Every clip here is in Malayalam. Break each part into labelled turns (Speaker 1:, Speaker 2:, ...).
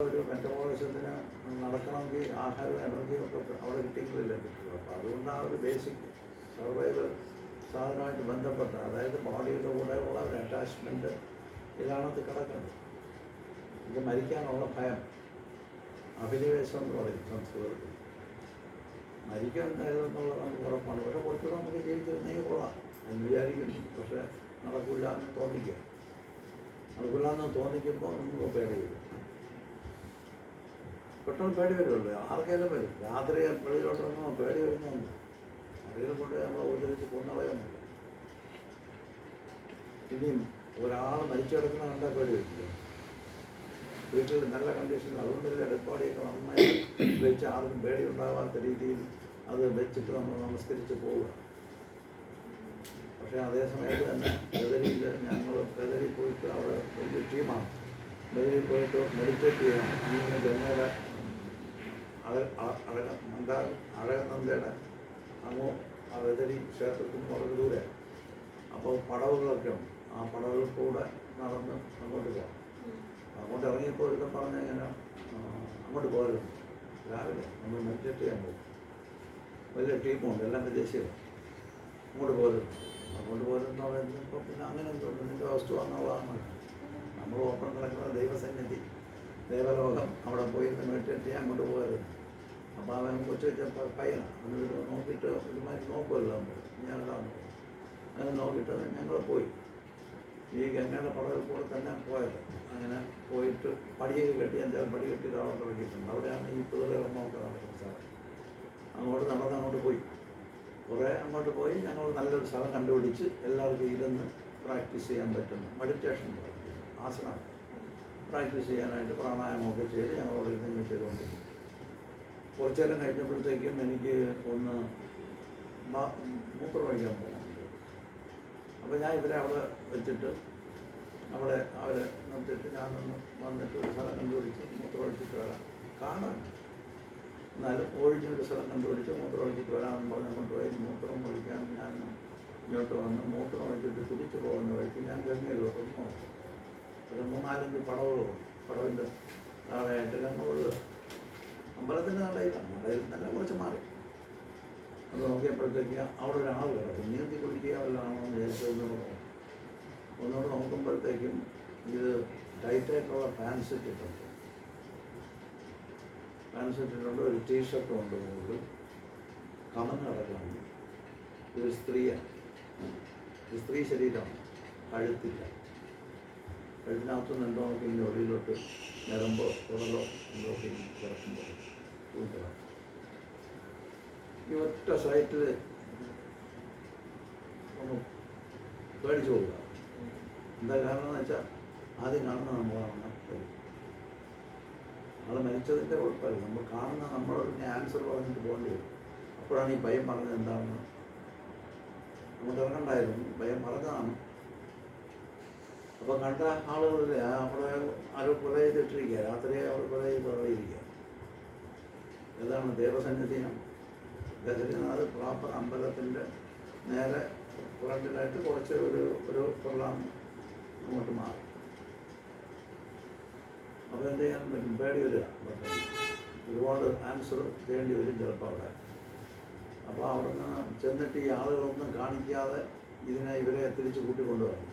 Speaker 1: ഒരു മെറ്റബോളിസത്തിന് നടക്കണമെങ്കിൽ ആഹാരവും എനർജിയും ഒക്കെ അവിടെ കിട്ടിയെങ്കിലല്ലേ കിട്ടുള്ളൂ. അപ്പോൾ അതുകൊണ്ട് ആ ഒരു ബേസിക് സർവൈവൽ സാധനമായിട്ട് ബന്ധപ്പെട്ട, അതായത് ബോഡിയുടെ കൂടെ ഉള്ള ഒരു അറ്റാച്ച്മെൻറ്റ് ഇതാണത് കിടക്കുന്നത്. ഇത് മരിക്കാനുള്ള ഭയം, അഭിനിവേശം എന്ന് പറയും സംസ്കൃതത്തിൽ. മരിക്കാനുണ്ടായതെന്നുള്ളത് നമുക്ക് ഉറപ്പാണ്. പക്ഷേ കുറച്ചുകൂടെ നമുക്ക് ജീവിച്ചിരുന്നെങ്കിൽ കൊള്ളാം എന്ന് വിചാരിക്കുന്നു. പക്ഷേ നടക്കില്ല എന്ന് തോന്നിക്കുക. നടക്കില്ല എന്ന് തോന്നിക്കുമ്പോൾ നമുക്ക് പേടി വരും. പെട്ടെന്ന് പേടി വരുമല്ലോ, ആർക്കെങ്കിലും വരും. രാത്രി വെളിയിലോട്ടിറങ്ങുമ്പോൾ പേടി വരുന്നുണ്ട്. അതിൽ കൊണ്ട് നമ്മൾ ഉപദ്രവിച്ച് കൊന്നളയൊന്നുമില്ല. ഇനിയും ഒരാൾ മരിച്ചു കിടക്കുന്ന കണ്ടാൽ പേടി വരില്ല. വീട്ടിൽ നല്ല കണ്ടീഷനിൽ, അതുകൊണ്ട് ഡെഡ് ബോഡിയൊക്കെ നന്നായി വെച്ച് ആർക്കും പേടി ഉണ്ടാകാത്ത രീതിയിൽ അത് വെച്ചിട്ട് നമ്മൾ നമസ്കരിച്ച് പോവുക. പക്ഷേ അതേസമയത്ത് തന്നെ ബദരിയിൽ ഞങ്ങൾ ബദരി പോയിട്ട് അവിടെ വലിയ ടീമാണ്. ബദരി പോയിട്ട് മെഡിറ്റേറ്റ് ചെയ്യണം. ഇങ്ങനെ ഗംഗയുടെ അഴകനന്ദയുടെ അങ്ങോ ആ ബദരി ക്ഷേത്രത്തിൽ നിന്ന് വളരെ ദൂരെ. അപ്പോൾ പടവുകളൊക്കെ ഉണ്ട്. ആ പടവുകൾ കൂടെ നടന്ന് അങ്ങോട്ട് പോകാം. അങ്ങോട്ട് ഇറങ്ങിയപ്പോൾ ഒരുക്കം പറഞ്ഞ് ഇങ്ങനെ അങ്ങോട്ട് പോകരുത്. രാവിലെ നമ്മൾ മെഡിറ്റേറ്റ് ചെയ്യാൻ പോകും. വലിയ ടീമുണ്ട്, എല്ലാം വിദേശികളും. അങ്ങോട്ട് പോകരുത്. അങ്ങോട്ട് പോകരുതെന്ന് പറയുമ്പോൾ പിന്നെ അങ്ങനെ എന്തുകൊണ്ട് നിൻ്റെ വസ്തു എന്നുള്ളതാണ്. നമ്മൾ ഓപ്പൺ കിടക്കുന്ന ദൈവസന്നിധി, ദേവലോകം, അവിടെ പോയി മെഡിറ്റേറ്റ് ചെയ്യാൻ അങ്ങോട്ട് പോകരുത്. അപ്പോൾ അവൻ കൊച്ചു വെച്ചപ്പോൾ പയ്യനാണ്. എന്നിട്ട് നോക്കിയിട്ട് ഒരുമാതിരി നോക്കുമല്ലോ നമ്മൾ, ഞാനെല്ലാം അങ്ങനെ നോക്കിയിട്ട് ഞങ്ങൾ പോയി. ഈ ഗംഗയുടെ പടവിൽ കൂടെ തന്നെ പോയത്. അങ്ങനെ പോയിട്ട് പടിയൊക്കെ കെട്ടി, എന്തായാലും പടി കെട്ടി അവിടെ തുടങ്ങിയിട്ടുണ്ട്. അവിടെയാണ് ഈ പിള്ളേരൊക്കെ നടക്കുന്ന സ്ഥലം. അങ്ങോട്ട് അങ്ങോട്ട് പോയി. കുറേ അങ്ങോട്ട് പോയി ഞങ്ങൾ നല്ലൊരു സ്ഥലം കണ്ടുപിടിച്ച് എല്ലാവർക്കും ഇരുന്ന് പ്രാക്ടീസ് ചെയ്യാൻ പറ്റുന്നു. മെഡിറ്റേഷൻ ആസനം പ്രാക്ടീസ് ചെയ്യാനായിട്ട് പ്രാണായാമമൊക്കെ ചെയ്ത് ഞങ്ങളോട് ഇരുന്ന് ചെയ്തുകൊണ്ടിരിക്കും. കുറച്ചു നേരം കഴിഞ്ഞപ്പോഴത്തേക്കും എനിക്ക് ഒന്ന് മൂത്രം ഒഴിക്കാൻ പോകാൻ. അപ്പോൾ ഞാൻ ഇവരെ അവിടെ വെച്ചിട്ട് അവിടെ അവരെ നിർത്തിയിട്ട് ഞാനൊന്ന് വന്നിട്ട് ഒരു സ്ഥലം കണ്ടുപിടിച്ച് മൂത്രം ഒഴിച്ചിട്ട് വരാം. കാണാൻ എന്നാലും ഒഴിഞ്ഞൊരു സ്ഥലം കണ്ടുപിടിച്ച് മൂത്രം ഒഴിച്ചിട്ട് വരാമെന്ന് പറഞ്ഞ് കൊണ്ടുപോയി മൂത്രം ഒഴിക്കാൻ ഞാൻ ഇങ്ങോട്ട് വന്ന് മൂത്രം ഒഴിച്ചിട്ട് തിരിച്ചു പോകുന്ന വഴിക്ക് ഞാൻ ഗംഗയിലോട്ട് നോക്കും. ഒരു 3-4 പടവുകളുണ്ട്. പടവിൻ്റെ താഴെയായിട്ട് ഗംഗ ഒഴുകുക. അമ്പലത്തിൻ്റെ നടയിലാണ്, നടയിൽ തന്നെ കുറച്ച് മാറി. അത് നോക്കിയപ്പോഴത്തേക്ക് അവിടെ ഒരാൾ കിടക്കും. നീന്തി കുടിക്കുക വല്ലതാണോ എന്ന് വിചാരിച്ചൊന്നുകൂടെ ഒന്നുകൂടെ നോക്കുമ്പോഴത്തേക്കും ഇത് ടൈറ്റായിട്ടുള്ള പാൻസ് ഇട്ടിട്ടുണ്ട്. പാൻസ് ഇട്ടിട്ടുണ്ട്, ഒരു ടീഷർട്ടും ഉണ്ട്. മുകളിൽ കമന്ന് കിടക്കണം. ഒരു സ്ത്രീയാണ്, ഒരു സ്ത്രീ ശരീരമാണ്. കഴുത്തില്ല. കഴുത്തിനകത്തുനിന്ന് എന്തോ നോക്കി ഇങ്ങനെ ഉള്ളിലോട്ട് നിരമ്പോ കുടലോ എന്തോ കിടക്കുമ്പോൾ കൂട്ടുക. ഈ ഒറ്റ സൈറ്റിൽ ഒന്ന് പേടിച്ചു പോവുക. എന്താ കാരണം എന്ന് വെച്ചാൽ ആദ്യം കാണുന്ന നമ്മളാണ്. നമ്മൾ മരിച്ചതിൻ്റെ കുഴപ്പമില്ല, നമ്മൾ കാണുന്ന നമ്മളൊരു ആൻസർ പറഞ്ഞിട്ട് പോകേണ്ടി വരും. അപ്പോഴാണ് ഈ ഭയം പറഞ്ഞത് എന്താണെന്ന് നമുക്ക് ഇറങ്ങണ്ടായിരുന്നു. ഭയം പറഞ്ഞതാണ്. അപ്പോൾ കണ്ട ആളുകളിൽ അവിടെ ആരോ കൊല ചെയ്തിട്ടിരിക്കുക. രാത്രിയെ അവർ കൊല ചെയ്ത് തുടങ്ങിയിരിക്കുക. ഏതാണ് ദേവസന്നിധിയാണ്. ബദരിനാഥ് പ്രോപ്പർ അമ്പലത്തിൻ്റെ നേരെ ഫ്രണ്ടിലായിട്ട് കുറച്ച് ഒരു കൊള്ളാം അങ്ങോട്ട് മാറും. അപ്പോൾ എന്ത് ചെയ്യാൻ പറ്റും? പേടി വരിക. ഒരുപാട് ആൻസർ ചെയ്യേണ്ടി വരും ചിലപ്പോൾ അവിടെ. അപ്പോൾ അവിടെ നിന്ന് ചെന്നിട്ട് ഈ ആളുകളൊന്നും കാണിക്കാതെ ഇവരെ തിരിച്ച് കൂട്ടിക്കൊണ്ടുവരണം.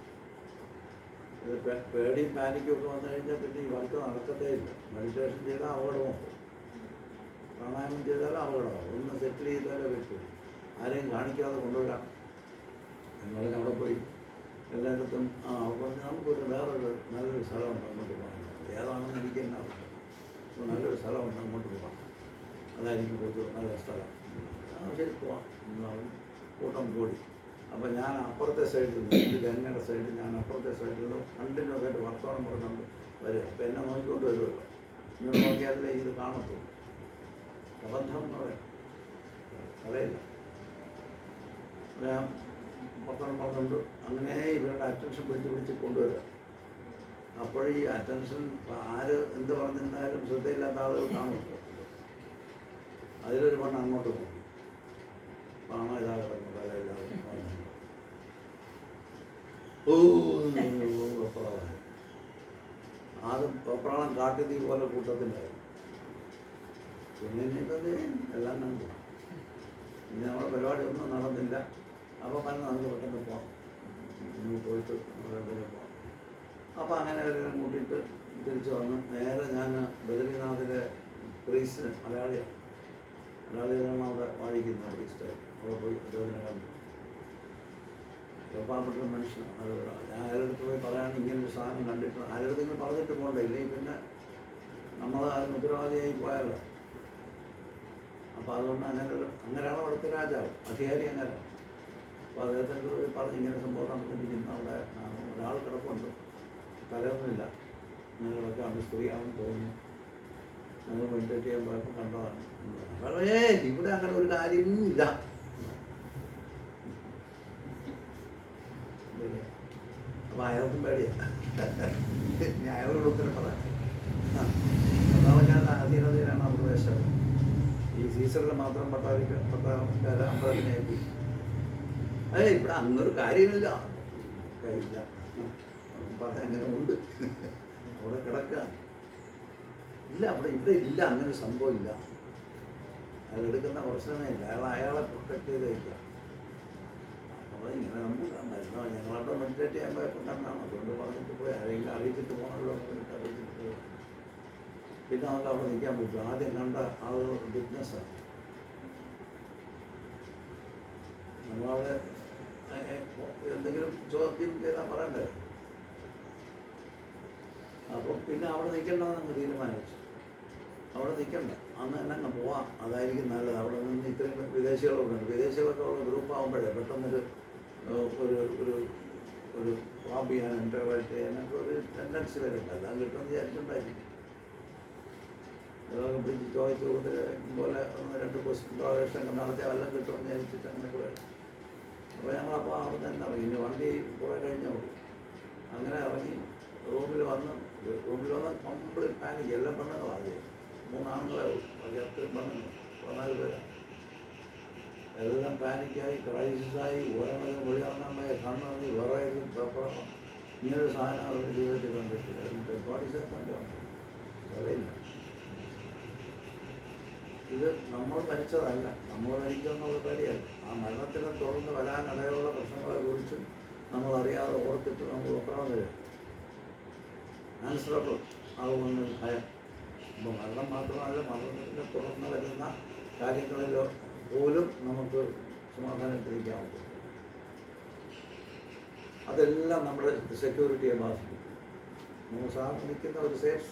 Speaker 1: ഇത് പേടിയും പാനിക്കും ഒക്കെ വന്നു കഴിഞ്ഞാൽ പിന്നെ ഈ വർക്ക് നടക്കത്തേ ഇല്ല. മെഡിറ്റേഷൻ ചെയ്താൽ അപകടമോ, പ്രാണായാമം ചെയ്താലും അപകടമാവും. ഒന്ന് സെറ്റിൽ ചെയ്താലേ പറ്റും. ആരെയും കാണിക്കാതെ കൊണ്ടുവരാം എന്നാലും അവിടെ പോയി എല്ലായിടത്തും അപ്പോൾ നമുക്കൊരു വേറൊരു നല്ലൊരു സ്ഥലമുണ്ട് അങ്ങോട്ട് പോകാൻ. ഏതാണെന്ന് എനിക്ക് തന്നെ അറിയാം. അപ്പോൾ നല്ലൊരു സ്ഥലമുണ്ട് അങ്ങോട്ട് പോകാം. അതായിരിക്കും കുറച്ച് നല്ല സ്ഥലം. ശരി പോവാം എന്നാലും കൂട്ടം കൂടി. അപ്പോൾ ഞാൻ അപ്പുറത്തെ സൈഡിൽ നിന്ന്, ഇത് ഗംഗയുടെ സൈഡിൽ, ഞാൻ അപ്പുറത്തെ സൈഡിൽ നിന്ന് കണ്ടിന്യൂസ് ആയിട്ട് വർത്തമാനം പറഞ്ഞുകൊണ്ട് വരിക. അപ്പോൾ എന്നെ നോക്കിക്കൊണ്ട് വരുമല്ലോ. ഇങ്ങനെ നോക്കിയാലേ ഇത് കാണത്തുള്ളൂ. പ്രബന്ധം എന്ന് പറയാം, അറിയില്ല. ഞാൻ വർത്തമാനം പറഞ്ഞുകൊണ്ട് അങ്ങനെ ഇവരുടെ അറ്റൻഷൻ പിടിച്ച് കൊണ്ടുവരിക. അപ്പോൾ ഈ അറ്റൻഷൻ ആര് എന്ത് പറഞ്ഞിരുന്നാലും ശ്രദ്ധയില്ലാത്ത ആളുകൾ കാണുമല്ലോ. അതിലൊരു പെണ്ണ് അങ്ങോട്ട് നോക്കി, പണം ഇതാ കിടക്കുന്നു, തലയില്ലാതെ ആദ്യം വെപ്രാളം കാട്ടുതീ പോലെ കൂട്ടത്തിലായിരുന്നു. പിന്നെ ഇനിയിപ്പോൾ എല്ലാം കണ്ടു. ഇനി നമ്മുടെ പരിപാടി ഒന്നും നടന്നില്ല. അപ്പോൾ പറഞ്ഞാൽ നമുക്ക് പെട്ടെന്ന് പോകാം, ഇന്ന് പോയിട്ട് എവിടെയെങ്കിലും പോകാം. അപ്പോൾ അങ്ങനെ എല്ലാം കൂട്ടിയിട്ട് തിരിച്ച് വന്ന് നേരെ ഞാൻ ബദരിനാഥിലെ പ്രീസ്റ്റിന് മലയാളികളാണ് അവിടെ വാഴിക്കുന്ന പ്രീസ്റ്റായി. അവിടെ പോയി അദ്ദേഹത്തിനെ കണ്ടു. പാവപ്പെട്ട മനുഷ്യൻ. അത് ഞാൻ ആരുടെ പോയി പറയാൻ ഇങ്ങനൊരു സാധനം കണ്ടിട്ട് ആരുടെ പറഞ്ഞിട്ട് പോകണ്ടേ, ഇല്ലെങ്കിൽ പിന്നെ നമ്മൾ അതിന് ഉത്തരവാദിയായി പോയാലോ. അപ്പോൾ അതുകൊണ്ട് അങ്ങനെയാണ് അവിടുത്തെ രാജാവ്, അധികാരി അങ്ങനെ. അപ്പോൾ അദ്ദേഹത്തിൻ്റെ പോയി പറഞ്ഞ് ഇങ്ങനെ സംഭവം നടന്നിരിക്കുന്ന അവിടെ ഒരാൾ കിടപ്പുണ്ട്, തലയൊന്നുമില്ല, നിങ്ങളൊക്കെ ആണ് സ്ത്രീയാണെന്ന് തോന്നുന്നു, ഞങ്ങൾ മെഡിറ്റേറ്റ് ചെയ്യാൻ പോയപ്പോൾ കണ്ടതാണ്. വളരെ ഇവിടെ അങ്ങനെ ഒരു കാര്യവും ഇല്ല. അപ്പോൾ അയാൾക്കും പേടിയാണ്. ഞാൻ അയാളോട് ഉത്തരം പറയാം. അതാണ് ഞാൻ അധീനതയിലാണ് നമ്മുടെ ദേശം. ഈ സീസണിൽ മാത്രം പട്ടാളക്കാർ അമ്പലത്തിനേക്ക് ഇവിടെ അങ്ങനൊരു കാര്യമില്ല, കാര്യമില്ല പറയാൻ അങ്ങനെ ഉണ്ട്. അവിടെ കിടക്കുക ഇല്ല, ഇവിടെ ഇല്ല, അങ്ങനെ ഒരു സംഭവം ഇല്ല. അയാൾ എടുക്കുന്ന പ്രശ്നമേ ഇല്ല. അയാളെ പ്രൊട്ടക്ട് ചെയ്ത് വയ്ക്കുക. അപ്പോൾ ഇങ്ങനെ നമുക്ക് മരുന്നോ ഞങ്ങളവിടെ മെഡിറ്റേറ്റ് ചെയ്യാൻ പോയപ്പോൾ കണ്ടാണ്. അതുകൊണ്ട് പറഞ്ഞിട്ട് പോയി ആരെങ്കിലും അറിയിച്ചിട്ട് പോകണമല്ലോ പറഞ്ഞിട്ട് അറിയിച്ചിട്ട് പോയി. പിന്നെ നമുക്ക് അവിടെ നിൽക്കാൻ പറ്റും. ആദ്യം കണ്ട ആളുകളുടെ ബിസിനസ്സാണ്. നമ്മളവിടെ എന്തെങ്കിലും ചോദ്യം ചെയ്താൽ പറയണ്ടേ. അപ്പോൾ പിന്നെ അവിടെ നിൽക്കേണ്ടതെന്ന് അങ്ങ് തീരുമാനിച്ചു. അവിടെ നിൽക്കണ്ട, അന്ന് തന്നെ അങ്ങ് പോവാം, അതായിരിക്കും നല്ലത്. അവിടെ നിന്ന് ഇത്രയും വിദേശികളൊക്കെ ഉണ്ട്. വിദേശികളൊക്കെ ഉള്ള ഗ്രൂപ്പാകുമ്പോഴേ പെട്ടെന്നൊരു ഒരു ഒരു ഒരു വാബ് ചെയ്യാൻ ഇൻ്റർവൈറ്റ് ചെയ്യാനൊക്കെ ഒരു ടെൻഡൻസി വരുന്നുണ്ട്. എല്ലാം കിട്ടുമെന്ന് വിചാരിച്ചിട്ടുണ്ടായിരിക്കും. ഇതൊക്കെ പിടിച്ച് ചോദിച്ചു പോലെ 1-2 ക്വസ്റ്റ്യൻ നടത്തിയാൽ എല്ലാം കിട്ടുമെന്ന് വിചാരിച്ചിട്ട് അങ്ങനെയൊക്കെ വരും. അപ്പോൾ ഞങ്ങളപ്പോൾ അവിടെ തന്നെ ഇറങ്ങി. ഇനി വണ്ടി കുറേ കഴിഞ്ഞേ ഉള്ളൂ. അങ്ങനെ ഇറങ്ങി റൂമിൽ വന്ന് കംപ്ലീറ്റ് പാനിക്ക്. എല്ലാം പെണ്ണുങ്ങളാണ്, 3 ആണുങ്ങളെ ഉള്ളൂ, ബാക്കി അത്രയും പെണ്ണുങ്ങൾ 14 പേരാണ്. എല്ലാം പാനിക്കായി, ക്രൈസിസായി, ഓരോന്നും വെളിയിറങ്ങാൻ കണ്ണി വിറയിൽ പെപ്പറണം. ഇങ്ങനൊരു സാധനം അവരുടെ ജീവിതത്തിൽ കണ്ടിട്ടില്ല. അറിയില്ല. ഇത് നമ്മൾ മരിച്ചതല്ല, നമ്മൾ മരിക്കുമെന്നുള്ള കാര്യമല്ല. ആ മരണത്തിനെ തുടർന്ന് വരാനിടയുള്ള പ്രശ്നങ്ങളെ കുറിച്ച് നമ്മളറിയാതെ ഓർത്തിട്ട് നമ്മൾ ഒപ്പണം വരും. ആൻസറബിൾ ആകുമെന്ന് ഭയം. അപ്പോൾ മരണം മാത്രമല്ല, മരണത്തിനെ തുടർന്ന് വരുന്ന കാര്യങ്ങളിലോ പോലും നമുക്ക് സമാധാനത്തിരിക്കാൻ പറ്റും. അതെല്ലാം നമ്മുടെ സെക്യൂരിറ്റിയെ ബാധിക്കും. നമ്മൾ സാധാരണ നിൽക്കുന്ന ഒരു സേഫ്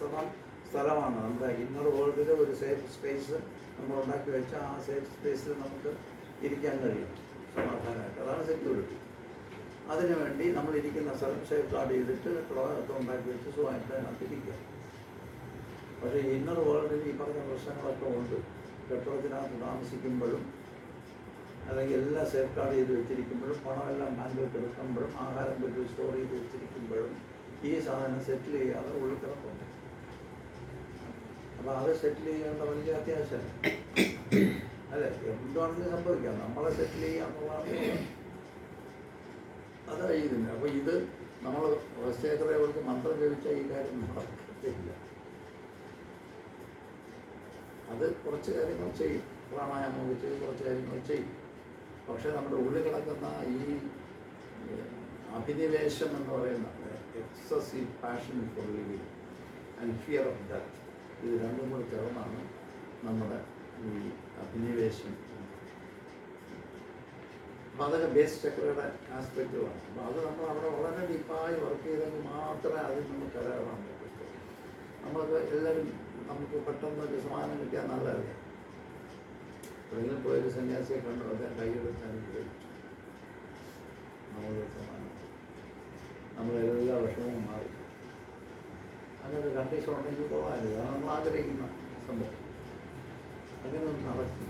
Speaker 1: സ്ഥലമാണ്. നമ്മുടെ ഇന്നർ വേൾഡിൽ ഒരു സേഫ് സ്പേസ് നമ്മൾ ഉണ്ടാക്കി വെച്ചാൽ ആ സേഫ് സ്പേസിൽ നമുക്ക് ഇരിക്കാൻ കഴിയും സമാധാനമായിട്ട്. അതാണ് സെക്യൂരിറ്റി. അതിനുവേണ്ടി നമ്മളിരിക്കുന്ന സ്ഥലം സേഫ് ഗാർഡ് ചെയ്തിട്ട് പ്രവാഹത്തെ ഉണ്ടാക്കി വെച്ച് സുഖമായിട്ട് അതിനകത്തിരിക്കുക. പക്ഷേ ഇന്നർ വേൾഡിൽ ഈ പറഞ്ഞ പ്രശ്നങ്ങളൊക്കെ ഉണ്ട്. കെട്ടിടത്തിനകത്ത് താമസിക്കുമ്പോഴും അല്ലെങ്കിൽ എല്ലാം സേഫ് ഗാർഡ് ചെയ്ത് വെച്ചിരിക്കുമ്പോഴും പണമെല്ലാം ബാങ്കിലേക്ക് എടുക്കുമ്പോഴും ആഹാരം പറ്റി സ്റ്റോർ ചെയ്ത് വെച്ചിരിക്കുമ്പോഴും ഈ സാധനം സെറ്റിൽ ചെയ്യാതെ ഉള്ളിൽ കിടപ്പുണ്ട്. അപ്പോൾ അത് സെറ്റിൽ ചെയ്യേണ്ട വലിയ അത്യാവശ്യമാണ് അല്ലേ? എന്താണെങ്കിലും സംഭവിക്കാം, നമ്മളെ സെറ്റിൽ ചെയ്യാന്നുള്ളതാണ്. അത് ഇതില്ല. അപ്പോൾ ഇത് നമ്മൾ വസ്തുക്കളെ കുറിച്ച് മന്ത്രം ജപിച്ചാൽ ഈ കാര്യം നടക്കത്തില്ല. അത് കുറച്ച് കാര്യങ്ങൾ ചെയ്യും, പ്രാണായാമം ചെയ്ത് കുറച്ച് കാര്യങ്ങൾ ചെയ്യും. പക്ഷേ നമ്മുടെ ഉള്ളിൽ കിടക്കുന്ന ഈ അഭിനിവേശം എന്ന് പറയുന്ന excessive passion for living and fear of death, ഇത് രണ്ടും കൂടി ചേർന്നാണ് നമ്മുടെ ഈ അഭിനിവേശം. അപ്പോൾ അതൊക്കെ ബേസ് ചക്രയുടെ ആസ്പെക്റ്റുകളാണ്. അപ്പോൾ അത് നമ്മൾ അവിടെ വളരെ ഡീപ്പായി വർക്ക് ചെയ്തെങ്കിൽ മാത്രമേ അതിൽ നിന്ന് കരകയറാൻ പറ്റൂ. നമ്മൾക്ക് എല്ലാവരും നമുക്ക് പെട്ടെന്നൊരു സമാധാനം കിട്ടിയാൽ നല്ലതല്ലേ. എപ്പോഴെങ്കിലും പോയൊരു സന്യാസിയെ കണ്ടു, അദ്ദേഹം കൈയെടുത്ത് അനുഗ്രഹിച്ചു, നമ്മളൊരു സമാധാനം, നമ്മളെല്ലാ വിഷമവും മാറി. അങ്ങനെ കണ്ടീഷൻ ഉണ്ടെങ്കിൽ പോകാനില്ല. അതാണ് നമ്മൾ ആഗ്രഹിക്കുന്ന സംഭവം. അങ്ങനെയൊന്നും നടക്കും.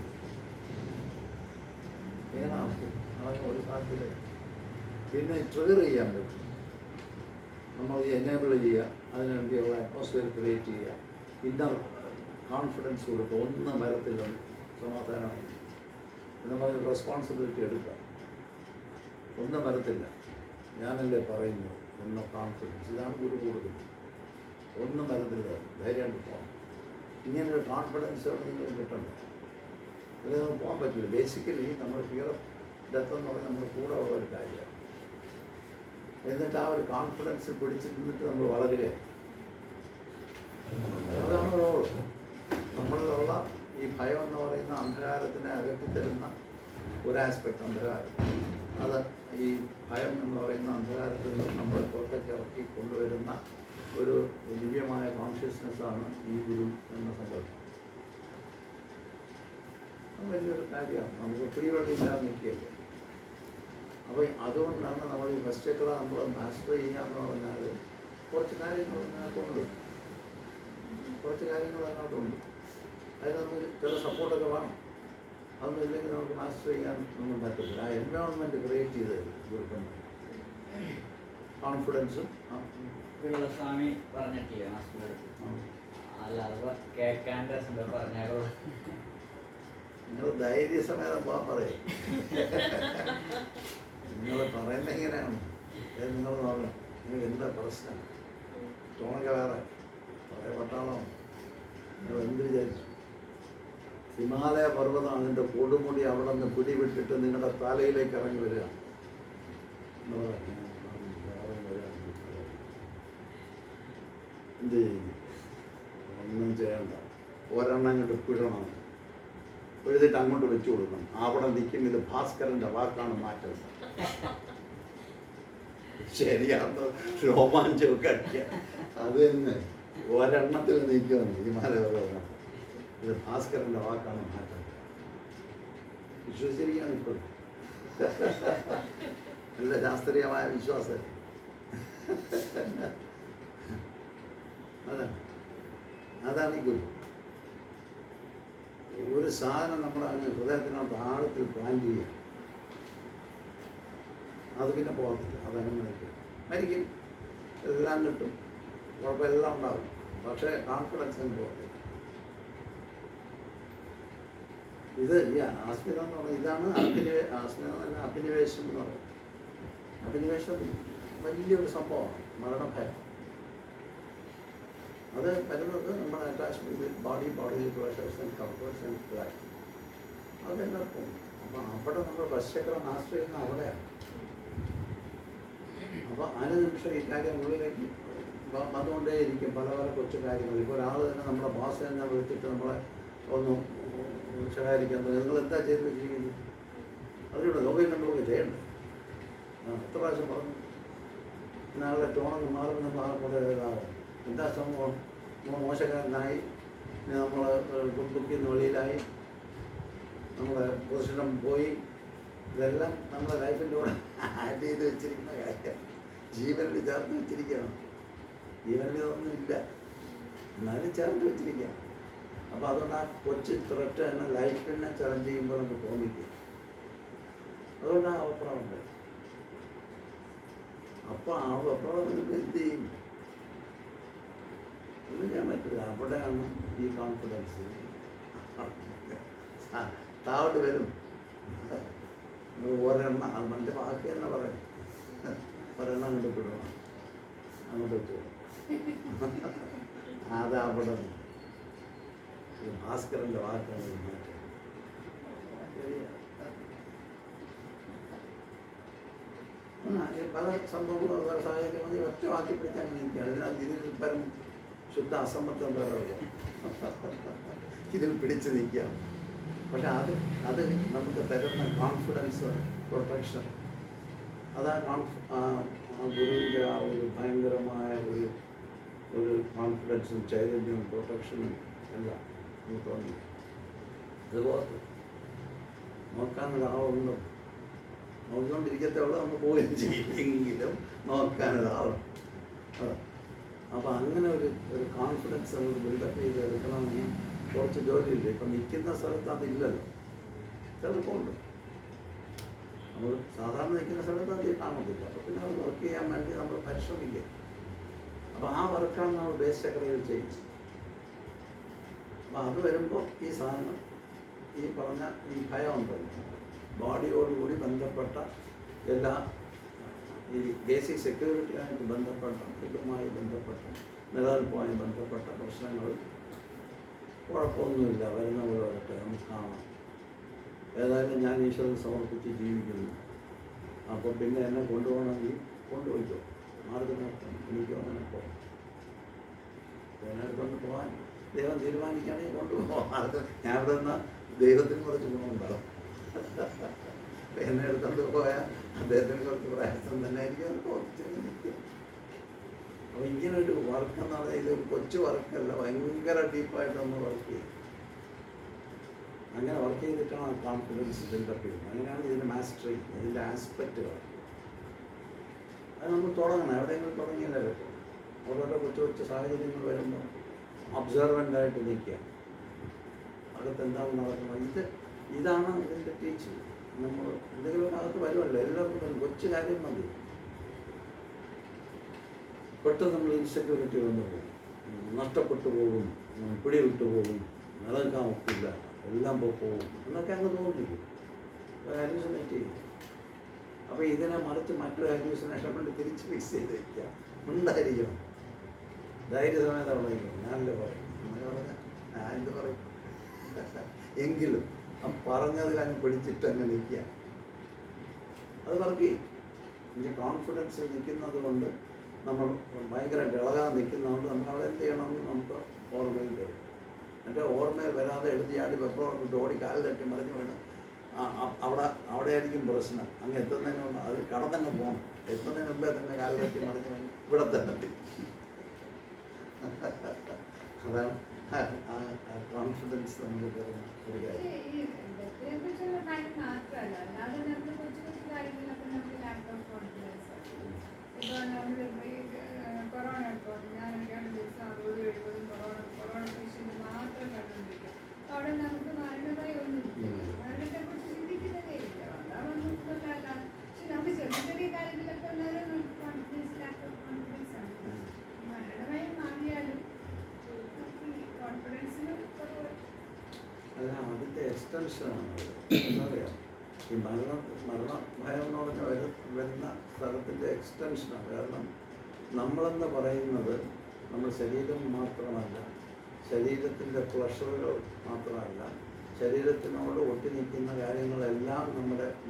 Speaker 1: ഏനാക്കും നടക്കുന്ന ഒരു സാധ്യത. പിന്നെ ട്രിഗർ ചെയ്യാൻ പറ്റും. നമ്മൾ എനേബിൾ ചെയ്യുക, അതിനുവേണ്ടിയുള്ള അറ്റ്മോസ്ഫിയർ ക്രിയേറ്റ് ചെയ്യുക, ഇന്നർ കോൺഫിഡൻസ് കൊടുക്കുക. ഒന്നും വരത്തില്ലെന്ന് സമാധാനമാണ്. നമ്മൾ റെസ്പോൺസിബിലിറ്റി എടുക്കുക. ഒന്നും വരത്തില്ല, ഞാനല്ലേ പറയുന്നു എന്ന കോൺഫിഡൻസ്. ഇതാണ് ഗുരു കൊടുക്കുന്നത്. ഒന്നും വരത്തില്ല, ധൈര്യമായിട്ട് പോകണം. ഇങ്ങനൊരു കോൺഫിഡൻസോടെ നിങ്ങൾ കിട്ടണം. അതിൽ നമുക്ക് പോകാൻ പറ്റില്ല. ബേസിക്കലി നമ്മൾ ഫിയർ ഓഫ് ഡെത്ത് എന്ന് പറഞ്ഞാൽ നമ്മുടെ കൂടെ ഉള്ള ഒരു കാര്യമാണ്. എന്നിട്ട് ആ ഒരു കോൺഫിഡൻസ് പിടിച്ചു നിന്നിട്ട് നമ്മൾ വളരുക. അതാണ് റോൾ. നമ്മളിലുള്ള ഈ ഭയം എന്ന് പറയുന്ന അന്ധകാരത്തിനെ അകറ്റിത്തരുന്ന ഒരു ആസ്പെക്ട് അന്ധകാരം. അത് ഈ ഭയം എന്ന് പറയുന്ന അന്ധകാരത്തിൽ നിന്ന് നമ്മൾ പുറത്തേക്ക് ഇറക്കി കൊണ്ടുവരുന്ന ഒരു ദിവ്യമായ കോൺഷ്യസ്നെസ്സാണ് ഈ ഗുരു എന്ന സങ്കല്പം. അത് വലിയൊരു കാര്യമാണ്. നമുക്ക് പ്രീവെള്ളില്ലാതെ നിൽക്കുകയല്ലേ. അപ്പോൾ അതുകൊണ്ടാണ് നമ്മൾ ഈ ഫസ്റ്റ് ചക്ര നമ്മൾ മാസ്റ്റർ ചെയ്യാന്ന് പറഞ്ഞാൽ കുറച്ച് കാര്യങ്ങൾ അതിനകത്തുണ്ട്. അതിന് നമുക്ക് ചില സപ്പോർട്ടൊക്കെ വേണം. അതൊന്നും ഇല്ലെങ്കിൽ നമുക്ക് മാസ്റ്റർ ചെയ്യാൻ ഒന്നും പറ്റത്തില്ല. ആ എൻവയോൺമെൻറ്റ് ക്രിയേറ്റ് ചെയ്ത് കൊടുക്കണം. കോൺഫിഡൻസും
Speaker 2: സ്വാമി പറഞ്ഞിട്ടില്ലേ മാസ്റ്റർ? അല്ലാതെ കേൾക്കാൻ രസം പറഞ്ഞാലോ.
Speaker 1: നിങ്ങൾ ധൈര്യസമേതം പോകാൻ പറയും. നിങ്ങൾ പറയുന്നത് എങ്ങനെയാണ് നിങ്ങൾ നോക്കണം. നിങ്ങൾക്ക് എന്താ പ്രശ്നം? തോണൊക്കെ വേറെ കുറേ പട്ടാളമാണ്. നിങ്ങൾ എന്ത് വിചാരിച്ചു? ഹിമാലയ പർവ്വതം അതിൻ്റെ കൊടുമുടി അവിടെ നിന്ന് പിടിവിട്ടിട്ട് നിങ്ങളുടെ തലയിലേക്ക് ഇറങ്ങി വരിക. എന്ത് ചെയ്യുന്നു? ഒന്നും ചെയ്യണ്ട. ഒരെണ്ണം അങ്ങോട്ട് പിടണം, എഴുതിട്ട് അങ്ങോട്ട് വെച്ചു കൊടുക്കണം. അവിടെ നിൽക്കും. ഇത് ഭാസ്കരൻ്റെ വാക്കാണ് മാറ്റം. ശരിയാണോ? രോമാഞ്ചമൊക്കെ അടിക്കുക. അത് തന്നെ ഒരെണ്ണത്തിൽ നിൽക്കുമെന്ന് ഹിമാലയ പർവ്വതം. ഇത് ഭാസ്കരൻ്റെ വാക്കാണ് മാറ്റം. വിശ്വസിച്ചിരിക്കുകയാണ് ഇപ്പോൾ. നല്ല ശാസ്ത്രീയമായ വിശ്വാസം. അതാണ് ഈ ഗുരു. ഒരു സാധനം നമ്മൾ അങ്ങ് ഹൃദയത്തിനകത്ത് ആഴത്തിൽ പ്ലാൻ ചെയ്യുക. അത് പിന്നെ പോകത്തില്ല. അതങ്ങനെ മരിക്കും. എല്ലാം കിട്ടും, കുഴപ്പമെല്ലാം ഉണ്ടാവും. പക്ഷേ കോൺഫിഡൻസ് അങ്ങ് പോകത്തില്ല. ഇത് ഈ ആസ്മിത എന്ന് പറയുന്നത് ഇതാണ്. ആസ്മിത എന്നല്ല, അഭിനിവേശം എന്ന് പറയും. അഭിനിവേശം വലിയൊരു സംഭവമാണ്. മരണഭയം. അത് വരുന്നത് നമ്മുടെ attachment body pleasures and comforts and life. അതെല്ലാം പോകും. അപ്പോൾ അവിടെ നമ്മൾ പശ്ചക്രം മാസ്റ്റർ ചെയ്യുന്ന അവിടെയാണ്. അപ്പോൾ അനുനിമിഷം ഈ കാര്യം ഉള്ളിലേക്ക് വന്നുകൊണ്ടേയിരിക്കും. പല പല കൊച്ചു കാര്യങ്ങൾ. ഇപ്പോൾ ഒരാൾ തന്നെ നമ്മുടെ ബോസ് തന്നെ വിളിച്ചിട്ട് നമ്മളെ ഒന്ന് ശകാരിക്കാൻ നിങ്ങൾ എന്താ ചെയ്ത് വെച്ചിരിക്കുന്നത്? അതിലൂടെ ലോകം കണ്ടുപോയി ചെയ്യണ്ടേ? എത്ര പ്രാവശ്യം പറഞ്ഞു. നാളെ ടോണൊക്കെ മാറുന്ന പോലെ ഇതാകും. എന്താ സംഭവം? മോശക്കാരനായി, നമ്മൾ കുടുംബത്തിന് വെളിയിലായി, നമ്മുടെ പൊസിഷനും പോയി. ഇതെല്ലാം നമ്മുടെ ലൈഫിൻ്റെ കൂടെ ആഡ് ചെയ്ത് വെച്ചിരിക്കുന്ന കാര്യം. ജീവനിൽ ചേർത്ത് വെച്ചിരിക്കണം. ജീവനിൽ ഇതൊന്നും ഇല്ല, എന്നാലും ചേർത്ത് വെച്ചിരിക്കുക. അപ്പോൾ അതുകൊണ്ട് ആ കൊച്ചു ത്രെറ്റ് തന്നെ ലൈഫിനെ ചലഞ്ച് ചെയ്യുമ്പോൾ നമുക്ക് തോന്നിക്കും. അതുകൊണ്ട് ആ അഭിപ്രായമുണ്ട്. അപ്പോൾ ആ അഭിപ്രായം എന്ത് ചെയ്യും? ഒന്നും ചെയ്യാൻ പറ്റില്ല. അവിടെയാണ് ഈ കോൺഫിഡൻസ് താവട്ട് വരും. ഒരെണ്ണം അത് മറ്റേ ബാക്കി തന്നെ പറയും. ഒരെണ്ണം അങ്ങോട്ട് വിടണം, അങ്ങോട്ട് വെച്ചു. അത് അവിടെ ഭാസ്കരൻ്റെ വാക്കാണ് മാറ്റം. പല സംഭവങ്ങളും പല സാഹചര്യം ഒറ്റ വാക്കി പിടിച്ചാൽ നിൽക്കുകയാണ്. ഇതിൽ പരം ശുദ്ധ അസംബന്ധം വേറെ ഇതിൽ പിടിച്ച് നിൽക്കുക. പക്ഷെ അത് നമുക്ക് തരുന്ന കോൺഫിഡൻസ്, പ്രൊട്ടക്ഷൻ, അതാ ഗുരുവിൻ്റെ ആ ഒരു ഭയങ്കരമായ ഒരു കോൺഫിഡൻസും ചൈതന്യവും പ്രൊട്ടക്ഷനും എല്ലാം നമുക്ക് തോന്നി. അതുപോലെ നോക്കാനൊരാളുണ്ട്. നോക്കിക്കൊണ്ടിരിക്കത്തുള്ളൂ, നമ്മൾ പോവുകയും ചെയ്യില്ലെങ്കിലും നോക്കാനൊരാളും. അപ്പോൾ അങ്ങനെ ഒരു കോൺഫിഡൻസ് നമുക്ക് ബിൽഡപ്പ് ചെയ്ത് എടുക്കണമെങ്കിൽ കുറച്ച് ജോലിയില്ല. ഇപ്പം നിൽക്കുന്ന സ്ഥലത്ത് അതില്ലല്ലോ. ചിലപ്പോൾ നമ്മൾ സാധാരണ നിൽക്കുന്ന സ്ഥലത്ത് അത് കാണത്തില്ല. അപ്പോൾ പിന്നെ അത് വർക്ക് ചെയ്യാൻ വേണ്ടി നമ്മൾ പരിശ്രമിക്കുക. അപ്പോൾ ആ വർക്കാണ് നമ്മൾ ബേസ് ചക്രയിൽ ചെയ്യുന്നത്. അപ്പോൾ അത് വരുമ്പോൾ ഈ സാധനം ഈ പറഞ്ഞ ഈ ഭയം ഉണ്ടല്ലോ, ബോഡിയോടുകൂടി ബന്ധപ്പെട്ട എല്ലാ ഈ ബേസിക് സെക്യൂരിറ്റിയായിട്ട് ബന്ധപ്പെട്ട ഇതുമായി ബന്ധപ്പെട്ട നിലനിൽപ്പുമായി ബന്ധപ്പെട്ട പ്രശ്നങ്ങൾ കുഴപ്പമൊന്നുമില്ല, വരുന്ന പോലെ വരട്ടെ, നമുക്ക് കാണാം. ഏതായാലും ഞാൻ ഈശ്വരൻ സമർപ്പിച്ച് ജീവിക്കുന്നു. അപ്പോൾ പിന്നെ എന്നെ കൊണ്ടുപോകണമെങ്കിൽ കൊണ്ടുപോയിക്കോ, ആർക്കും നോക്കാം, എനിക്കോ അങ്ങനെ പോകാം. എന്നെ കൊണ്ട് പോകാൻ ദൈവം തീരുമാനിക്കുകയാണെങ്കിൽ കൊണ്ടുപോകാം. ആർക്ക് ഞാൻ ഇവിടെ നിന്നാൽ ദൈവത്തിന് കുറച്ച് ഗുണമുണ്ടാകും. എന്നെ എടുത്തുകൊണ്ട് പോയാൽ അദ്ദേഹത്തിന് കുറച്ച് പ്രയാസം തന്നെ ആയിരിക്കും. അത് കുറച്ച് അപ്പോൾ ഇങ്ങനെ ഒരു വർക്ക് എന്ന് പറഞ്ഞാൽ ഇതൊരു കൊച്ചു വർക്കല്ല, ഭയങ്കര ഡീപ്പായിട്ട് നമ്മൾ വർക്ക് ചെയ്യും. അങ്ങനെ വർക്ക് ചെയ്തിട്ടാണ് ആ കോൺഫിഡൻസ് ബിൽഡപ്പ് ചെയ്യുന്നത്. അങ്ങനെയാണ് ഇതിൻ്റെ മാസ്റ്ററി, ഇതിൻ്റെ ആസ്പെക്റ്റുകൾ. അത് നമ്മൾ തുടങ്ങണം, എവിടെയെങ്കിലും തുടങ്ങിയല്ലേ. ഓരോരോ കൊച്ചു കൊച്ചു സാഹചര്യങ്ങൾ വരുമ്പോൾ ഒബ്സർവൻ്റായിട്ട് നിൽക്കുക, അകത്ത് എന്താണ് നടക്കുന്നത്. ഇതാണ് ഇതിൻ്റെ ടീച്ചിങ്. നമ്മൾ എന്തെങ്കിലും അകത്ത് വരുമല്ലോ, എല്ലാവർക്കും വരും. കൊച്ചു കാര്യം മതി. പെട്ടെന്ന് നമ്മൾ ഇൻസെക്യൂരിറ്റി വന്നു പോകും, നഷ്ടപ്പെട്ടു പോകും, പിടി വിട്ടു പോകും, നിലനിൽക്കാൻ ഒക്കില്ല, എല്ലാം പോകും എന്നൊക്കെ അങ്ങ് തോന്നിക്കും, ഹാലൂസിനേറ്റ് ചെയ്യും. അപ്പോൾ ഇതിനെ മറിച്ച് മറ്റൊരു ഹാലൂസിനേഷൻ കൊണ്ട് തിരിച്ച് ഫിക്സ് ചെയ്ത് വയ്ക്കുക. ഉണ്ടായിരിക്കണം, ധൈര്യസമേത ഉള്ളതായിരിക്കും. ഞാനല്ലേ പറയും, അങ്ങനെ പറഞ്ഞാൽ ഞാൻ എന്ത് പറയും. എങ്കിലും പറഞ്ഞതിൽ അങ്ങ് പിടിച്ചിട്ട് അങ്ങ് നിൽക്കുക. അത് വർക്ക് ചെയ്യും. ഈ കോൺഫിഡൻസ് നിൽക്കുന്നത് കൊണ്ട്, നമ്മൾ ഭയങ്കരമായിട്ട് ഇളകാൻ നിൽക്കുന്നതുകൊണ്ട് നമ്മൾ അവിടെ എന്ത് ചെയ്യണമെന്ന് നമുക്ക് ഓർമ്മയിൽ വരും. എൻ്റെ ഓർമ്മയിൽ വരാതെ എടുത്ത് ചാടി വെപ്രോട്ട് ഓടി കാല് തട്ടി മറിഞ്ഞ് വീണ് അവിടെ ആയിരിക്കും പ്രശ്നം. അങ്ങ് എത്തുന്നതിന് അത് കടന്നങ്ങ് പോകണം. എത്തുന്നതിന് മുമ്പേ തന്നെ കാല് തട്ടി മറിഞ്ഞ് വീണ് ഇവിടെ തന്നെ. അതാണ് കോൺഫിഡൻസ് നമുക്ക് തരുന്ന ഒരു കാര്യം.
Speaker 3: കൊറോണ ഇപ്പോൾ ഞാൻ 2 ദിവസം 60-70 കൊറോണ പേഷ്യൻ്റ് മാത്രം കണ്ടുകൊണ്ടിരിക്കും. അവിടെ നമുക്ക് മരണമായി ഒന്നുമില്ല, മരണത്തെക്കുറിച്ച് ചിന്തിക്കുന്നതേ ഇല്ല. അതാവുന്നതല്ല. പക്ഷെ നമുക്ക് ചെറിയ ചെറിയ കാര്യങ്ങളൊക്കെ ഉള്ളവരും കോൺഫിഡൻസ് ആണ്. മരണമായി മാറിയാലും കോൺഫിഡൻസിന്
Speaker 1: അല്ല, അതിൻ്റെ എക്സ്റ്റൻഷനാണ്. എന്താ പറയുക, ഈ മരണ ഭയം എന്ന് പറഞ്ഞാൽ വരുന്ന സ്ഥലത്തിൻ്റെ എക്സ്റ്റൻഷനാണ്. കാരണം നമ്മളെന്ന് പറയുന്നത് നമ്മുടെ ശരീരം മാത്രമല്ല, ശരീരത്തിൻ്റെ പ്ലഷറുകൾ മാത്രമല്ല, ശരീരത്തിനോട് ഒട്ടി നിൽക്കുന്ന കാര്യങ്ങളെല്ലാം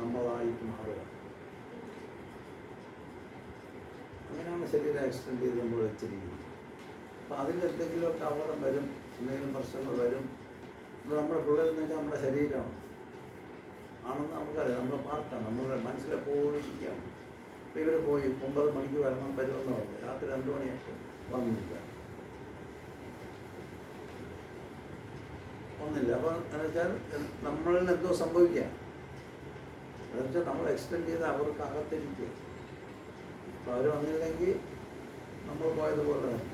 Speaker 1: നമ്മളായിട്ട് മാറുക. അങ്ങനെയാണ് ശരീരം എക്സ്റ്റെൻഡ് ചെയ്ത് നമ്മൾ വെച്ചിരിക്കുന്നത്. അപ്പോൾ അതിലെന്തെങ്കിലുമൊക്കെ അപകടം വരും, എന്തെങ്കിലും പ്രശ്നങ്ങൾ വരും. നമ്മുടെ പിള്ളേർ എന്ന് വെച്ചാൽ നമ്മുടെ ശരീരമാണ് ആണെന്ന് നമുക്കറിയാം, നമ്മുടെ പാർട്ടാണ്, നമ്മുടെ മനസ്സിലെ പോയിരിക്കുകയാണ്. അപ്പോൾ ഇവർ പോയി 9 മണിക്ക് വരുമെന്ന് പറഞ്ഞു, രാത്രി 2 മണിയൊക്കെ വന്നില്ല. അപ്പോൾ എന്ന് വെച്ചാൽ നമ്മളിൽ എന്തോ സംഭവിക്കുക. എന്ന് വെച്ചാൽ നമ്മൾ എക്സ്റ്റെൻഡ് ചെയ്ത് അവർക്ക് അകത്തിരിക്കുക. അപ്പോൾ അവർ വന്നില്ലെങ്കിൽ നമ്മൾ പോയതുപോലെ തന്നെ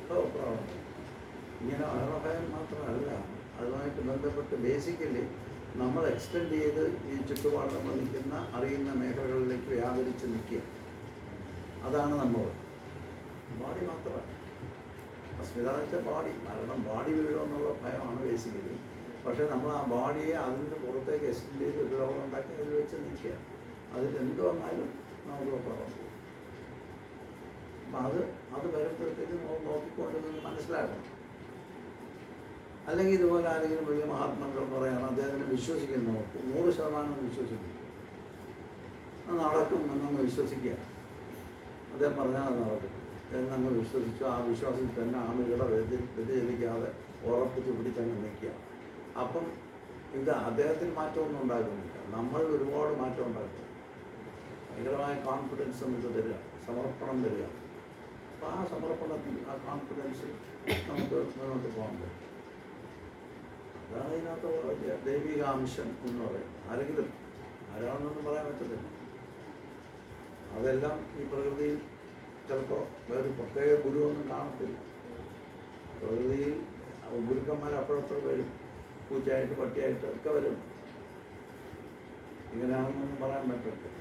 Speaker 1: പ്രവർത്തനം. ഇങ്ങനെ മരണഭയം മാത്രമല്ല, അതുമായിട്ട് ബന്ധപ്പെട്ട് ബേസിക്കലി നമ്മൾ എക്സ്റ്റെൻഡ് ചെയ്ത് ഈ ചുറ്റുപാട് നമ്മൾ നിൽക്കുന്ന അറിയുന്ന മേഖലകളിലേക്ക് വ്യാപരിച്ച് നിൽക്കുക. അതാണ് നമ്മൾ ബോഡി മാത്രമല്ല. അസ്മിത വെച്ചാൽ ബോഡി, മരണം ബോഡി വീഴുമെന്നുള്ള ഭയമാണ് ബേസിക്കലി. പക്ഷേ നമ്മൾ ആ ബോഡിയെ അതിൻ്റെ പുറത്തേക്ക് എക്സ്റ്റെൻഡ് ചെയ്ത് ഒരു ലോകം ഉണ്ടാക്കി അതിൽ വെച്ച് നിൽക്കുക. അതിലെന്ത് വന്നാലും നമുക്ക് പ്രവർത്തിക്കും. അപ്പം അത് വരുമ്പോഴത്തേക്കും നമ്മൾ നോക്കിക്കൊണ്ട് നിന്ന് മനസ്സിലാക്കണം. അല്ലെങ്കിൽ ഇതുപോലെ ആരെങ്കിലും വലിയ മഹാത്മാക്കൾ പറയണം, അദ്ദേഹത്തിനെ വിശ്വസിക്കുന്നു, 100% വിശ്വസിക്കും, അത് നടക്കും എന്നങ്ങ് വിശ്വസിക്കുക. അദ്ദേഹം പറഞ്ഞാൽ അത് നടക്കും എന്നങ്ങ് വിശ്വസിച്ചു. ആ വിശ്വാസത്തിൽ തന്നെ ആളുകളെ വ്യതിചലിക്കാതെ ഉറപ്പിച്ച് പിടിച്ചങ്ങ് നിൽക്കുക. അപ്പം ഇത് അദ്ദേഹത്തിന് മാറ്റമൊന്നും ഉണ്ടാക്കുന്നില്ല, നമ്മൾ ഒരുപാട് മാറ്റം ഉണ്ടാക്കുക. ഭയങ്കരമായ കോൺഫിഡൻസ് നമുക്ക് തരിക, സമർപ്പണം തരിക. അപ്പോൾ ആ സമർപ്പണത്തിൽ ആ കോൺഫിഡൻസ് നമുക്ക് മുന്നോട്ട് പോകാൻ പറ്റും. അതാണ് ഇതിനകത്ത് വലിയ ദൈവികാംശം എന്ന് പറയും. ആരാണെന്നൊന്നും പറയാൻ പറ്റത്തില്ല. അതെല്ലാം ഈ പ്രകൃതിയിൽ ചിലപ്പോൾ വേറെ പ്രത്യേക ഗുരുവൊന്നും കാണത്തില്ല. പ്രകൃതിയിൽ ഗുരുക്കന്മാർ അപ്പോഴപ്പോഴും വരും, പൂച്ചയായിട്ട് പട്ടിയായിട്ട് ഒക്കെ വരും. ഇങ്ങനെയാണെന്നൊന്നും പറയാൻ പറ്റത്തില്ല.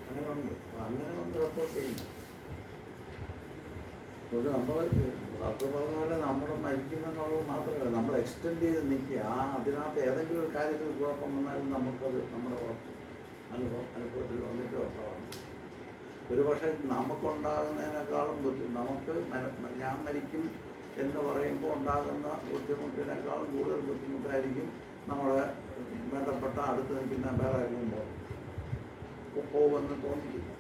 Speaker 1: അങ്ങനെ ഉണ്ട്. അപ്പം അങ്ങനെ വന്ന് സപ്പോർട്ട് ചെയ്യുന്നു. അതുകൊണ്ട് നമ്മൾ ഡോക്ടർ പറഞ്ഞ പോലെ നമ്മൾ മരിക്കുമെന്നുള്ളത് മാത്രമല്ല, നമ്മൾ എക്സ്റ്റെൻഡ് ചെയ്ത് നിൽക്കുക. അതിനകത്ത് ഏതെങ്കിലും ഒരു കാര്യത്തിൽ കുഴപ്പം വന്നാലും നമുക്കത് നമ്മുടെ അനുഭവത്തിൽ വന്നിട്ട് ഉറപ്പാണ്. ഒരുപക്ഷെ നമുക്കുണ്ടാകുന്നതിനേക്കാളും നമുക്ക് ഞാൻ മരിക്കും എന്ന് പറയുമ്പോൾ ഉണ്ടാകുന്ന ബുദ്ധിമുട്ടിനേക്കാളും കൂടുതൽ ബുദ്ധിമുട്ടായിരിക്കും നമ്മളെ വേണ്ടപ്പെട്ട അടുത്ത് നിൽക്കുന്ന വേറെ ആരെങ്കിലും പോകുമെന്ന് തോന്നിക്കുന്നു.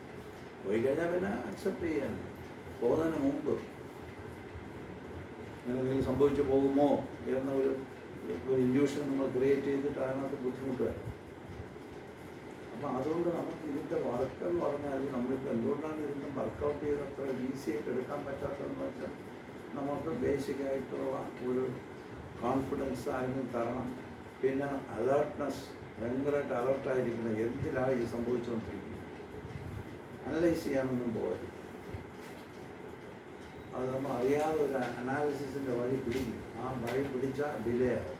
Speaker 1: പോയി കഴിഞ്ഞാൽ പിന്നെ അക്സെപ്റ്റ് ചെയ്യാൻ പോകുന്നതിന് മുമ്പ് എന്തെങ്കിലും സംഭവിച്ചു പോകുമോ എന്ന ഒരു ഇല്യൂഷൻ നമ്മൾ ക്രിയേറ്റ് ചെയ്തിട്ട് അതിനകത്ത് ബുദ്ധിമുട്ട് വരും. അപ്പം അതുകൊണ്ട് നമുക്ക് ഇതിൻ്റെ വർക്ക് എന്ന് പറഞ്ഞാൽ നമ്മളിപ്പോൾ എന്തുകൊണ്ടാണ് ഇതിൻ്റെ വർക്കൗട്ട് ചെയ്ത് അത്ര ഈസി ആയിട്ട് എടുക്കാൻ പറ്റാത്തതെന്ന് വെച്ചാൽ നമുക്ക് ബേസിക്കായിട്ടുള്ള ഒരു കോൺഫിഡൻസ് ആരെങ്കിലും തരണം. പിന്നെ അലേർട്ട്നെസ്, ഭയങ്കരമായിട്ട് അലേർട്ടായിരിക്കണം. എന്തിനാണ് ഈ സംഭവിച്ചുകൊണ്ടിരിക്കുന്നത്, അനലൈസ് ചെയ്യാനൊന്നും പോകരുത്. അത് നമ്മൾ അറിയാതെ ഒരു അനാലിസിസിൻ്റെ വഴി പിടിക്കും. ആ വഴി പിടിച്ചാൽ ഡിലേ ആവും.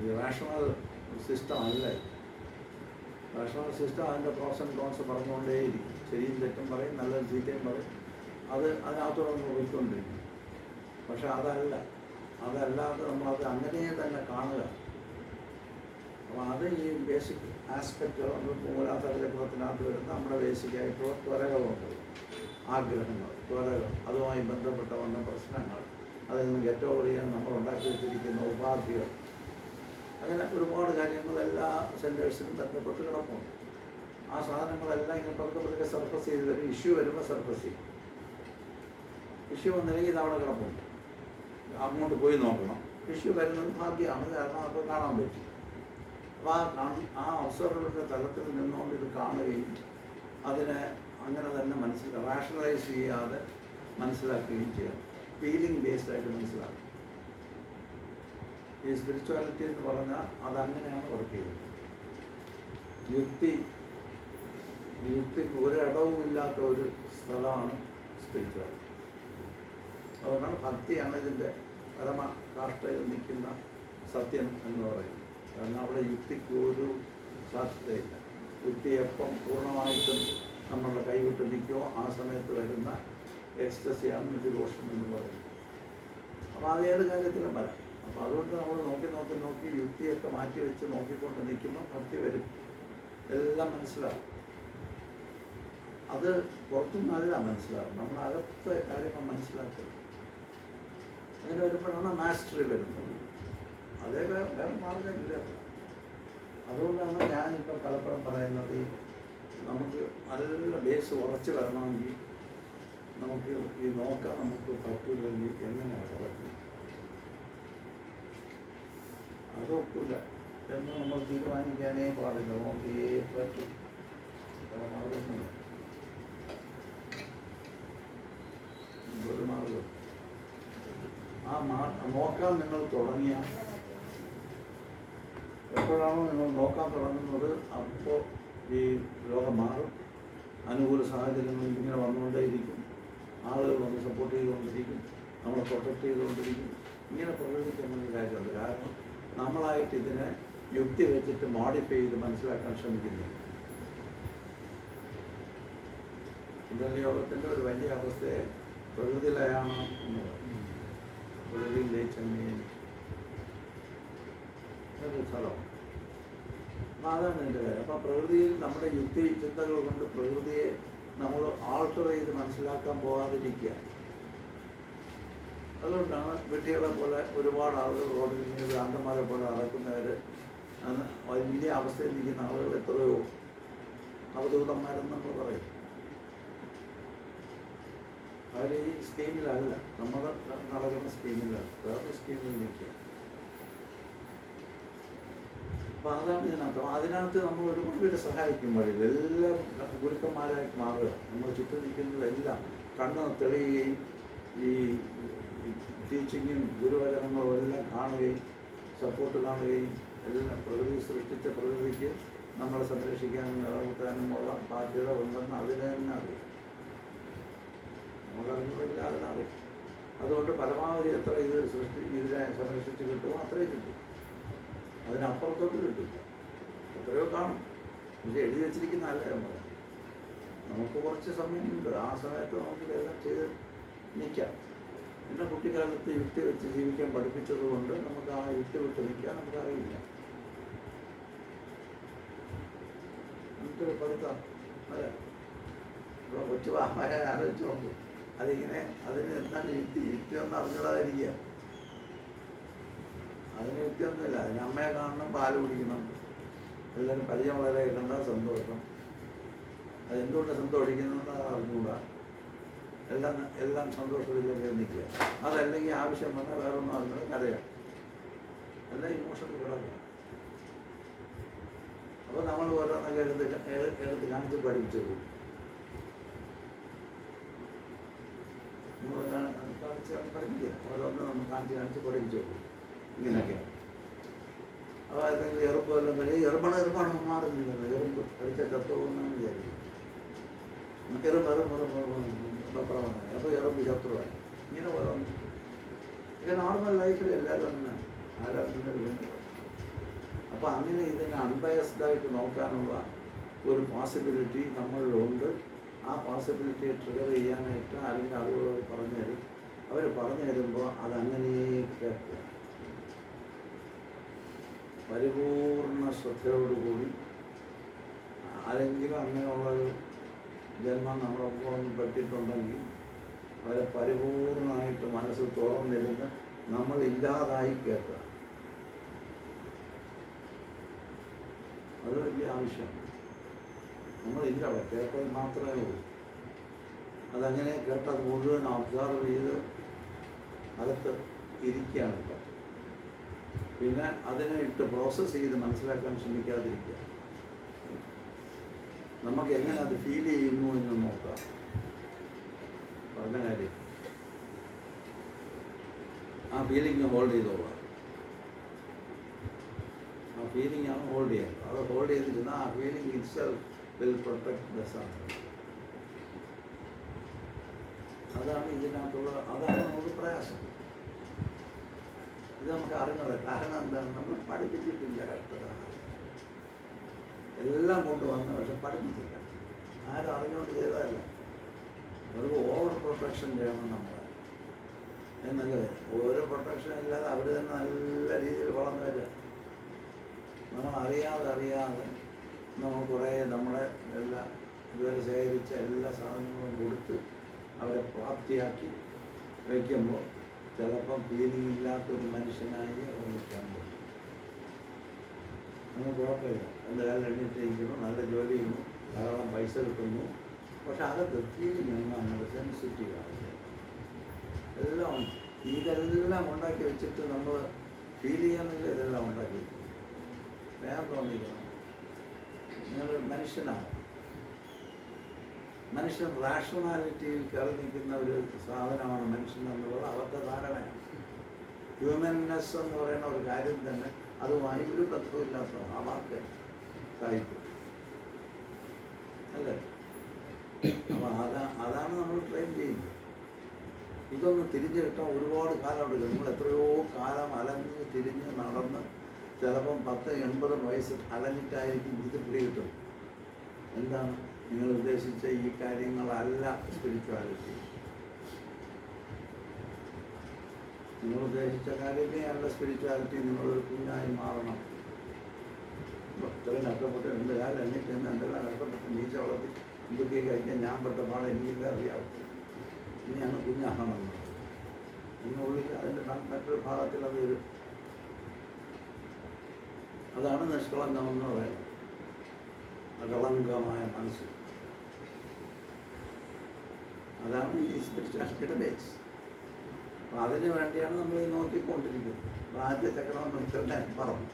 Speaker 1: ഈ റാഷണൽ സിസ്റ്റം അല്ല. റാഷണൽ സിസ്റ്റം അതിൻ്റെ പ്രോസ് ആൻഡ് കോൺസ് പറഞ്ഞുകൊണ്ടേയിരിക്കും. ശരിയും തെറ്റും പറയും, നല്ലതും ചീത്തയും പറയും. അതിനകത്തോടെ നമ്മൾ പോയിക്കൊണ്ടിരിക്കും. പക്ഷെ അതല്ലാതെ നമ്മളത് അങ്ങനെ തന്നെ കാണുക. അപ്പോൾ അത് ഈ ബേസിക് ആസ്പെക്റ്റ് നമ്മൾ മൂലാധാരചക്രത്തിനകത്ത് വരുന്ന നമ്മുടെ ബേസിക്കായിട്ടുള്ള ത്വരകളുണ്ട്, ആഗ്രഹങ്ങൾ, ത്വരകൾ, അതുമായി ബന്ധപ്പെട്ട വന്ന പ്രശ്നങ്ങൾ, അതിൽ നിന്ന് ഗെറ്റ് ഓവർ ചെയ്യാൻ നമ്മൾ ഉണ്ടാക്കി വെച്ചിരിക്കുന്ന ഉപാധികൾ, അങ്ങനെ ഒരുപാട് കാര്യങ്ങൾ എല്ലാ സെൻറ്റേഴ്സിനും ബന്ധപ്പെട്ട് കിടപ്പുണ്ട്. ആ സാധനങ്ങളെല്ലാം ഇങ്ങനെ പതുക്കെ സർഫസ് ചെയ്ത് വരും. ഇഷ്യൂ വരുമ്പോൾ സർഫസ് ചെയ്യും. ഇഷ്യൂ വന്നില്ലെങ്കിൽ ഇതവിടെ കിടപ്പുണ്ട്, അങ്ങോട്ട് പോയി നോക്കണം. ഇഷ്യൂ വരുന്നത് ഭാഗ്യമാണ്, കാരണം അപ്പോൾ കാണാൻ പറ്റും. അപ്പോൾ ആ ഒബ്സർവറിൻ്റെ തലത്തിൽ നിന്നുകൊണ്ട് ഇത് കാണുകയും അതിനെ അങ്ങനെ തന്നെ റാഷണലൈസ് ചെയ്യാതെ മനസ്സിലാക്കുകയും ചെയ്യണം. ഫീലിംഗ് ബേസ്ഡ് ആയിട്ട് മനസ്സിലാക്കും. ഈ സ്പിരിച്വാലിറ്റി എന്ന് പറഞ്ഞാൽ അതങ്ങനെയാണ് വർക്ക് ചെയ്യുന്നത്. യുക്തിക്ക് ഒരിടവും ഇല്ലാത്ത ഒരു സ്ഥലമാണ് സ്പിരിച്വാലിറ്റി. അതുകൊണ്ടാണ് ഭക്തിയാണ് ഇതിൻ്റെ പരമകാഷ്ഠയിൽ നിൽക്കുന്ന സത്യം എന്ന് പറയുന്നത്. കാരണം അവിടെ യുക്തിക്ക് ഒരു സാധ്യതയില്ല. യുക്തി എപ്പം പൂർണ്ണമായിട്ടും നമ്മളുടെ കൈവിട്ട് നിൽക്കുമോ ആ സമയത്ത് വരുന്ന എക്സ്റ്റസിയാണ് ഡിവോഷൻ എന്ന് പറയുന്നത്. അപ്പോൾ അത് ഏത് കാര്യത്തിലും വരാം. അപ്പോൾ അതുകൊണ്ട് നമ്മൾ നോക്കി യുക്തിയൊക്കെ മാറ്റി വെച്ച് നോക്കിക്കൊണ്ട് നിൽക്കുമ്പോൾ ഭക്തി വരും. എല്ലാം മനസ്സിലാവും. അത് പുറത്തുനിന്നല്ല മനസ്സിലാവും, നമ്മളകത്തെ കാര്യങ്ങൾ മനസ്സിലാക്കുക. അങ്ങനെ വരുമ്പോഴാണ് മാസ്റ്ററി വരുന്നത്. അതേ വേറെ മാർഗമില്ല. അതുകൊണ്ടാണ് ഞാനിപ്പോൾ പലപ്പോഴും പറയുന്നത്, നമുക്ക് നല്ല ബേസ് ഉറച്ച് വരണമെങ്കിൽ നമുക്ക് ഈ നോക്കാൻ നമുക്ക് പറ്റില്ലെങ്കിൽ എങ്ങനെയാണ് ഉറക്കുന്നത്, അതൊക്കില്ല എന്ന് നമ്മൾ തീരുമാനിക്കാനേ പാടില്ല. നോക്കിയേ പറ്റും. ഒരു മാർഗം നോക്കാൻ നിങ്ങൾ തുടങ്ങിയ എപ്പോഴാണോ നിങ്ങൾ നോക്കാൻ തുടങ്ങുന്നത് അപ്പോൾ ഈ ലോകം മാറും. അനുകൂല സാഹചര്യങ്ങൾ ഇങ്ങനെ വന്നുകൊണ്ടേയിരിക്കും. ആളുകൾ വന്ന് സപ്പോർട്ട് ചെയ്തുകൊണ്ടിരിക്കും, നമ്മളെ പ്രൊട്ടക്ട് ചെയ്തുകൊണ്ടിരിക്കും. ഇങ്ങനെ പ്രകടിപ്പിക്കുന്ന കാര്യമുണ്ട്. കാരണം നമ്മളായിട്ട് ഇതിനെ യുക്തി വെച്ചിട്ട് മോഡിഫൈ ചെയ്ത് മനസ്സിലാക്കാൻ ശ്രമിക്കുന്നില്ല. ഇന്നലെ യോഗത്തിൻ്റെ ഒരു വലിയ അവസ്ഥയെ പ്രകൃതി ലയമാണ് എന്ന് പറയും. പ്രകൃതിയിൽ ലയിച്ചെങ്കിൽ ഒരു സ്ഥലം. അപ്പം അതാണ് എൻ്റെ കാര്യം. അപ്പം പ്രകൃതിയിൽ നമ്മുടെ യുക്തി ചിന്തകൾ കൊണ്ട് പ്രകൃതിയെ നമ്മൾ ആൾട്ടർ ചെയ്ത് മനസ്സിലാക്കാൻ പോകാതിരിക്കുക. അതുകൊണ്ടാണ് വെട്ടികളെ പോലെ ഒരുപാട് ആളുകൾ റോഡിൽ നിന്ന് ഭ്രാന്തന്മാരെ പോലെ നടക്കുന്നവർ, വലിയ അവസ്ഥയിൽ നിൽക്കുന്ന ആളുകൾ എത്രയോ അവധൂതന്മാരെന്ന് നമ്മൾ പറയും. അവർ ഈ സ്കീമിലല്ല, നമ്മൾ നടക്കുന്ന സ്കീമിലല്ല, വേറെ സ്കീമിൽ നിൽക്കുക. അപ്പം അതാണ് ഇതിനകത്ത്. അതിനകത്ത് നമ്മൾ ഒരുപാട് പേര് സഹായിക്കും. വഴിയിൽ എല്ലാം ഗുരുക്കന്മാരായിട്ട് മാറുക. നമ്മൾ ചുറ്റും നിൽക്കുന്നതെല്ലാം കണ്ണ് തെളിയുകയും ഈ ടീച്ചിങ്ങും ഗുരുവചനങ്ങളും എല്ലാം കാണുകയും സപ്പോർട്ട് കാണുകയും എല്ലാം പ്രകൃതി സൃഷ്ടിച്ച പ്രകൃതിക്ക് നമ്മളെ സംരക്ഷിക്കാനും നിലനിർത്താനുമുള്ള ബാധ്യത ഉണ്ടെന്ന് അതിനെ തന്നെ അറിയാം. നമുക്കറിഞ്ഞില്ല, അതിനറിയാം. അതുകൊണ്ട് പരമാവധി എത്ര ഇതിനെ സംരക്ഷിച്ച് കിട്ടുമോ അത്രയും കിട്ടും. അതിനപ്പുറത്തോട്ട് കിട്ടില്ല. എത്രയോ കാണും. പക്ഷെ എഴുതി വെച്ചിരിക്കുന്ന അല്ല നമ്മൾ. നമുക്ക് കുറച്ച് സമയമുണ്ട്. ആ സമയത്ത് നമുക്ക് ഇതെല്ലാം ചെയ്ത് നിൽക്കാം. പിന്നെ കുട്ടിക്കാലത്ത് യുക്തി വെച്ച് ജീവിക്കാൻ പഠിപ്പിച്ചത് കൊണ്ട് നമുക്ക് ആ യുക്തി വിട്ട് നിൽക്കാൻ നമുക്കറിയില്ല. ഇട്ട് പഠിത്തം അല്ലേ? ഇപ്പോൾ കൊച്ചു വാമായ ആലോചിച്ച് നോക്കും, അതിങ്ങനെ അതിന് എന്താണ് യുക്തിയൊന്നും അറിഞ്ഞിടാതിരിക്കുക. അതിന് യുക്തിയൊന്നുമില്ല. അതിന് അമ്മയെ കാണണം, പാല് കുടിക്കണം, എല്ലാവരും പരിചയമുള്ളവരെ കണ്ടാൽ സന്തോഷം. അതെന്തുകൊണ്ട് സന്തോഷിക്കുന്നതെന്ന് അറിഞ്ഞുകൂടാ. എല്ലാം സന്തോഷത്തിലൊക്കെ നിൽക്കുക. അതല്ലെങ്കിൽ ആവശ്യം വന്നാൽ വേറെ ഒന്നും അറിഞ്ഞത് കരയാം. എല്ലാം ഇമോഷണൽ കിടക്കുക. അപ്പോൾ നമ്മൾ ഓരോന്നൊക്കെ എടുത്ത് കാണിച്ച് പഠിപ്പിച്ചു പോകും. പഠിപ്പിക്കുക, ഓരോന്ന് നമ്മൾ കാണിച്ച് പഠിപ്പിച്ചു പോകും. ഇങ്ങനെയൊക്കെയാണ്. അപ്പോൾ അതെങ്കിൽ എറുപ്പെല്ലാം കഴിയും. എറുപ്പാണ് മാറുന്നില്ല. എറുമ്പ് പഠിച്ച ചത്തുപോകുന്നാണ് വിചാരിക്കും. അപ്പോൾ എറുമ്പ് ശത്രുവായി. ഇങ്ങനെ ഓരോന്ന് ഇത് നോർമൽ ലൈഫിൽ എല്ലാവരും തന്നെ ആരാധന. അപ്പോൾ അങ്ങനെ ഇതിനെ അൺബയസ്ഡായിട്ട് നോക്കാനുള്ള ഒരു പോസിബിലിറ്റി നമ്മളിലുണ്ട്. ആ പോസിബിലിറ്റിയെ ട്രിഗർ ചെയ്യാനായിട്ട് അല്ലെങ്കിൽ ആളുകളോട് പറഞ്ഞു തരും. അവർ പറഞ്ഞു തരുമ്പോൾ അതങ്ങനെ കേൾക്കുക. പരിപൂർണ ശ്രദ്ധയോടുകൂടി ആരെങ്കിലും അങ്ങനെയുള്ളൊരു ജന്മം നമ്മളൊപ്പം പെട്ടിട്ടുണ്ടെങ്കിൽ അവരെ പരിപൂർണമായിട്ട് മനസ്സ് തുറന്നിരുന്ന് നമ്മളില്ലാതായി കേൾക്കുക. അത് വലിയ ആവശ്യമാണ്. നമ്മളില്ല, അവിടെ കേൾക്കൽ മാത്രമേ ഉള്ളൂ. അതങ്ങനെ കേട്ടത് മുഴുവൻ ഒബ്സർവ് ചെയ്ത് അകത്ത് ഇരിക്കുകയാണ് ഇപ്പം. പിന്നെ അതിനെ ഇട്ട് പ്രോസസ്സ് ചെയ്ത് മനസ്സിലാക്കാൻ ശ്രമിക്കാതിരിക്കുക. നമുക്ക് എങ്ങനെ അത് ഫീൽ ചെയ്യുന്നു എന്ന് നോക്കാം. പറഞ്ഞ കാര്യം ആ ഫീലിംഗ് ഹോൾഡ് ചെയ്തോളാം. ആ ഫീലിംഗ് ആണ് ഹോൾഡ് ചെയ്യുന്നത്. അത് ഹോൾഡ് ചെയ്തിരുന്ന ആ feeling itself will protect the സാധനം. അതാണ് ഇതിനകത്തുള്ള, അതാണ് നമുക്ക് പ്രയാസം. ഇത് നമുക്ക് അറിഞ്ഞത്. കാരണം എന്താണ്? നമ്മൾ പഠിപ്പിച്ചിട്ടില്ല. കഷ്ടതാണ് എല്ലാം കൊണ്ടുവന്ന്, പക്ഷെ പഠിപ്പിച്ചില്ല. ആരും അറിഞ്ഞുകൊണ്ട് ചെയ്തതല്ല. അവർക്ക് ഓവർ പ്രൊട്ടക്ഷൻ ചെയ്യണം നമ്മൾ എന്നല്ലേ. ഓരോ പ്രൊട്ടക്ഷൻ ഇല്ലാതെ അവർ തന്നെ നല്ല രീതിയിൽ വളർന്നു വരിക. നമ്മൾ അറിയാതെ നമ്മൾ കുറേ നമ്മളെ ഇതുവരെ ശേഖരിച്ച എല്ലാ സാധനങ്ങളും കൊടുത്ത് അവരെ പ്രാപ്തിയാക്കി വയ്ക്കുമ്പോൾ ചിലപ്പം ഫീലിംഗ് ഇല്ലാത്തൊരു മനുഷ്യനായി നിൽക്കാൻ പറ്റും. നമ്മൾ കുഴപ്പമില്ല, എൻ്റെ കാലം എണ്ണീറ്റിരിക്കുന്നു, നല്ല ജോലി ചെയ്യുന്നു, ധാരാളം പൈസ കിട്ടുന്നു. പക്ഷെ അകത്ത് ഫീലിംഗ് ഒന്നും നമ്മുടെ സെൻസിറ്റീവ് ആവില്ല. എല്ലാം ഉണ്ട്. ഇതെല്ലാം ഉണ്ടാക്കി വെച്ചിട്ട് നമ്മൾ ഫീൽ ചെയ്യാന്നില്ല. ഇതെല്ലാം ഉണ്ടാക്കി വെക്കും. വേറെ തോന്നിക്കണം. നിങ്ങളൊരു മനുഷ്യനാണ്. മനുഷ്യൻ റാഷണാലിറ്റിയിൽ കയറി നിൽക്കുന്ന ഒരു സാധനമാണ് മനുഷ്യൻ എന്നുള്ളത് അവരുടെ ധാരണയാണ്. ഹ്യൂമൻനെസ് എന്ന് പറയുന്ന ഒരു കാര്യം തന്നെ അതുമായി ഒരു ബന്ധമില്ലാത്ത ആ വാക്ക് സാഹിത്യം അല്ലേ. അപ്പോൾ അതാണ് നമ്മൾ ട്രെയിൻ ചെയ്യുന്നത്. ഇതൊന്ന് തിരിഞ്ഞു കിട്ടാൻ ഒരുപാട് കാലം എടുക്കും. നമ്മൾ എത്രയോ കാലം അലഞ്ഞ് തിരിഞ്ഞ് നടന്ന് ചിലപ്പം 10-80 വയസ്സ് അലഞ്ഞിട്ടായിരിക്കും ഇത് പിടികിട്ടും. എന്താണ് നിങ്ങൾ ഉദ്ദേശിച്ച ഈ കാര്യങ്ങളല്ല സ്പിരിച്വാലിറ്റി. നിങ്ങൾ ഉദ്ദേശിച്ച കാര്യമേ അല്ല സ്പിരിച്വാലിറ്റി. നിങ്ങളൊരു കുഞ്ഞായി മാറണം. ഇത്രയും കഷ്ടപ്പെട്ട് എൻ്റെ കാലം എന്നിട്ട് എന്തെല്ലാം കഷ്ടപ്പെട്ട് നീച്ച വളർത്തി ഇതൊക്കെ കഴിക്കാൻ ഞാൻ പെട്ട പാടെ എനിക്കെല്ലാം അറിയാവും. ഇനിയാണ് കുഞ്ഞാകണം എന്നുള്ളിൽ അതിൻ്റെ മറ്റൊരു ഭാഗത്തിൽ അത് വരും. അതാണ് നിഷ്കളങ്കം എന്ന് പറയുന്നത്. അകളങ്കമായ മനസ്സ്. അതാണ് ഈ സ്പിരിച്വാലിറ്റിയുടെ ബേസ്. അപ്പം അതിന് വേണ്ടിയാണ് നമ്മൾ ഈ നോക്കിക്കൊണ്ടിരിക്കുന്നത്. ആദ്യ ചക്രവർത്തി ഞാൻ പറഞ്ഞു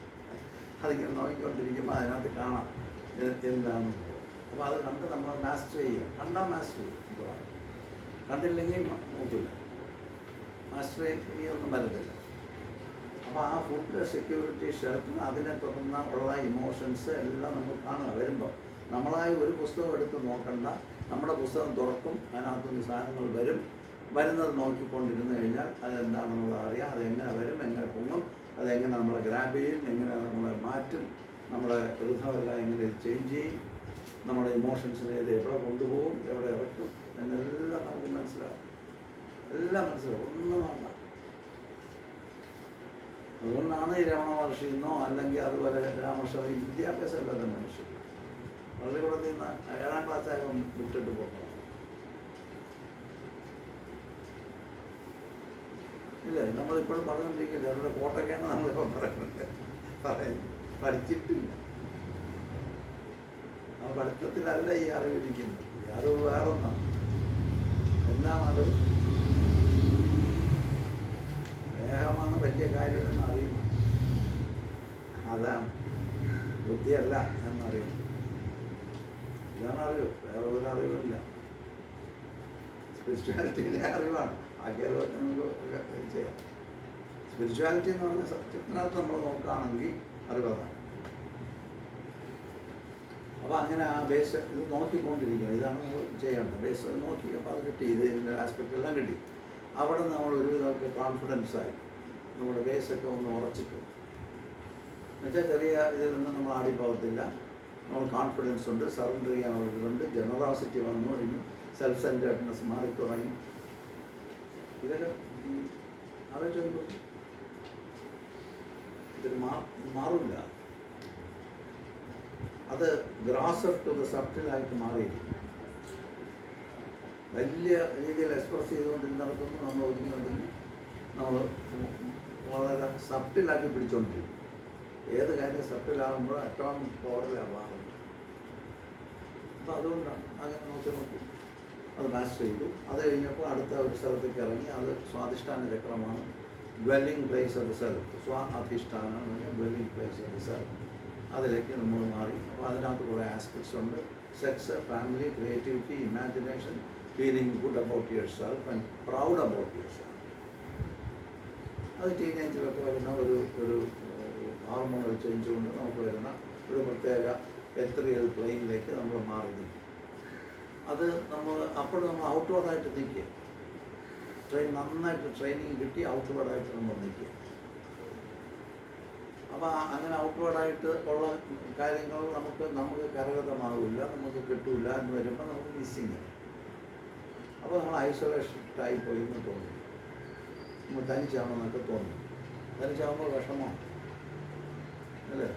Speaker 1: അതിങ്ങനെ നോക്കിക്കൊണ്ടിരിക്കുമ്പോൾ അതിനകത്ത് കാണാം എന്താണെന്ന്. അപ്പോൾ അത് കണ്ട് നമ്മൾ മാസ്റ്റർ ചെയ്യുക. കണ്ടാൽ മാസ്റ്റർ ചെയ്യും. കണ്ടില്ലെങ്കിൽ നോക്കില്ല. മാസ്റ്റർ ചെയ്യൊന്നും വരത്തില്ല. അപ്പോൾ ആ ഫുഡ് സെക്യൂരിറ്റി ഷെൽഫിന് അതിനെ തുടർന്ന് ഉള്ള ഇമോഷൻസ് എല്ലാം നമ്മൾ കാണുക. വരുമ്പോൾ നമ്മളായി ഒരു പുസ്തകം എടുത്ത് നോക്കണ്ട. നമ്മുടെ പുസ്തകം തുറക്കും, അതിനകത്തുനിന്ന് സാധനങ്ങൾ വരും. വരുന്നത് നോക്കിക്കൊണ്ടിരുന്നു കഴിഞ്ഞാൽ അതെന്താണെന്നുള്ളത് അറിയാം. അതെങ്ങനെ വരും, എങ്ങനെ പൊങ്ങും, അതെങ്ങനെ നമ്മളെ ഗ്രാബ് ചെയ്യും, എങ്ങനെ നമ്മളെ മാറ്റും, നമ്മുടെ വൃദ്ധമെല്ലാം എങ്ങനെ ചേഞ്ച് ചെയ്യും, നമ്മുടെ ഇമോഷൻസിനെ ഇത് എവിടെ കൊണ്ടുപോകും, എവിടെ ഇറക്കും എന്നെല്ലാം നമുക്ക് മനസ്സിലാവും. എല്ലാം മനസ്സിലാവും. ഒന്നും വേണ്ട. അതുകൊണ്ടാണ് ഈ രമണ മഹർഷി എന്നോ അല്ലെങ്കിൽ അതുപോലെ രാമകൃഷ്ണ വിദ്യാഭ്യാസം ഇല്ലാത്ത മനുഷ്യർ പള്ളിക്കൂടത്തിൽ നിന്ന് 7ാം ക്ലാസ്സായപ്പോൾ വിട്ടിട്ട് പോകുന്നു. ഇല്ല, നമ്മളിപ്പോഴും പറഞ്ഞുകൊണ്ടിരിക്കില്ല, അവരുടെ കോട്ടയ്ക്കാണ് നമ്മളിപ്പോൾ പറയുന്നത്. പഠിച്ചിട്ടില്ല, ആ പഠിത്തത്തിലല്ല ഈ അറിവിരിക്കുന്നത്. ഈ അറിവ് വേറൊന്നാണ്. എന്നാണത്? സ്നേഹമാണ് വലിയ കാര്യമെന്ന് അറിയുന്നു. അതാണ് ബുദ്ധിയല്ല എന്നറിയുന്നു. ഇതാണ് അറിവ്, വേറെ ഒരു അറിവില്ല. സ്പിരിച്വാലിറ്റിയിലെ അറിവാണ്. ബാക്കി അറിവൊക്കെ നമുക്ക് ചെയ്യാം. സ്പിരിച്വാലിറ്റി എന്ന് പറഞ്ഞ സത്യത്തിനകത്ത് നമ്മൾ നോക്കുകയാണെങ്കിൽ അറിവതാണ്. അപ്പോൾ അങ്ങനെ ആ ബേസ് ഇത് നോക്കിക്കൊണ്ടിരിക്കുന്നത്, ഇതാണ് നമ്മൾ ചെയ്യേണ്ടത്. ബേസ് നോക്കി, അപ്പോൾ അത് കിട്ടി, ഇതിൻ്റെ ആസ്പെക്റ്റ് എല്ലാം കിട്ടി. അവിടെ നമ്മൾ ഒരുവിധമൊക്കെ കോൺഫിഡൻസായി നമ്മുടെ ബേസൊക്കെ ഒന്ന് ഉറച്ചിട്ടു. എന്നുവെച്ചാൽ ചെറിയ ഇതിൽ നിന്ന് നമ്മൾ ആടിപ്പോകത്തില്ല. നമ്മൾ കോൺഫിഡൻസ് ഉണ്ട്, സറണ്ടർ ചെയ്യാനുള്ളതുണ്ട്, ജനറോസിറ്റി വന്നു കഴിഞ്ഞു, സെൽഫ് സെൻറ്റേർഡ്നെസ് മാറിത്തുടങ്ങി. ഇതൊക്കെ ആലോചിച്ചു ഇതൊരു മാറില്ല. അത് ഗ്രാസർ ടു ദ സബ്റ്റിലായിട്ട് മാറിയിരിക്കും. വലിയ രീതിയിൽ എക്സ്പ്രസ് ചെയ്തുകൊണ്ടിരുന്നിടത്തൊന്നും നമ്മൾ ഒതുങ്ങുന്നുണ്ടെങ്കിൽ നമ്മൾ വളരെ സബ്റ്റിലാക്കി പിടിച്ചുകൊണ്ടിരിക്കും. ഏത് കാര്യം സബ്റ്റിലാകുമ്പോൾ അറ്റോമിക് പവറിലാണ് മാറുന്നത്. അപ്പോൾ അതുകൊണ്ടാണ് അങ്ങനെ നോക്കി അത് മാസ്റ്റർ ചെയ്തു. അത് കഴിഞ്ഞപ്പോൾ അടുത്ത ഒരു സ്ഥലത്തേക്ക് ഇറങ്ങി. അത് സ്വാധിഷ്ഠാന ചക്രമാണ്, dwelling place of the self. അധിഷ്ഠാനം dwelling place of the self. അതിലേക്ക് നമ്മൾ മാറി. അപ്പോൾ അതിനകത്ത് കുറേ ആസ്പെക്ട്സ് ഉണ്ട്. Sex, family, creativity, imagination, feeling good about yourself and proud about yourself. അത് ടീനേജിലൊക്കെ വരുന്ന ഒരു ഹോർമോണൽ ചേഞ്ച് കൊണ്ട് നമുക്ക് വരുന്ന ഒരു പ്രത്യേക എത്രയൽ പ്ലെയിനിലേക്ക് നമ്മൾ മാറി നിൽക്കും. അത് നമ്മൾ അപ്പോൾ നമ്മൾ ഔട്ട്വേർഡായിട്ട് നിൽക്കുക. നന്നായിട്ട് ട്രെയിനിങ് കിട്ടി ഔട്ട്വേർഡായിട്ട് നമ്മൾ നിൽക്കുക. അപ്പോൾ അങ്ങനെ ഔട്ട്വേർഡായിട്ട് ഉള്ള കാര്യങ്ങൾ നമുക്ക് കരഗതമാകില്ല, നമുക്ക് കിട്ടില്ല എന്ന് വരുമ്പോൾ നമുക്ക് മിസ്സിങ്. അപ്പോൾ നമ്മൾ ഐസൊലേഷനായി പോയി എന്ന് തോന്നി. നമ്മൾ തനിച്ചാണെന്നൊക്കെ തോന്നി. തനിച്ചാകുമ്പോൾ വിഷമമാണ് അല്ലേ?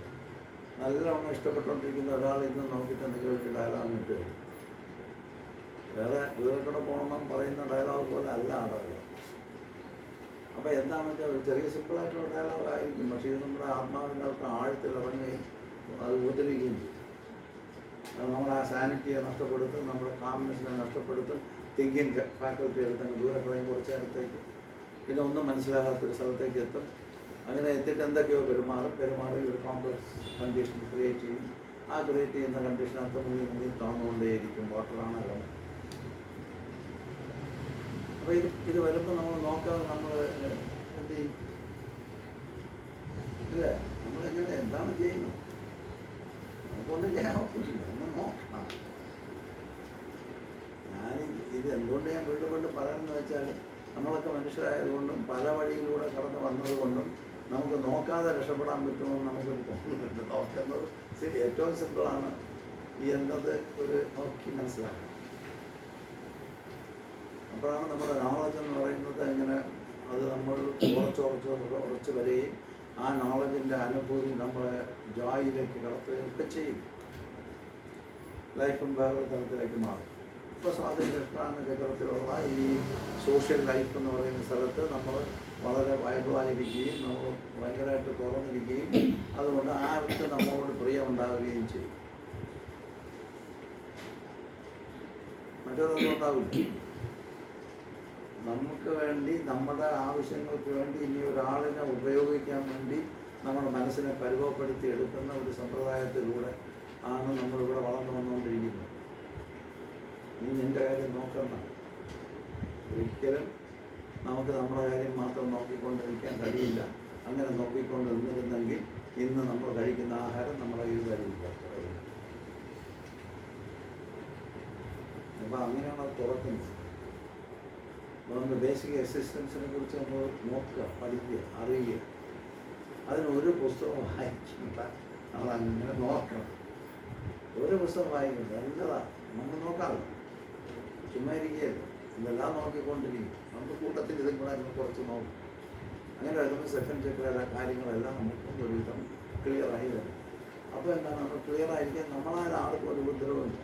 Speaker 1: നല്ലവണ്ണം ഇഷ്ടപ്പെട്ടുകൊണ്ടിരിക്കുന്ന ഒരാൾ ഇന്ന് നോക്കിയിട്ട് എന്തെങ്കിലും ഒരു ഡയലോഗ് ഇട്ട് വേറെ ദൂരക്കൂടെ പോകണമെന്ന് പറയുന്ന ഡയലോഗ് പോലെ അല്ല ആ ഡയലോഗ്. അപ്പോൾ എന്താണെന്ന് വെച്ചാൽ ഒരു ചെറിയ സിമ്പിളായിട്ടുള്ള ഡയലോഗ് ആയിരിക്കും, പക്ഷേ ഇത് നമ്മുടെ ആത്മാവിനകത്ത് ആഴത്തിൽ ഇറങ്ങുകയും അത് ഉപദ്രവിക്കുകയും ചെയ്യും. അത് നമ്മുടെ ആ സാനിറ്റിയെ നഷ്ടപ്പെടുത്തും, നമ്മുടെ കാംനെസ്സിനെ നഷ്ടപ്പെടുത്തും, തിങ്കിങ് ഫാക്കൽറ്റി എടുത്തങ്ങ് ദൂരെ കളയും കുറച്ച് നേരത്തേക്ക്. പിന്നെ ഒന്നും മനസ്സിലാകാത്തൊരു സ്ഥലത്തേക്ക് എത്തും. അങ്ങനെ എത്തിയിട്ട് എന്തൊക്കെയോ പെരുമാറി ഒരു കോംപ്ലക്സ് കണ്ടീഷൻ ക്രിയേറ്റ് ചെയ്യും. ആ ക്രിയേറ്റ് ചെയ്യുന്ന കണ്ടീഷനകത്ത് മുങ്ങി താന്നുകൊണ്ടേയിരിക്കും. വാട്ടറാണ് അല്ല. അപ്പോൾ ഇത് വരുമ്പോൾ നമ്മൾ നോക്കാതെ നമ്മൾ എന്ത് ചെയ്യും? ഇല്ലേ, നമ്മളെങ്ങനെ എന്താണ് ചെയ്യുന്നത്? നമുക്കൊന്നും ചെയ്യാൻ ഒക്കില്ല. ഒന്ന് നോക്കണം. ഇത് എന്തുകൊണ്ട് ഞാൻ വീണ്ടും പറയുന്നത് വെച്ചാൽ നമ്മളൊക്കെ മനുഷ്യരായതുകൊണ്ടും പല വഴിയിലൂടെ കടന്നു വന്നതുകൊണ്ടും നമുക്ക് നോക്കാതെ രക്ഷപ്പെടാൻ പറ്റുമെന്ന് നമുക്കൊരു തോന്നുന്നുണ്ട്. നോക്കുന്നത് ശരി, ഏറ്റവും സിമ്പിളാണ്. ഈ എന്നത് ഒരു നോക്കി മനസ്സിലാക്കണം. അപ്പോഴാണ് നമ്മുടെ നോളജ് എന്ന് പറയുന്നത് എങ്ങനെ അത് നമ്മൾ ഉറച്ച് വരികയും ആ നോളജിൻ്റെ അനുഭൂതി നമ്മളെ ജോയിലേക്ക് കടത്തുകയൊക്കെ ചെയ്യും. ലൈഫും വേറൊരു തലത്തിലേക്ക് മാറും. ഇപ്പോൾ സ്വാതന്ത്ര്യ ചക്രത്തിലുള്ള ഈ സോഷ്യൽ ലൈഫ് എന്ന് പറയുന്ന സ്ഥലത്ത് നമ്മൾ വളരെ വൈബിളായിരിക്കുകയും നമ്മൾ ഭയങ്കരമായിട്ട് തുറന്നിരിക്കുകയും അതുകൊണ്ട് ആർക്ക് നമ്മളോട് പ്രിയമുണ്ടാവുകയും ചെയ്യും. മറ്റൊന്നും ഉണ്ടാവില്ല. നമുക്ക് വേണ്ടി നമ്മുടെ ആവശ്യങ്ങൾക്ക് വേണ്ടി ഇനി ഒരാളിനെ ഉപയോഗിക്കാൻ വേണ്ടി നമ്മുടെ മനസ്സിനെ പരുവപ്പെടുത്തി എടുക്കുന്ന ഒരു സമ്പ്രദായത്തിലൂടെ ആണ് നമ്മളിവിടെ വളർന്നു വന്നുകൊണ്ടിരിക്കുന്നത്. നീ നിൻ്റെ കാര്യം നോക്കണ്ട. ഒരിക്കലും നമുക്ക് നമ്മുടെ കാര്യം മാത്രം നോക്കിക്കൊണ്ടിരിക്കാൻ കഴിയില്ല. അങ്ങനെ നോക്കിക്കൊണ്ട് നിന്നിരുന്നെങ്കിൽ ഇന്ന് നമ്മൾ കഴിക്കുന്ന ആഹാരം നമ്മളെ ഇത് കഴിയില്ല. അപ്പോൾ അങ്ങനെയാണ് അത് തുറക്കുന്നത്. നമ്മുടെ ബേസിക് അസിസ്റ്റൻസിനെ കുറിച്ച് നമ്മൾ നോക്കുക, പഠിക്കുക, അറിയുക. അതിനൊരു പുസ്തകം വായിക്കണ്ട, നമ്മളങ്ങനെ നോക്കണം. ഒരു പുസ്തകം വായിക്കുന്നത് നല്ലതാണ്. നമ്മൾ നോക്കാറില്ല, ചുമ്മാ ഇരിക്കുകയല്ല, ഇതെല്ലാം നോക്കിക്കൊണ്ടിരിക്കും. നമുക്ക് കൂട്ടത്തിൽ ഇതും കൂടെ കുറച്ച് നോക്കും. അങ്ങനെ വരുമ്പോൾ സെക്കൻഡ് ചക്രയിലെ കാര്യങ്ങളെല്ലാം നമുക്ക് ഒരുവിധം ക്ലിയറായി വരും. അപ്പോൾ എന്താണ് നമ്മൾ ക്ലിയർ ആയിരിക്കാൻ നമ്മളാരും ആർക്കും ഒരു ഉപദ്രവമില്ല.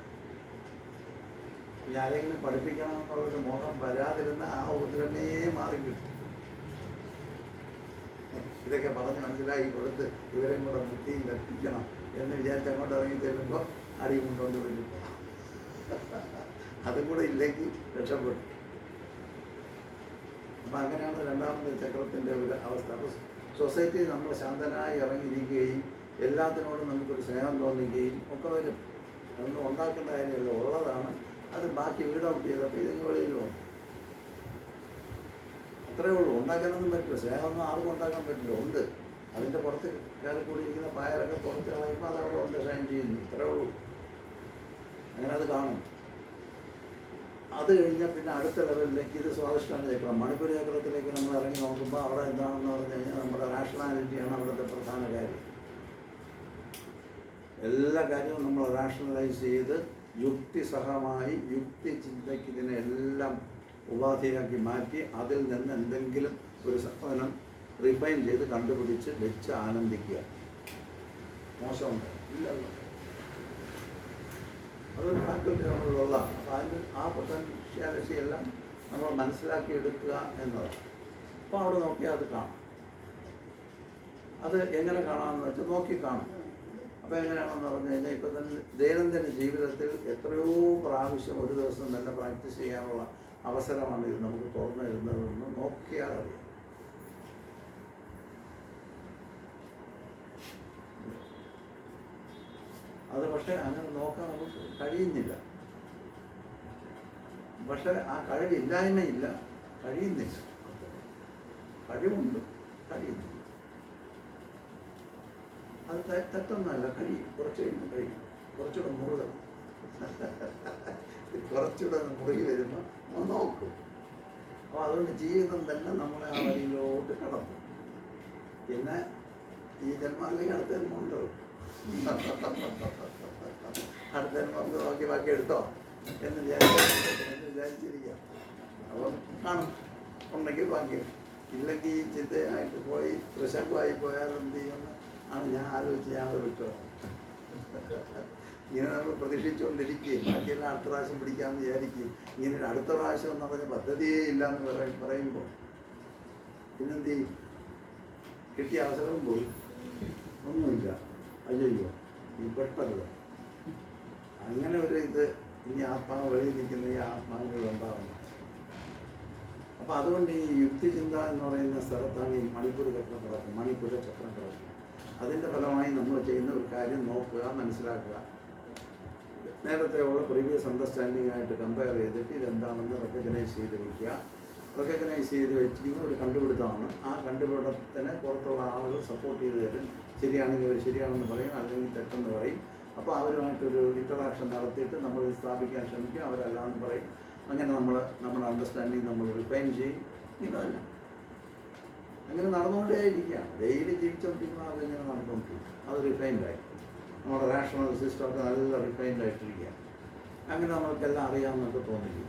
Speaker 1: ഇനി ആരെങ്കിലും പഠിപ്പിക്കണം എന്നുള്ളൊരു മോഹം വരാതിരുന്ന ആ ഉപദ്രവമേ മാറി കിട്ടും. ഇതൊക്കെ പറഞ്ഞ് മനസ്സിലാക്കി കൊടുത്ത് ഇവരെയും കൂടെ മുക്തിയും കൽപ്പിക്കണം എന്ന് വിചാരിച്ച് അങ്ങോട്ട് ഇറങ്ങി തരുമ്പോൾ അടി കൊണ്ടുകൊണ്ട് വരും. അതും കൂടെ ഇല്ലെങ്കിൽ രക്ഷപ്പെടും. അപ്പം അങ്ങനെയാണ് രണ്ടാമത്തെ ചക്രത്തിൻ്റെ ഒരു അവസ്ഥ. അപ്പോൾ സൊസൈറ്റി നമ്മൾ ശാന്തനായി ഇറങ്ങിയിരിക്കുകയും എല്ലാത്തിനോടും നമുക്കൊരു സ്നേഹം തോന്നുകയും ഒക്കെ വരും. അതൊന്നും ഉണ്ടാക്കേണ്ട കാര്യമല്ല, ഉള്ളതാണ്. അത് ബാക്കി വീട് ഔട്ട് ചെയ്തപ്പോൾ ഇതിന് വെളിയിൽ വന്നു. അത്രയേ ഉള്ളൂ. ഉണ്ടാക്കാനൊന്നും പറ്റില്ല. സ്നേഹമൊന്നും ആർക്കും ഉണ്ടാക്കാൻ പറ്റില്ല. ഉണ്ട്, അതിൻ്റെ പുറത്ത് കയറി കൂടിയിരിക്കുന്ന പായലൊക്കെ പുറത്ത് കളയുമ്പോൾ അതവിടെ ഉണ്ട്, ഷൈൻ ചെയ്യുന്നു. ഇത്രയേ ഉള്ളൂ. അങ്ങനെ അത് കാണും. അത് കഴിഞ്ഞാൽ പിന്നെ അടുത്ത ലെവലിലേക്ക് ഇത് സ്വാദിഷ്ടാന ചക്രം, മണിപ്പൂർ ചക്രത്തിലേക്ക് നമ്മൾ ഇറങ്ങി നോക്കുമ്പോൾ അവിടെ എന്താണെന്ന് പറഞ്ഞു കഴിഞ്ഞാൽ നമ്മുടെ റാഷണാലിറ്റിയാണ് അവിടുത്തെ പ്രധാന കാര്യം. എല്ലാ കാര്യവും നമ്മൾ റാഷണലൈസ് ചെയ്ത് യുക്തിസഹമായി യുക്തി ചിന്തയ്ക്ക് ഇതിനെല്ലാം ഉപാധിയാക്കി മാറ്റി അതിൽ നിന്ന് എന്തെങ്കിലും ഒരു സാധനം റിഫൈൻ ചെയ്ത് കണ്ടുപിടിച്ച് വെച്ച് ആനന്ദിക്കുക. മോശമുണ്ട് ഇല്ലല്ലോ, അതൊരു ഫാക്കൽറ്റി നമ്മളുള്ളതാണ്. അപ്പോൾ അതിന് ആ പൊട്ടൻഷ്യാലിറ്റി എല്ലാം നമ്മൾ മനസ്സിലാക്കി എടുക്കുക എന്നതാണ്. അപ്പോൾ അവിടെ നോക്കിയാൽ അത് കാണാം. അത് എങ്ങനെ കാണാമെന്ന് വെച്ചാൽ നോക്കി കാണും. അപ്പോൾ എങ്ങനെയാണെന്ന് പറഞ്ഞു കഴിഞ്ഞാൽ ഇപ്പം തന്നെ ദൈനംദിന ജീവിതത്തിൽ എത്രയോ പ്രാവശ്യം ഒരു ദിവസം തന്നെ പ്രാക്ടീസ് ചെയ്യാനുള്ള അവസരമാണ് ഇത് നമുക്ക് തുറന്നു തരുന്നതെന്ന് നോക്കിയാൽ അറിയാം. അത് പക്ഷേ അങ്ങനെ നോക്കാൻ നമുക്ക് കഴിയുന്നില്ല. പക്ഷേ ആ കഴിവില്ലായ്മയില്ല, കഴിയുന്നില്ല. കഴിവുണ്ട്, കഴിയുന്നില്ല. അത് തെറ്റൊന്നുമല്ല, കഴിയും. കുറച്ച് കഴിയുമ്പോൾ കഴിയും. കുറച്ചുകൂടെ മുറുകണം. കുറച്ചുകൂടെ മുറുകി വരുമ്പോൾ നമ്മൾ നോക്കും. അപ്പോൾ അതുകൊണ്ട് ജീവിതം തന്നെ നമ്മളെ ആ വഴിയിലോട്ട് കടന്നു. പിന്നെ ഈ ജന്മം അല്ലെങ്കിൽ അടുത്ത ജന്മം ഉണ്ടോ? അടുത്ത ജന്മം നോക്കി ബാക്കി എടുത്തോ എന്ന് വിചാരിച്ചിരിക്കാം. അപ്പം കാണും. ഉണ്ടെങ്കിൽ ഭാഗ്യം, ഇല്ലെങ്കിൽ ചിന്തയായിട്ട് പോയി പ്രശംബമായി പോയാൽ എന്ത് ചെയ്യുമെന്ന് ആണ് ഞാൻ ആലോചിച്ച് ഞാൻ വിട്ടോ. ഇങ്ങനെ നമ്മൾ പ്രതീക്ഷിച്ചുകൊണ്ടിരിക്കുകയും ബാക്കിയെല്ലാം അടുത്ത പ്രാവശ്യം പിടിക്കാമെന്ന് വിചാരിക്കുകയും ഇങ്ങനെ ഒരു അടുത്ത പ്രാവശ്യം എന്ന് പറഞ്ഞ പദ്ധതിയേ ഇല്ല എന്ന് പറയുമ്പോൾ പിന്നെന്ത് ചെയ്യും? കിട്ടിയ അവസരവും പോയി, ഒന്നുമില്ല. അയ്യോ ഈ പെട്ടത്. അങ്ങനെ ഒരു ഇത് ഇനി ആത്മാവ് വെളിയിൽ നിൽക്കുന്ന ഈ ആത്മാവിൽ ഉണ്ടാവുന്നു. അപ്പോൾ അതുകൊണ്ട് ഈ യുക്തിചിന്ത എന്ന് പറയുന്ന സ്ഥലത്താണ് ഈ മണിപ്പൂർ ചക്രം കിടക്കുന്നത്. മണിപ്പൂർ ചക്രം കിടക്കുന്നത്. അതിൻ്റെ ഫലമായി നമ്മൾ ചെയ്യുന്ന ഒരു കാര്യം നോക്കുക, മനസ്സിലാക്കുക. നേരത്തെ ഉള്ള പ്രീവിയസ് അണ്ടർസ്റ്റാൻഡിംഗ് ആയിട്ട് കമ്പയർ ചെയ്തിട്ട് ഇതെന്താണെന്ന് റെക്കഗ്നൈസ് ചെയ്ത് വയ്ക്കുക. റെക്കഗ്നൈസ് ചെയ്ത് വെച്ചിരിക്കുന്ന ഒരു കണ്ടുപിടുത്തമാണ്. ആ കണ്ടുപിടുത്തത്തിനെ പുറത്തുള്ള ആളുകൾ സപ്പോർട്ട് ചെയ്ത് തരും. ശരിയാണെങ്കിൽ അവർ ശരിയാണെന്ന് പറയും, അല്ലെങ്കിൽ തെറ്റെന്ന് പറയും. അപ്പോൾ അവരുമായിട്ടൊരു ഇൻറ്ററാക്ഷൻ നടത്തിയിട്ട് നമ്മൾ സ്ഥാപിക്കാൻ ശ്രമിക്കും. അവരല്ലാന്ന് പറയും. അങ്ങനെ നമ്മുടെ അണ്ടർസ്റ്റാൻഡിങ് നമ്മൾ റിഫൈൻ ചെയ്യും. ഇതല്ല, അങ്ങനെ നടന്നുകൊണ്ടേയിരിക്കുകയാണ്. ഡെയിലി ജീവിച്ചുകൊണ്ടിരിക്കുമ്പോൾ അതിങ്ങനെ നടന്നുകൊണ്ടിരിക്കും. അത് റിഫൈൻഡായി നമ്മുടെ റാഷണൽ സിസ്റ്റമൊക്കെ നല്ല റിഫൈൻഡായിട്ടിരിക്കുക. അങ്ങനെ നമ്മൾക്കെല്ലാം അറിയാമെന്നൊക്കെ തോന്നിക്കും.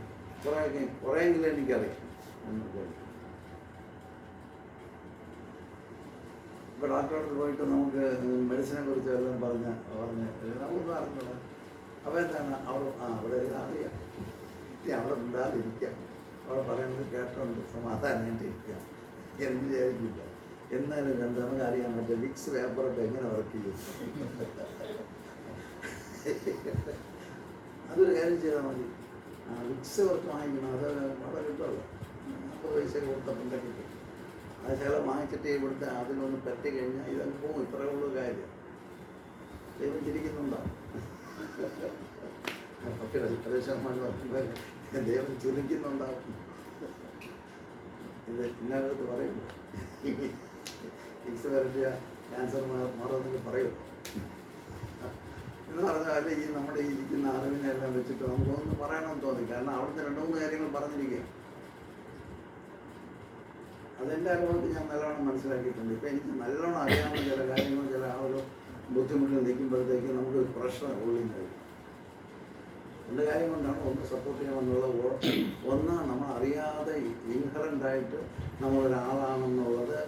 Speaker 1: കുറേയെങ്കിലും എനിക്കറിയാം എന്ന് തോന്നി. ഇപ്പോൾ ഡോക്ടറോട് പോയിട്ട് നമുക്ക് മെഡിസിനെ കുറിച്ച് എല്ലാം പറഞ്ഞ് നമുക്കൊന്നും അറിഞ്ഞൂടാ. അപ്പോൾ എന്താണ് അവിടെ അറിയാം, അവിടെ ഉണ്ടാതിരിക്കാം. അവിടെ പറയുന്നത് കേട്ടോണ്ട് സമാധാനമായിട്ട് ഇരിക്കാം എന്ന് വിചാരിക്കില്ല. എന്നാലും നമുക്ക് അറിയാൻ പറ്റും വിക്സ് പേപ്പറൊക്കെ എങ്ങനെ വർക്ക് ചെയ്യും. അതൊരു കാര്യം ചെയ്താൽ മതി. വിക്സ് കുറച്ച് വാങ്ങിക്കണം. അത് വളരെ കിട്ടുമല്ലോ. 40 പൈസ കൊടുത്തപ്പം കിട്ടും. അത് ചില വാങ്ങിച്ചിട്ട് ഇവിടുത്തെ അതിലൊന്ന് പറ്റി കഴിഞ്ഞാൽ ഇതൊക്കെ പോകും. ഇത്രയേ ഉള്ളൂ കാര്യം. ദൈവം ചിരിക്കുന്നുണ്ടാവും. 10% ദൈവം ചിരിക്കുന്നുണ്ടാവും. ഇത് ഇന്നകത്ത് പറയും. വിക്സ് വരട്ടിയ ക്യാൻസർ മാറുമെന്നൊക്കെ പറയും എന്ന് പറഞ്ഞാൽ ഈ നമ്മുടെ ഈ ഇരിക്കുന്ന അറിവിനെ എല്ലാം വെച്ചിട്ട് നമുക്കൊന്ന് പറയണമെന്ന് തോന്നി. കാരണം അവിടുത്തെ 2-3 കാര്യങ്ങൾ പറഞ്ഞിരിക്കുക. അതെൻ്റെ അനുഭവത്തിൽ ഞാൻ നല്ലോണം മനസ്സിലാക്കിയിട്ടുണ്ട്. ഇപ്പം എനിക്ക് നല്ലോണം അറിയാവുന്ന ചില കാര്യങ്ങൾ ചില ആ ഒരു ബുദ്ധിമുട്ടിൽ നിൽക്കുമ്പോഴത്തേക്ക് നമുക്ക് പ്രഷർ ഉള്ളിൽ രണ്ട് കാര്യം കൊണ്ടാണ്. ഒന്ന് സപ്പോർട്ട് ചെയ്യണമെന്നുള്ള, ഒന്ന് നമ്മൾ അറിയാതെ ഇൻഹറൻ്റായിട്ട് നമ്മളൊരാളാണെന്നുള്ളത്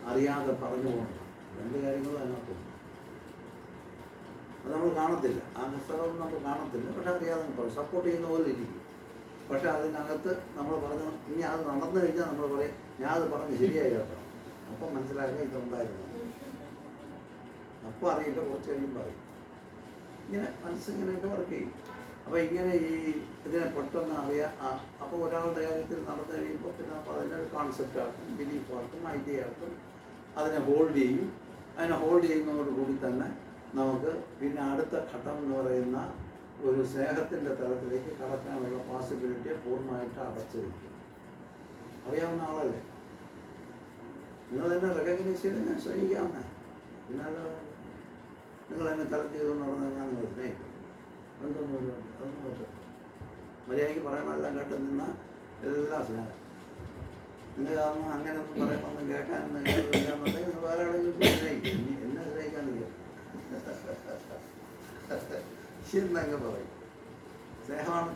Speaker 1: അറിയാതെ പറഞ്ഞു പോകണം. 2 കാര്യങ്ങളും അതിനകത്തുണ്ട്. അത് നമ്മൾ കാണത്തില്ല, ആ പുസ്തകം നമ്മൾ കാണത്തില്ല, പക്ഷെ അറിയാതെ പറയും, സപ്പോർട്ട് ചെയ്യുന്ന പോലെ ഇരിക്കും. പക്ഷെ അതിനകത്ത് നമ്മൾ പറഞ്ഞ ഇനി അത് നടന്നു കഴിഞ്ഞാൽ നമ്മൾ പറയും ഞാൻ അത് പറഞ്ഞ് ശരിയായി കേട്ടോ, അപ്പം മനസ്സിലാക്കുക ഇതുണ്ടായിരുന്നു, അപ്പോൾ അറിയില്ല, കുറച്ച് കഴിയുമ്പോൾ പറയും. ഇങ്ങനെ മനസ്സിങ്ങനെയൊക്കെ വർക്ക് ചെയ്യും. അപ്പോൾ ഇങ്ങനെ ഈ ഇതിനെ പെട്ടെന്ന് അറിയാം. അപ്പോൾ ഒരാളുടെ കാര്യത്തിൽ നടന്നു കഴിയുമ്പോൾ പിന്നെ അപ്പോൾ അതിനൊരു കോൺസെപ്റ്റ് ആക്കും, ബിലീഫ് ആക്കും, ഐഡിയ ആക്കും, അതിനെ ഹോൾഡ് ചെയ്യും. അതിനെ ഹോൾഡ് ചെയ്യുന്നതോടുകൂടി തന്നെ നമുക്ക് പിന്നെ അടുത്ത ഘട്ടം എന്ന് പറയുന്ന ഒരു സ്നേഹത്തിൻ്റെ തലത്തിലേക്ക് കടക്കാനുള്ള പോസിബിലിറ്റിയെ പൂർണ്ണമായിട്ട് അടച്ചു വയ്ക്കും. അറിയാവുന്ന ആളല്ലേ, നിങ്ങൾ തന്നെ റെക്കഗ്നൈസ് ചെയ്ത് ഞാൻ ശ്രമിക്കാവുന്നേ, പിന്നെ നിങ്ങൾ എന്നെ തലത്തിൽ ചെയ്തുകൊണ്ട് നടന്നാൽ ഞാൻ നിങ്ങൾ സ്നേഹിക്കും. അതൊന്നും പറ്റും. മര്യാദയ്ക്ക് പറയണമെല്ലാം കേട്ട് നിന്നാൽ എല്ലാം സ്നേഹം. നിങ്ങൾ അതൊന്നും അങ്ങനെയൊന്നും പറയുമ്പോൾ കേൾക്കാനൊന്നും കേൾക്കില്ലാന്നുണ്ടെങ്കിൽ വേറെ ആളുകൾ സ്നേഹിക്കും. എന്നെ സ്നേഹിക്കാനില്ല എന്നങ്ങ് പറയും, സ്നേഹമാണ്.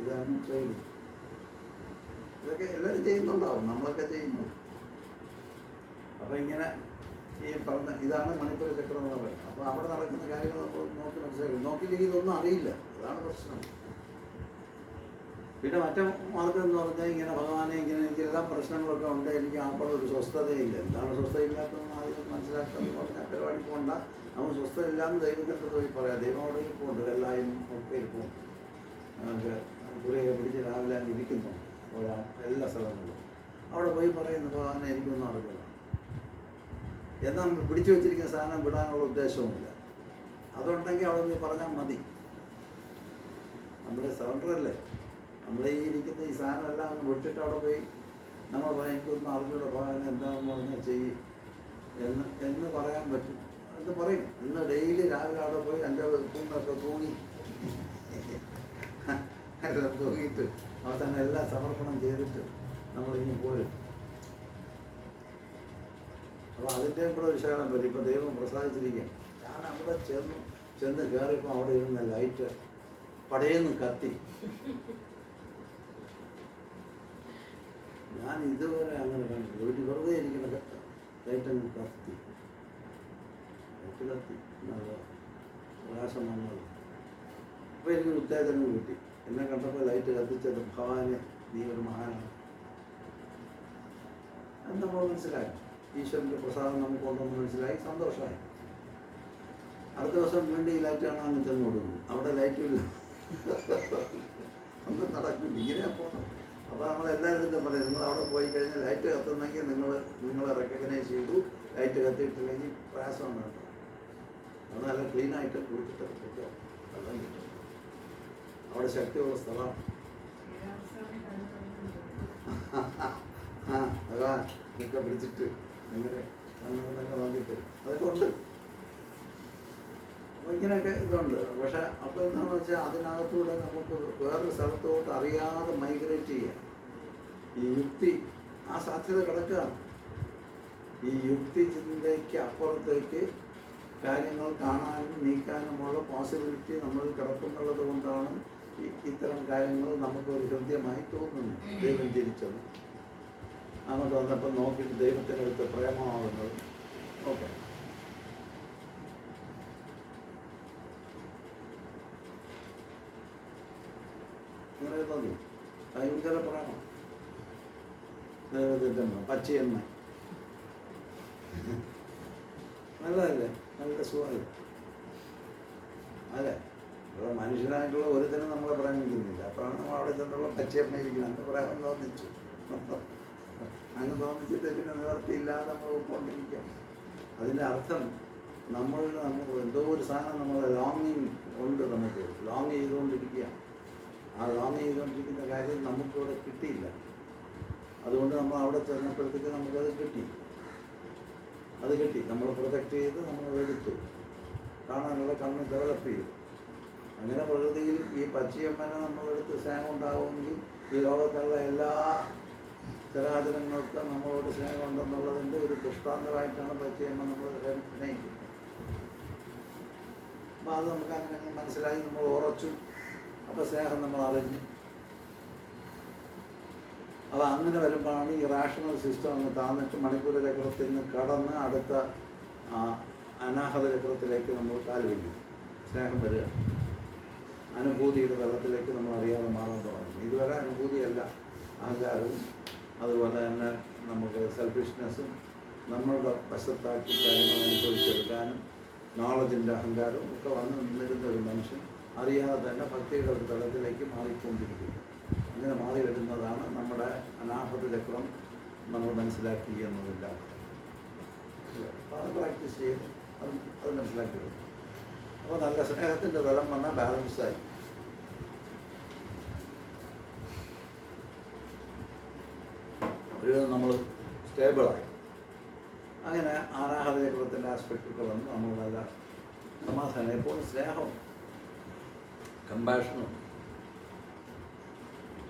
Speaker 1: ഇതാണ് ട്രെയിനിങ്. ഇതൊക്കെ എല്ലാവരും ചെയ്യുന്നുണ്ടാവും, നമ്മളൊക്കെ ചെയ്യുന്നു. അപ്പം ഇങ്ങനെ ഈ പറഞ്ഞ ഇതാണ് മണിപ്പൂർ ചക്രം എന്ന് പറയുന്നത്. അപ്പോൾ അവിടെ നടക്കുന്ന കാര്യങ്ങൾ നമ്മൾ നോക്കി മനസ്സിലാക്കും. നോക്കിയില്ലെങ്കിൽ ഇതൊന്നും അറിയില്ല, അതാണ് പ്രശ്നം. പിന്നെ മറ്റേ മാർഗം എന്ന് പറഞ്ഞാൽ ഇങ്ങനെ ഭഗവാനെ ഇങ്ങനെ എനിക്കെല്ലാം പ്രശ്നങ്ങളൊക്കെ ഉണ്ട്, എനിക്ക് അപ്പോൾ ഒരു സ്വസ്ഥതയില്ല. എന്താണ് സ്വസ്ഥതയില്ലാത്തതെന്ന് ആദ്യം മനസ്സിലാക്കാന്ന് പറഞ്ഞാൽ പരിപാടി പോകണ്ട. നമുക്ക് സ്വസ്ഥതയില്ലാന്ന് ദൈവത്തിൻ്റെ പോയി പറയാം. ദൈവം അവിടെ ഇരിപ്പുണ്ട്, എല്ലാവരും ഒക്കെ ഇരിപ്പുണ്ട്. നമുക്ക് കുറേയൊക്കെ പിടിച്ച് രാവിലെ ഇരിക്കുന്നു എല്ലാ സ്ഥലങ്ങളിലും. അവിടെ പോയി പറയുന്നു ഭഗവാനെ എനിക്കൊന്നും നടക്കില്ല. എന്നാൽ നമ്മൾ പിടിച്ചു വെച്ചിരിക്കുന്ന സാധനം വിടാനുള്ള ഉദ്ദേശവുമില്ല. അതുണ്ടെങ്കിൽ അവിടെ നീ പറഞ്ഞാൽ മതി. നമ്മുടെ സറണ്ടറല്ലേ, നമ്മളീ ഇരിക്കുന്ന ഈ സാധനമെല്ലാം അങ്ങ് വിട്ടിട്ട് അവിടെ പോയി നമ്മൾ പറയാം എനിക്കൊന്നും അറിഞ്ഞൂടെ ഭഗവാൻ എന്താണെന്ന് പറഞ്ഞാൽ ചെയ്യും എന്ന് പറയാൻ പറ്റും. എന്ന് പറയും. ഇന്ന് ഡെയിലി രാവിലെ അവിടെ പോയി എൻ്റെ കുന്നൊക്കെ തൂങ്ങി എല്ലാം തൂങ്ങിയിട്ട് അവസാനം എല്ലാം സമർപ്പണം ചെയ്തിട്ട് നമ്മളിങ്ങനെ പോരും. അപ്പോൾ അതിൻ്റെയും കൂടെ ഒരു ശകലം വരും. ഇപ്പം ദൈവം പ്രസാദിച്ചിരിക്കുകയാണ്. ഞാൻ അവിടെ ചെന്ന് കയറിയപ്പോൾ അവിടെ ഇരുന്ന ലൈറ്റ് പടയെന്ന് കത്തി. ഞാൻ ഇതുവരെ അങ്ങനെ കണ്ടില്ല. ഒരു വെറുതെ ഇരിക്കുന്ന ലൈറ്റ് അങ്ങ് കത്തി നല്ല പ്രകാശം വന്നത്. അപ്പോൾ എനിക്കൊരു ഉത്തേജനം കിട്ടി. എന്നെ കണ്ടപ്പോൾ ലൈറ്റ് കത്തിച്ചത് ഭഗവാനെ നീ ഒരു മഹാനാണ് എന്ന് നമ്മൾ മനസ്സിലായി. ഈശ്വരൻ്റെ പ്രസാദം നമുക്ക് കൊണ്ടുവന്ന് മനസ്സിലായി, സന്തോഷമായി. അടുത്ത ദിവസം വീണ്ടും ഈ ലൈറ്റ് കാണാൻ ചെന്ന് കൊടുക്കുന്നു. അവിടെ ലൈറ്റില്ല, ഒന്നും നടക്കില്ല, ഇങ്ങനെ പോകണം. അപ്പോൾ നമ്മളെല്ലാവരും പറയും നിങ്ങൾ അവിടെ പോയി കഴിഞ്ഞാൽ ലൈറ്റ് കത്തുന്നെങ്കിൽ നിങ്ങളെ റെക്കഗ്നൈസ് ചെയ്തു, ലൈറ്റ് കത്തിയിട്ടില്ലെങ്കിൽ പ്രയാസമാണ് കേട്ടോ. അത് നല്ല ക്ലീനായിട്ട് കുളിച്ചിട്ട് കിട്ടും, വെള്ളം കിട്ടും. അവിടെ ശക്തിയുള്ള സ്ഥലമാണ്. അതാ ഇതൊക്കെ പിടിച്ചിട്ട് ഇങ്ങനെ നോക്കിയിട്ട് അതൊക്കെ ഉണ്ട്. അപ്പോൾ ഇങ്ങനെയൊക്കെ ഇതുണ്ട്. പക്ഷെ അപ്പോൾ എന്താണെന്ന് വെച്ചാൽ അതിനകത്തൂടെ നമുക്ക് വേറൊരു സ്ഥലത്തോട്ട് അറിയാതെ മൈഗ്രേറ്റ് ചെയ്യാം. ഈ യുക്തി ആ സാധ്യത കിടക്കുകയാണ്. ഈ യുക്തി ചിന്തയ്ക്ക് അപ്പുറത്തേക്ക് കാര്യങ്ങൾ കാണാനും നീക്കാനുമുള്ള പോസിബിലിറ്റി നമ്മൾ കിടക്കുന്നുള്ളത് കൊണ്ടാണ് ഇത്തരം കാര്യങ്ങൾ നമുക്കൊരു ഹൃദ്യമായി തോന്നുന്നു. ദൈവം ജനിച്ചത് അങ്ങോട്ട് വന്നപ്പോൾ നോക്കിയിട്ട് ദൈവത്തിനടുത്ത് പ്രേമമാകുന്നത്. ഓക്കെ, ഇങ്ങനെ തോന്നി ഭയങ്കര പ്രേമം. ദൈവത്തിൻ്റെ പച്ചയെണ്ണ നല്ലതല്ലേ, നല്ല സുഖമല്ലേ? അല്ലേ? ഇവിടെ മനുഷ്യനായിട്ടുള്ള ഒരുത്തനും നമ്മളെ പ്രേമിക്കുന്നില്ല. അപ്പോഴാണ് നമ്മൾ അവിടെ ചെന്നുള്ള പച്ചയെണ്ണ ഇരിക്കണം. അങ്ങനെ പ്രേമം തോന്നിച്ചു. അങ്ങ് തോന്നിച്ചിട്ട് പിന്നെ നിവർത്തിയില്ലാതെ നമ്മൾ ഉൾക്കൊണ്ടിരിക്കാം. അതിൻ്റെ അർത്ഥം നമ്മൾ എന്തോ ഒരു സാധനം നമ്മളെ ലോങ്ങിങ് ഉണ്ട്, നമുക്ക് ലോങ് ചെയ്തുകൊണ്ടിരിക്കുക. ആ ലോങ് ചെയ്തുകൊണ്ടിരിക്കുന്ന കാര്യം നമുക്കിവിടെ കിട്ടിയില്ല. അതുകൊണ്ട് നമ്മൾ അവിടെ ചെന്നപ്പോഴത്തേക്ക് നമുക്കത് കിട്ടി. നമ്മൾ പ്രൊജക്റ്റ് ചെയ്ത് നമ്മൾ എടുത്തു, കാണാനുള്ള കണ്ണ് ഡെവലപ്പ് ചെയ്തു. അങ്ങനെ പ്രകൃതിയിൽ ഈ പച്ചയമ്മനെ നമ്മളെടുത്ത് സ്നേഹം ഉണ്ടാകുമെങ്കിൽ ഈ ലോകത്തുള്ള എല്ലാ ചരാചരങ്ങൾക്ക് നമ്മളോട് സ്നേഹം ഉണ്ടെന്നുള്ളതിൻ്റെ ഒരു ദൃഷ്ടാന്തമായിട്ടാണ് പച്ചയമ്മ നമ്മൾ സ്നേഹിക്കുന്നത്. അപ്പോൾ അത് നമുക്ക് അങ്ങനെ മനസ്സിലായി, നമ്മൾ ഉറച്ചു. അപ്പോൾ സ്നേഹം നമ്മൾ അറിഞ്ഞു. അപ്പോൾ അങ്ങനെ വരുമ്പോഴാണ് ഈ റാഷണൽ സിസ്റ്റം അങ്ങ് താന്നിട്ട് മണിപ്പൂർ ചക്രത്തിൽ നിന്ന് കടന്ന് അടുത്ത ആ അനാഹത ചക്രത്തിലേക്ക് നമ്മൾ കാലുവയ്ക്കും. സ്നേഹം വരിക, അനുഭൂതിയുടെ തലത്തിലേക്ക് നമ്മൾ അറിയാതെ മാറാൻ തുടങ്ങും. ഇതുവരെ അനുഭൂതിയല്ല, അഹങ്കാരവും അതുപോലെ തന്നെ നമുക്ക് സെൽഫിഷ്നെസ്സും നമ്മളുടെ വശത്താക്കി കാര്യങ്ങൾ അനുഭവിച്ചെടുക്കാനും നോളജിൻ്റെ അഹങ്കാരവും ഒക്കെ വന്ന് നിന്നിരുന്ന ഒരു മനുഷ്യൻ അറിയാതെ തന്നെ ഭക്തിയുടെ ഒരു തലത്തിലേക്ക് മാറിക്കൊണ്ടിരിക്കും. അങ്ങനെ മാറി വരുന്നതാണ് നമ്മുടെ അനാഹത ചക്രം നമ്മൾ മനസ്സിലാക്കി എന്നതില്ല. അത് പ്രാക്ടീസ് ചെയ്ത് അത് മനസ്സിലാക്കി വരും. അപ്പോൾ നല്ല സ്നേഹത്തിൻ്റെ തലം വന്നാൽ ബാലൻസായി. ഒരു നമ്മൾ സ്റ്റേബിളായി. അങ്ങനെ അനാഹത ചക്രത്തിൻ്റെ ആസ്പെക്റ്റുകൾ വന്ന് നമ്മൾ നല്ല സമാധാനം, എപ്പോഴും സ്നേഹവും കമ്പാഷനും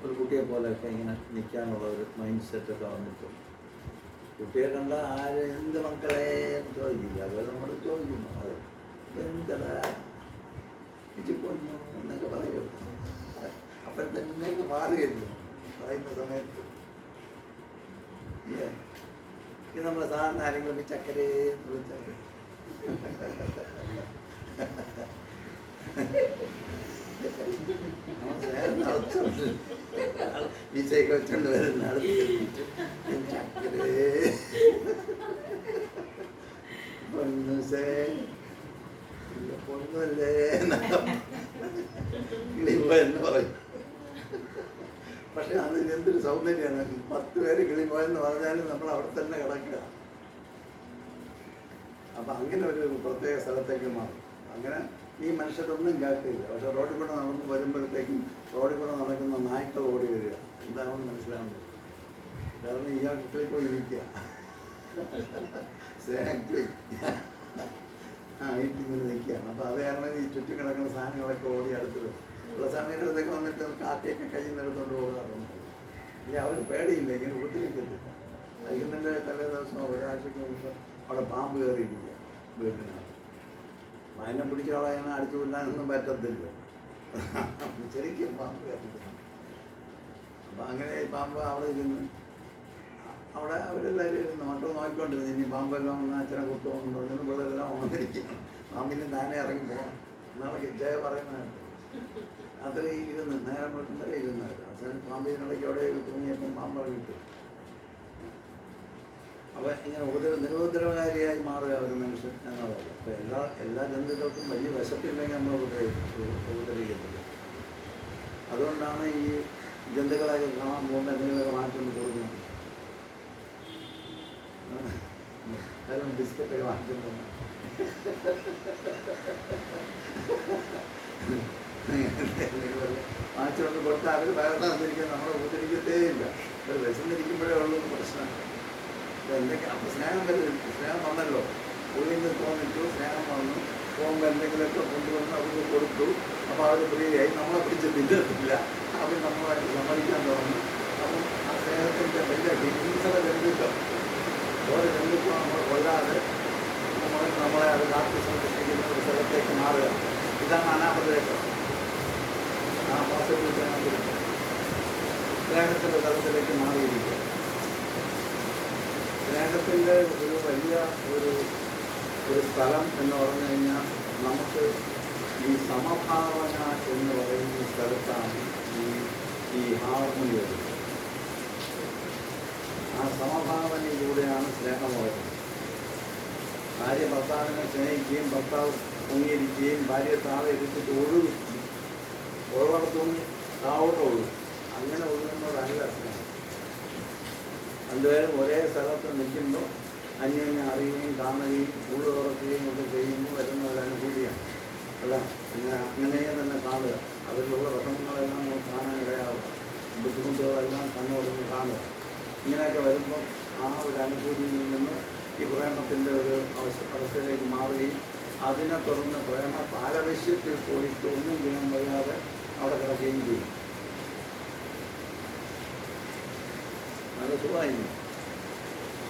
Speaker 1: ഒരു കുട്ടിയെ പോലെയൊക്കെ ഇങ്ങനെ നിൽക്കാനുള്ള ഒരു മൈൻഡ് സെറ്റൊക്കെ വന്നിട്ട് കുട്ടിയെ കണ്ട ആര് എന്ത് മക്കളെ എന്ന് ചോദിക്കില്ല. അതുപോലെ നമ്മൾ ചോദിക്കുന്നു, അത് എന്തടാ ഇച്ചിപ്പൊന്നു എന്നൊക്കെ പറയും. അപ്പോഴത്തന്നെ മാറിയിരുന്നു പറയുന്ന സമയത്ത്. ഇത് നമ്മൾ സാധാരണ ആരെങ്കിലും ചക്കരേ എന്ന് വിളിച്ചാൽ ഈച്ചയൊക്കെ വെച്ചോണ്ട് വരുന്ന ചക്കരേ പൊന്നൂസേ പൊന്നല്ലേ കിളിപ്പോ എന്ന് പറയും. പക്ഷെ അതിന് എന്തൊരു സൗന്ദര്യമാണ്. 10 പേര് കിളിപ്പോയെന്ന് പറഞ്ഞാലും നമ്മൾ അവിടെ തന്നെ കിടക്കുക. അപ്പം അങ്ങനെ ഒരു പ്രത്യേക സ്ഥലത്തേക്ക് മാറും. അങ്ങനെ ഈ മനുഷ്യരൊന്നും കേൾക്കില്ല. പക്ഷെ റോഡിൽ കൂടെ നടന്ന് വരുമ്പോഴത്തേക്കും റോഡിൽ കൂടെ നടക്കുന്ന നായ്ക്കൾ ഓടി വരിക. എന്താണെന്ന് മനസ്സിലാവുന്നത്. കാരണം ഇയാൾ കിളിപ്പോയി ഇരിക്കുക. ഇങ്ങനെ നിൽക്കുകയാണ്. അപ്പോൾ അത് കാരണം ഈ ചുറ്റും കിടക്കുന്ന സാധനങ്ങളൊക്കെ ഓടി അടുത്ത് വരും. ഉള്ള സമയത്തൊക്കെ വന്നിട്ട് കാറ്റയൊക്കെ കയ്യിൽ നിന്ന് എടുത്തുകൊണ്ട് പോകാറുണ്ട്. ഇനി അവർ പേടിയില്ല, ഇങ്ങനെ ഉപദ്രവിക്കത്തില്ല. വൈകുന്നേരം തലേ ദിവസം ഒരാഴ്ചക്ക് മുമ്പ് അവിടെ പാമ്പ് കയറിയിരിക്കുക വീട്ടിനകത്ത്. അതിനെ പിടിച്ച് കളയാൻ അടിച്ചു കൊല്ലാനൊന്നും പറ്റത്തില്ല. ശരിക്കും പാമ്പ് കയറിയിരുന്നു. അപ്പം അങ്ങനെ ഈ പാമ്പ് അവിടെ ഇരുന്ന് അവിടെ അവരെല്ലാവരും ഇരുന്ന് മറ്റോ നോക്കിക്കൊണ്ടിരുന്നു. ഇനി പാമ്പെല്ലാം ഒന്ന് അച്ഛനെ കുത്തുകൊണ്ടോ ഇവളെല്ലാം ഉണർന്നിരിക്കണം. പാമ്പിന് താനെ ഇറങ്ങി പോകണം എന്നാണ് ജയ പറയുന്നത്. അത്രയും ഇരുന്ന് നേരം വെട്ടുന്നവരെ ഇരുന്നത്. അച്ഛൻ പാമ്പിനിടയ്ക്ക് അവിടെ തൂങ്ങിയപ്പം പാമ്പ് ഇറങ്ങിട്ട്. അപ്പം ഇങ്ങനെ നിരുപദ്രവകാരിയായി മാറുക ഒരു മനുഷ്യൻ എന്നുള്ളത്. അപ്പം എല്ലാ ജന്തുക്കൾക്കും വലിയ വിശപ്പില്ലെങ്കിൽ നമ്മൾ ഉപദ്രവിക്കത്തില്ല. അതുകൊണ്ടാണ് ഈ ജന്തുക്കളെയൊക്കെ കാണാൻ പോകുമ്പോൾ എന്തെങ്കിലുമൊക്കെ മാറ്റം കൊടുക്കുന്നത്. കാരണം ബിസ്ക്കറ്റൊക്കെ മാറ്റം പോകുന്നത് മാറ്റുകൊണ്ട് കൊടുത്താൽ അവർ വയറിനകത്തിരിക്കാൻ നമ്മളെ ഉപദ്രവിക്കത്തേ ഇല്ല. ഒരു വിശന്നിരിക്കുമ്പോഴേ ഉള്ളൂ പ്രശ്നം. എന്തൊക്കെ അപ്പം സ്നേഹം വരുന്നു. സ്നേഹം വന്നല്ലോ, ഉള്ളിൽ നിന്ന് തോന്നിട്ടു, സ്നേഹം വന്നു. പോകുമ്പോൾ എന്തെങ്കിലുമൊക്കെ കൊണ്ടുവന്ന് അവർക്ക് കൊടുത്തു. അപ്പോൾ അവർ ഫ്രീയായി. നമ്മളെ പിടിച്ച് തിന്നത്തില്ല. അവർ നമ്മളായിട്ട് സമ്മതിക്കാൻ തുടങ്ങി. അപ്പം ആ സ്നേഹത്തിൻ്റെ വലിയ ഹിംസക ബന്ധുക്കൾ ഓരോ ബന്ധുക്കളും നമ്മൾ കൊല്ലാതെ നമ്മളെ അത് കാത്തു സംരക്ഷിക്കുന്ന ഒരു സ്ഥലത്തേക്ക് മാറുക. ഇതാണ് അനാഹതേക്കം. ആ പോസിബിലിറ്റി സ്നേഹത്തിൻ്റെ തലത്തിലേക്ക് മാറിയിരിക്കുക. സ്നേഹത്തിൻ്റെ ഒരു വലിയ ഒരു സ്ഥലം എന്ന് പറഞ്ഞു കഴിഞ്ഞാൽ നമുക്ക് ഈ സമഭാവന എന്ന് പറയുന്ന സ്ഥലത്താണ് ഈ ഹാർമണി വരുന്നത്. ആ സമഭാവനയിലൂടെയാണ് സ്നേഹം വരുന്നത്. ഭാര്യ ഭർത്താവിനെ സ്നേഹിക്കുകയും ഭർത്താവ് തൂങ്ങിയിരിക്കുകയും ഭാര്യ താഴെ എടുത്തിട്ട് ഒഴുവടെ തൂങ്ങി താവോട്ട് ഒഴുകും. അങ്ങനെ ഒഴുകുന്നതല്ല സ്നേഹം. രണ്ടുപേരും ഒരേ സ്ഥലത്ത് നിൽക്കുമ്പോൾ അന്യോന്യം അറിയുകയും കാണുകയും ഉള്ളു തുറക്കുകയും ഒക്കെ ചെയ്യുമ്പോൾ വരുന്ന ഒരു അനുഭൂതിയാണ്. അല്ല, അങ്ങനെ തന്നെ കാണുക. അതിലുള്ള വിഷമങ്ങളെല്ലാം നമുക്ക് കാണാൻ ഇടയാവുക. ബുദ്ധിമുട്ടുകളെല്ലാം കണ്ണുകൊടുന്ന് കാണുക. ഇങ്ങനെയൊക്കെ വരുമ്പോൾ ആ ഒരു അനുഭൂതിയിൽ നിന്ന് ഈ പ്രേമത്തിൻ്റെ ഒരു അവസ്ഥയിലേക്ക് മാറുകയും അതിനെ തുടർന്ന് പ്രേമ പാരവശ്യത്തിൽ പോയിട്ട് ഒന്നും ചെയ്യാൻ വയ്യാതെ അവിടെ കിടക്കുകയും ചെയ്യും. നല്ല സുഖമായി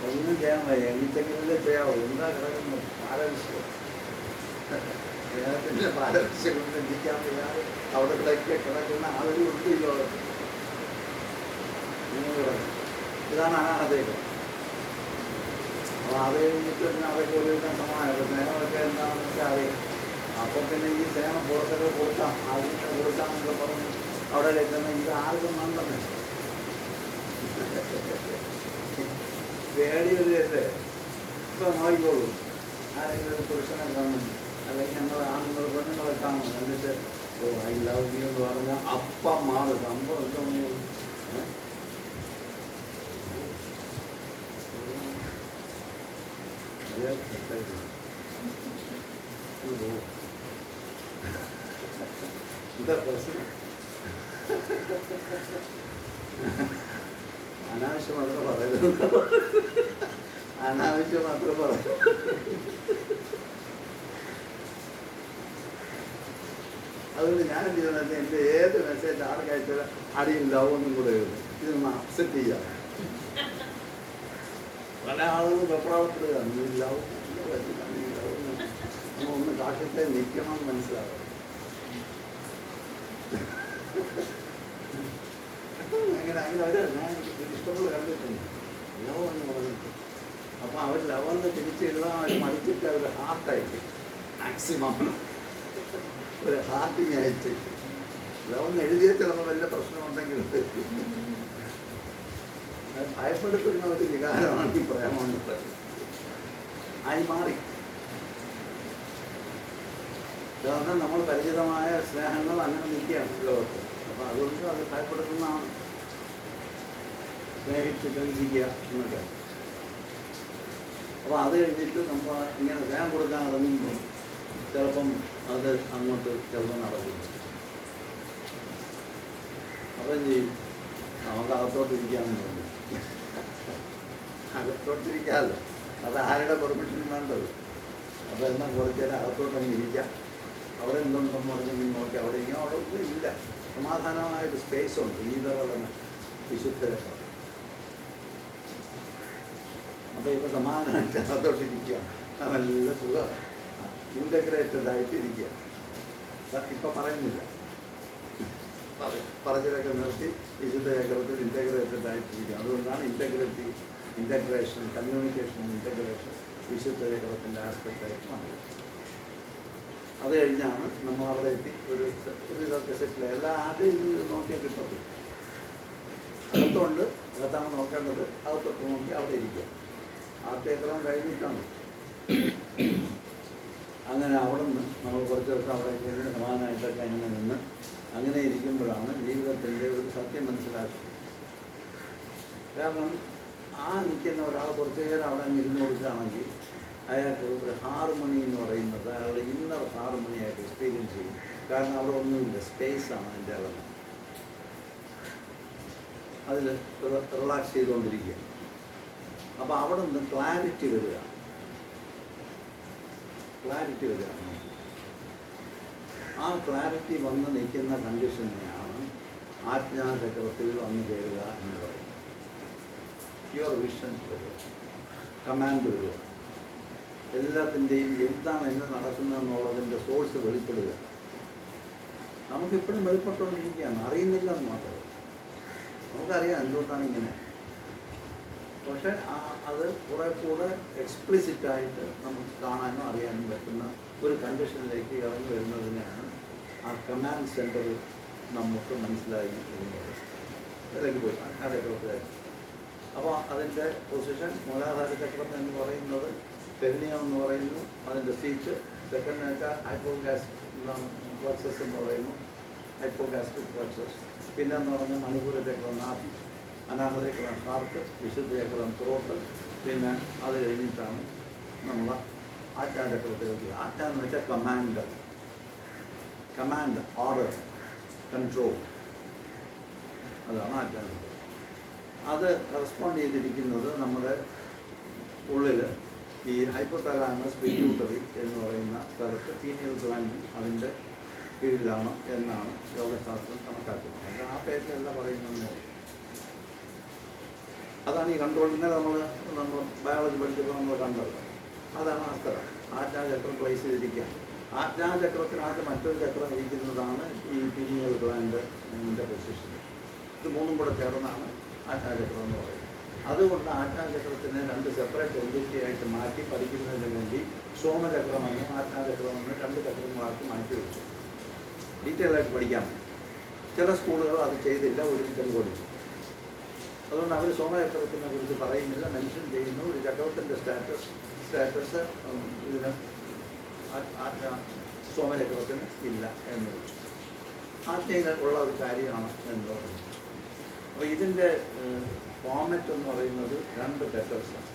Speaker 1: ഒന്നും ചെയ്യാൻ വയ്യ. എണീറ്റെങ്കിലല്ലേ ചെയ്യാവോ? എന്താ കിടക്കുന്നത്? പാരവശ്യം. സ്നേഹത്തിൻ്റെ പാരവശ്യം കൊണ്ട് എത്തിക്കാൻ വയ്യാതെ അവിടെ കിടക്കുന്ന ആളുകൾ ഉണ്ട് ഈ ലോകത്ത്. ഇതാണ് അനാഹതേക്കം. അപ്പോൾ അത് കഴിഞ്ഞിട്ട് പിന്നെ അതൊക്കെ ഒരുവിധം സമാനമാണ്. സ്നേഹമൊക്കെ എന്താണെന്ന് വെച്ചാൽ അറിയാം. അപ്പോൾ പിന്നെ ഈ സ്നേഹം പുറത്തൊക്കെ കൊടുക്കാം, ആദ്യമൊക്കെ കൊടുക്കാമെന്നൊക്കെ പറഞ്ഞ് അവിടെ എത്തുന്ന ഇത് ആർക്കും വേണ്ടെന്ന് പേടി വരികയല്ലേ. ഇപ്പം നോക്കിക്കോളൂ, ആരെങ്കിലും ഒരു പുരുഷനെ കാണും, അല്ലെങ്കിൽ ഞങ്ങൾ ആണുങ്ങൾ പെണ്ണുങ്ങളെ കാണും, എന്നിട്ട് ഓ ഐ ലവ് യു എന്ന് പറഞ്ഞാൽ അപ്പം മാറും സംഭവം. എന്താ പ്രശ്നം? അനാവശ്യം മാത്രം പറയുന്നത്, അനാവശ്യം മാത്രം പറയും. അതുകൊണ്ട് ഞാൻ എന്ത് ചെയ്യുന്നത്, എൻ്റെ ഏത് മെസ്സേജ് ആർക്ക് അയച്ചാലും അടിയും ലവ് ഒന്നും കൂടെ എഴുതും, ഇതൊന്ന് അക്സെപ്റ്റ് ചെയ്യാം. പല ആളുകൾ വെപ്രാളപ്പെടുക, നീ ലവ് ഒന്ന് കാശത്തെ നിൽക്കണം എന്ന് മനസ്സിലാവും. അങ്ങനെ അങ്ങനെ അവർ ഞാൻ ഇഷ്ടമുള്ള കണ്ടിട്ടുണ്ട് ലവ് എന്ന് പറഞ്ഞിട്ട്. അപ്പോൾ അവർ ലവ് എന്ന് തിരിച്ചെഴുതാൻ അവർ മടിച്ചിട്ട് അവർ ഹാർട്ടായിട്ട് മാക്സിമം ഒരു ഹാർട്ടിങ് അയച്ച് ലവ് എന്ന് എഴുതിയ ചിലപ്പോൾ വല്ല പ്രശ്നമുണ്ടെങ്കിൽ ഭയപ്പെടുത്തുന്ന ഒരു വികാരമാണ് ഈ പ്രേമമെന്ന് പറയുന്നത്. ആയി മാറി. കാരണം നമ്മൾ പരിചിതമായ സ്നേഹങ്ങൾ അങ്ങനെ നിൽക്കുകയാണ് ലോകത്ത്. അപ്പോൾ അതുകൊണ്ട് അത് ഭയപ്പെടുത്തുന്നതാണ് സ്നേഹിച്ച് ബന്ധിക്കുക എന്നൊക്കെ. അപ്പോൾ അത് കഴിഞ്ഞിട്ട് നമ്മൾ ഇങ്ങനെ സ്നേഹം കൊടുക്കാൻ ഇറങ്ങുമ്പോൾ ചിലപ്പം അത് അങ്ങോട്ട് ചിലപ്പോൾ നടക്കുന്നു. അപ്പം എന്ത് ചെയ്യും? നമുക്ക് അകത്തോട്ടിരിക്കാമെന്ന് തോന്നുന്നു. അകത്തോട്ടിരിക്കാമല്ലോ, അത് ആരുടെ പെർമിഷൻ വേണ്ടത്. അപ്പോൾ എന്നാൽ കുറച്ച് നേരം അകത്തോട്ടങ്ങ് ഇരിക്കാം. അവിടെ എന്തുണ്ടെന്ന് പറഞ്ഞെങ്കിൽ നോക്കി അവിടെ ഇങ്ങനെ അവിടെ ഒന്നും ഇല്ല, സമാധാനമായൊരു സ്പേസ് ഉണ്ട്. ഈതവളന് വിശുദ്ധരൊക്കെ. അപ്പോൾ ഇപ്പോൾ സമാധാനമായിട്ട് അകത്തോട്ടിരിക്കുക, നല്ല സുഖം, ഇൻ്റഗ്രേറ്റഡ് ആയിട്ട് ഇരിക്കുക. ഇപ്പം പറയുന്നില്ല, പറച്ചിലൊക്കെ നിർത്തി വിശുദ്ധ ചക്രത്തിൽ ഇൻ്റഗ്രേറ്റഡ് ആയിട്ടിരിക്കുക. അതുകൊണ്ടാണ് ഇൻ്റഗ്രേഷൻ, കമ്മ്യൂണിക്കേഷൻ ഇൻ്റഗ്രേഷൻ വിശുദ്ധ ചക്രത്തിൻ്റെ ആസ്പെക്റ്റായിട്ട് വന്നത്. അത് കഴിഞ്ഞാണ് നമ്മൾ അവിടെ എത്തി ഒരു ഇതൊക്കെ സെറ്റിൽ. എല്ലാം ആദ്യം ഇത് നോക്കിയാൽ കിട്ടത്തില്ല. അകത്തുകൊണ്ട് അകത്താണ് നോക്കേണ്ടത്, അകത്തൊക്കെ നോക്കി അവിടെ ഇരിക്കുക. ആദ്യത്തെ ചക്രം കഴിഞ്ഞിട്ടാണ്. അങ്ങനെ അവിടെ നിന്ന് നമ്മൾ കുറച്ച് ദിവസം അവിടെ കഴിഞ്ഞ് സമാധാനമായിട്ടൊക്കെ അങ്ങനെ നിന്ന് അങ്ങനെ ഇരിക്കുമ്പോഴാണ് ജീവിതത്തിൻ്റെ ഒരു സത്യം മനസ്സിലാക്കുന്നത്. കാരണം ആ നിൽക്കുന്ന ഒരാൾ കുറച്ച് നേരം അവിടെ അങ്ങ് ഇരുന്ന് കൊടുക്കുകയാണെങ്കിൽ അയാൾക്ക് ഒരു ഹാർമണി എന്ന് പറയുന്നത് അയാളുടെ ഇന്നർ ഹാർമണിയായിട്ട് എക്സ്പീരിയൻസ് ചെയ്യും. കാരണം അവിടെ ഒന്നുമില്ല, സ്പേസാണ് അതിൻ്റെ അളവ്. അതിൽ റിലാക്സ് ചെയ്തുകൊണ്ടിരിക്കുക. അപ്പോൾ അവിടെ നിന്ന് ക്ലാരിറ്റി വരികയാണ്. ആ ക്ലാരിറ്റി വന്ന് നിൽക്കുന്ന കണ്ടീഷനെയാണ് ആജ്ഞാചക്രത്തിൽ വന്നു ചേരുക എന്ന് പറയുന്നത്. പ്യുവർ വിഷൻ വരിക, കമാൻഡ് വരിക, എല്ലാത്തിൻ്റെയും എന്താണ് എന്ന് നടക്കുന്നതെന്നുള്ളതിൻ്റെ സോഴ്സ് വെളിപ്പെടുക. നമുക്കിപ്പോഴും വെളിപ്പെട്ടുകൊണ്ടിരിക്കുകയാണ്, അറിയുന്നില്ല എന്ന് മാത്രമേ. നമുക്കറിയാം എന്തുകൊണ്ടാണ് ഇങ്ങനെ. പക്ഷെ അത് കുറെ കൂടെ എക്സ്പ്ലിസിറ്റായിട്ട് നമുക്ക് കാണാനും അറിയാനും പറ്റുന്ന ഒരു കണ്ടീഷനിലേക്ക് ഇറങ്ങി വരുന്നതിനാണ് ആ കമാൻഡ് സെൻറ്റർ നമുക്ക് മനസ്സിലായി വരുന്നത്. അതിലേക്ക് പോയി അതൊക്കെ. അപ്പോൾ അതിൻ്റെ പൊസിഷൻ മൂലാധാര ചക്രം എന്ന് പറയുന്നത് പെരിനിയം എന്ന് പറയുന്നു, അതിൻ്റെ സീറ്റ്. സെക്കൻഡ് വെച്ചാൽ ഹൈപ്പോഗ്യാസ്ട്രിക് എന്ന് പറയുന്നു, ഹൈപ്പോഗ്യാസ്ട്രിക് പ്ലക്സസ്. പിന്നെന്ന് പറഞ്ഞാൽ മണിപൂര ചക്രം നാഭി, അനാഹത ചക്രം ഹാർട്ട്, വിശുദ്ധ ചക്രം ത്രോട്ട്. പിന്നെ അത് കഴിഞ്ഞിട്ടാണ് നമ്മൾ ആജ്ഞാചക്രത്തിലേക്ക്. ആജ്ഞ എന്ന് വെച്ചാൽ കമാൻഡ്, ഓർഡർ, കൺട്രോൾ. അതാണ് ആജ്ഞാചക്രം. അത് റെസ്പോണ്ട് ചെയ്തിരിക്കുന്നത് നമ്മുടെ ഉള്ളിൽ ഈ ഹൈപ്പോതലാമസ് പിറ്റ്യൂട്ടറി എന്ന് പറയുന്ന സ്ഥലത്ത് പീനിയൽ ഗ്ലാൻഡ് അതിൻ്റെ കീഴിലാണ് എന്നാണ് യോഗശാസ്ത്രം കണക്കാക്കുന്നത്. അത് ആ പേരിലല്ല പറയുന്നത്. അതാണ് ഈ കൺട്രോൾ. ഇന്നലെ നമ്മൾ ബയോളജി പഠിച്ചപ്പോൾ നമ്മൾ കണ്ടത് അതാണ് ആ സ്ഥലം. ആജ്ഞാചക്രം പ്ലേസ് ചെയ്തിരിക്കുക. ആജ്ഞാചക്രത്തിനകത്ത് മറ്റൊരു ചക്രം ഇരിക്കുന്നതാണ് ഈ പീനിയൽ ഗ്ലാൻഡ് പൊസിഷൻ. ഇത് മൂന്നും കൂടെ ചേർന്നാണ് ആജ്ഞാചക്രം എന്ന് പറയുന്നത്. അതുകൊണ്ട് ആജ്ഞാചക്രത്തിനെ 2 സെപ്പറേറ്റ് എൻറ്റിറ്റി ആയിട്ട് മാറ്റി പഠിക്കുന്നതിന് വേണ്ടി സോമചക്രമെന്ന് ആജ്ഞാചക്രമെന്ന് 2 ചക്രങ്ങളാക്കി മാറ്റി വെച്ചു. ഡീറ്റെയിൽ ആയിട്ട് പഠിക്കാം. ചില സ്കൂളുകൾ അത് ചെയ്തില്ല, ഒരിക്കൽ കൊടുത്തു. അതുകൊണ്ട് അവർ സോമചക്രത്തിനെ കുറിച്ച് പറയുന്നില്ല, മെൻഷൻ ചെയ്യുന്നു. ഒരു ചക്രത്തിൻ്റെ സ്റ്റാറ്റസ് ഇതിന് സോമചക്രത്തിന് ഇല്ല എന്ന് വെച്ചു. ആജ്ഞയിൽ ഉള്ള ഒരു കാര്യമാണ് എന്ന് പറയുന്നത്. അപ്പോൾ ഇതിൻ്റെ ഫോർമാറ്റ് എന്ന് പറയുന്നത് 2 പെറ്റൽസാണ്.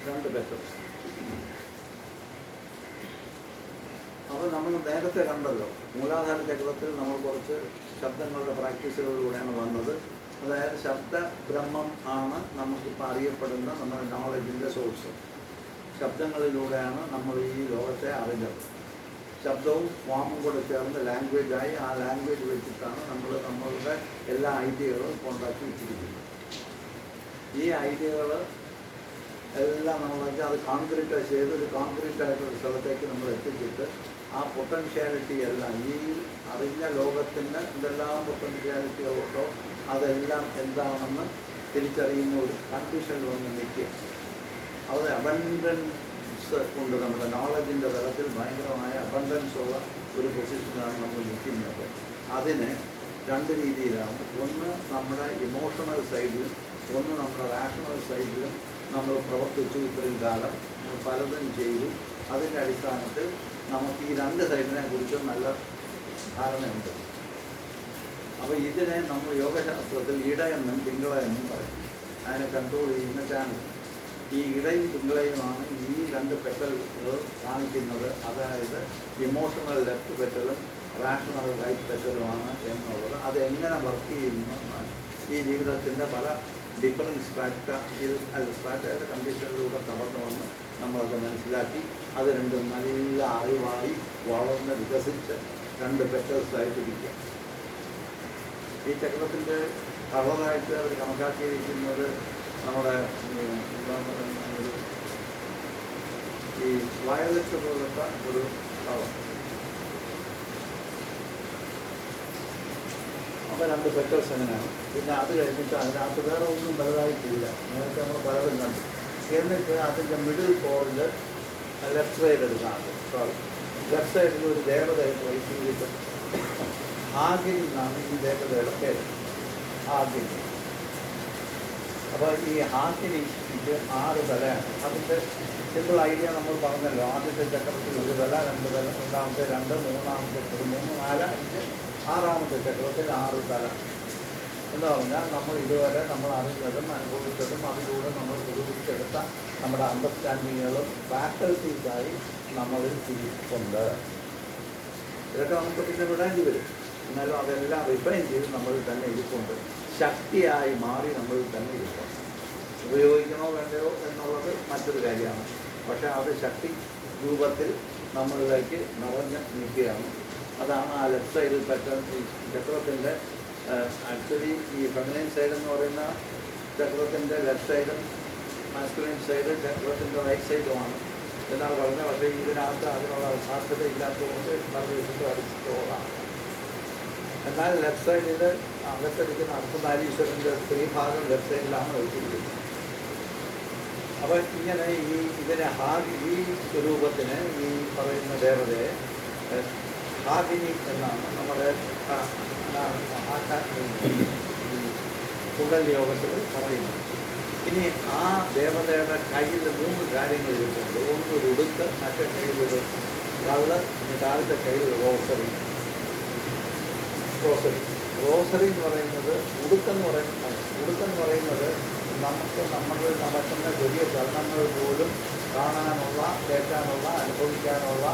Speaker 1: 2 പെറ്റൽസ്. അപ്പോൾ നമ്മൾ നേരത്തെ കണ്ടല്ലോ, മൂലാധാര ചക്രത്തിൽ നമ്മൾ കുറച്ച് ശബ്ദങ്ങളുടെ പ്രാക്ടീസുകളിലൂടെയാണ് വന്നത്. അതായത് ശബ്ദ ബ്രഹ്മം ആണ് നമുക്കിപ്പോൾ അറിയപ്പെടുന്ന നമ്മുടെ നോളജിൻ്റെ സോഴ്സ്. ശബ്ദങ്ങളിലൂടെയാണ് നമ്മൾ ഈ ലോകത്തെ അറിഞ്ഞത്. ശബ്ദവും ഫോമും കൂടെ ചേർന്ന് ലാംഗ്വേജായി ആ ലാംഗ്വേജ് വെച്ചിട്ടാണ് നമ്മളുടെ എല്ലാ ഐഡിയകളും ഉണ്ടാക്കി വെച്ചിരിക്കുന്നത്. ഈ ഐഡിയകൾ എല്ലാം നമ്മൾ വെച്ചാൽ അത് കോൺക്രീറ്റ് ചെയ്ത് ഒരു കോൺക്രീറ്റ് ആയിട്ടൊരു സ്ഥലത്തേക്ക് നമ്മൾ എത്തിച്ചിട്ട് ആ പൊട്ടൻഷ്യാലിറ്റി എല്ലാം ഈ അറിഞ്ഞ ലോകത്തിന് എന്തെല്ലാം പൊട്ടൻഷ്യാലിറ്റികളുണ്ടോ അതെല്ലാം എന്താണെന്ന് തിരിച്ചറിയുന്ന ഒരു കണ്ടീഷനിൽ വന്ന് നിൽക്കുക. അത് അബണ്ടൻസ് കൊണ്ട് നമ്മുടെ നോളജിൻ്റെ തലത്തിൽ ഭയങ്കരമായ അബണ്ടൻസ് ഉള്ള ഒരു പൊസിഷനാണ് നമ്മൾ നിൽക്കുന്നത്. അതിന് 2 രീതിയിലാണ്. ഒന്ന് നമ്മുടെ ഇമോഷണൽ സൈഡിലും ഒന്ന് നമ്മുടെ റാഷണൽ സൈഡിലും നമ്മൾ പ്രവർത്തിച്ചു. ഇത്രയും കാലം പലതും ചെയ്തു. അതിൻ്റെ അടിസ്ഥാനത്തിൽ നമുക്ക് ഈ 2 സൈഡിനെ കുറിച്ച് നല്ല ധാരണയുണ്ട്. അപ്പോൾ ഇതിനെ നമ്മൾ യോഗശാസ്ത്രത്തിൽ ഇടയെന്നും പിങ്കളയെന്നും പറയും. അതിനെ കൺട്രോൾ ചെയ്യുന്ന ചാനൽ ഈ ഇടയും പിങ്കളയുമാണ് ഈ 2 പെറ്റലുകൾ കാണിക്കുന്നത്. അതായത് ഇമോഷണൽ ലെഫ്റ്റ് പെറ്റലും റാഷണൽ റൈറ്റ് പെറ്റലുമാണ് എന്നുള്ളത്. അതെങ്ങനെ വർക്ക് ചെയ്യുന്നു ഈ ജീവിതത്തിൻ്റെ പല ഡിഫറൻറ്റ് സ്ട്രാറ്റയുടെ കണ്ടീഷനിലൂടെ കടന്നു വന്ന് നമ്മളത് മനസ്സിലാക്കി അത് 2 നല്ല അറിവായി വളർന്ന് വികസിച്ച് 2 പെറ്റൽസായിട്ടിരിക്കുക. ഈ ചക്രത്തിൻ്റെ കളറായിട്ട് അവർ കണക്കാക്കിയിരിക്കുന്നത് നമ്മുടെ ഈ വയലറ്റ് പോലത്തെ ഒരു കളർ. അപ്പോൾ 2 പെറ്റൽസ് എങ്ങനെയാണ്. പിന്നെ അത് കഴിഞ്ഞിട്ട് അതിനകത്ത് വേറെ ഒന്നും വലുതായിട്ടില്ല. നേരത്തെ നമ്മൾ പലതും കണ്ടു. എന്നിട്ട് അതിൻ്റെ മിഡിൽ പോളിൽ ലെഫ്റ്റ് സൈഡ് എടുക്കാം. ലെഫ്റ്റ് സൈഡിൽ ഒരു ദേവതയായിട്ട് വഹിച്ചിട്ട് ആകിൽ നിന്നാണ് ഈ ദേവതയുടെ പേര് ആകിനി. അപ്പോൾ ഈ ആകിനിക്ക് 6 തലയാണ്. അതിൻ്റെ സിമ്പിൾ ഐഡിയ നമ്മൾ പറഞ്ഞല്ലോ. ആദ്യത്തെ ചക്രത്തിൽ 1 തല, 2 തല, രണ്ടാമത്തെ 2, മൂന്നാമത്തെ 3, 4, 5, 6ാമത്തെ ചക്രത്തിൽ 6 തല എന്ന് പറഞ്ഞാൽ നമ്മൾ ഇതുവരെ നമ്മൾ അറിഞ്ഞതും അനുഭവിച്ചതും അതിലൂടെ നമ്മൾ പുതുപ്പിച്ചെടുത്ത നമ്മുടെ അണ്ടർസ്റ്റാൻഡിങ്ങുകളും ഫാക്കൽറ്റീസായി നമ്മളിൽ തിരിച്ചുണ്ട്. ഇതൊക്കെ നമുക്ക് പിന്നെ വിടേണ്ടി വരും. എന്നാലും അതെല്ലാം റിഫൈൻ ചെയ്ത് നമ്മളിൽ തന്നെ ഇരിപ്പുണ്ട്. ശക്തിയായി മാറി നമ്മളിൽ തന്നെ ഇരിപ്പുണ്ട്. ഉപയോഗിക്കണോ വേണ്ടയോ എന്നുള്ളത് മറ്റൊരു കാര്യമാണ്. പക്ഷേ അത് ശക്തി രൂപത്തിൽ നമ്മളിലേക്ക് നിറഞ്ഞ് നിൽക്കുകയാണ്. അതാണ് ആ ലെഫ്റ്റ് സൈഡിൽ ചക്രത്തിൻ്റെ ആക്ച്വലി ഈ ഫെമിനൈൻ സൈഡ് എന്ന് പറയുന്ന ചക്രത്തിൻ്റെ ലെഫ്റ്റ് സൈഡും മാസ്കുലൈൻ സൈഡ് ചക്രത്തിൻ്റെ റൈറ്റ് സൈഡുമാണ് എന്നാണ് പറഞ്ഞത്. പക്ഷേ ഇതിനകത്ത് അതിനുള്ള സാധ്യത ഇല്ലാത്തതുകൊണ്ട് മറുവശത്ത് അടിച്ചിട്ട് പോകാം. എന്നാൽ ലെഫ്റ്റ് സൈഡിൽ അകത്തടിക്കുന്ന അർദ്ധനാരീശ്വരൻ്റെ സ്ത്രീഭാഗം ലെഫ്റ്റ് സൈഡിലാണ് വെച്ചിരിക്കുന്നത്. അപ്പോൾ ഇങ്ങനെ ഇതിനെ ഈ സ്വരൂപത്തിന് ഈ പറയുന്ന ദേവതയെ ഹാദിനി എന്നാണ് നമ്മുടെ കുണ്ടൽ യോഗത്തിൽ പറയുന്നത്. ഇനി ആ ദേവതയുടെ കയ്യിൽ 3 കാര്യങ്ങൾ ഇരിപ്പുണ്ട്. ഒന്ന് ഒരു ഉടുക്ക്, മറ്റേ കയ്യിലൊരു കള്ള്, താഴത്തെ കയ്യിൽ റോസറി. റോസറി എന്ന് പറയുന്നത് ഉടുക്കെന്ന് പറയുന്നത് നമുക്ക് നമ്മളിൽ നടക്കുന്ന ചെറിയ ചലനങ്ങൾ പോലും കാണാനുള്ള, കേൾക്കാനുള്ള, അനുഭവിക്കാനുള്ള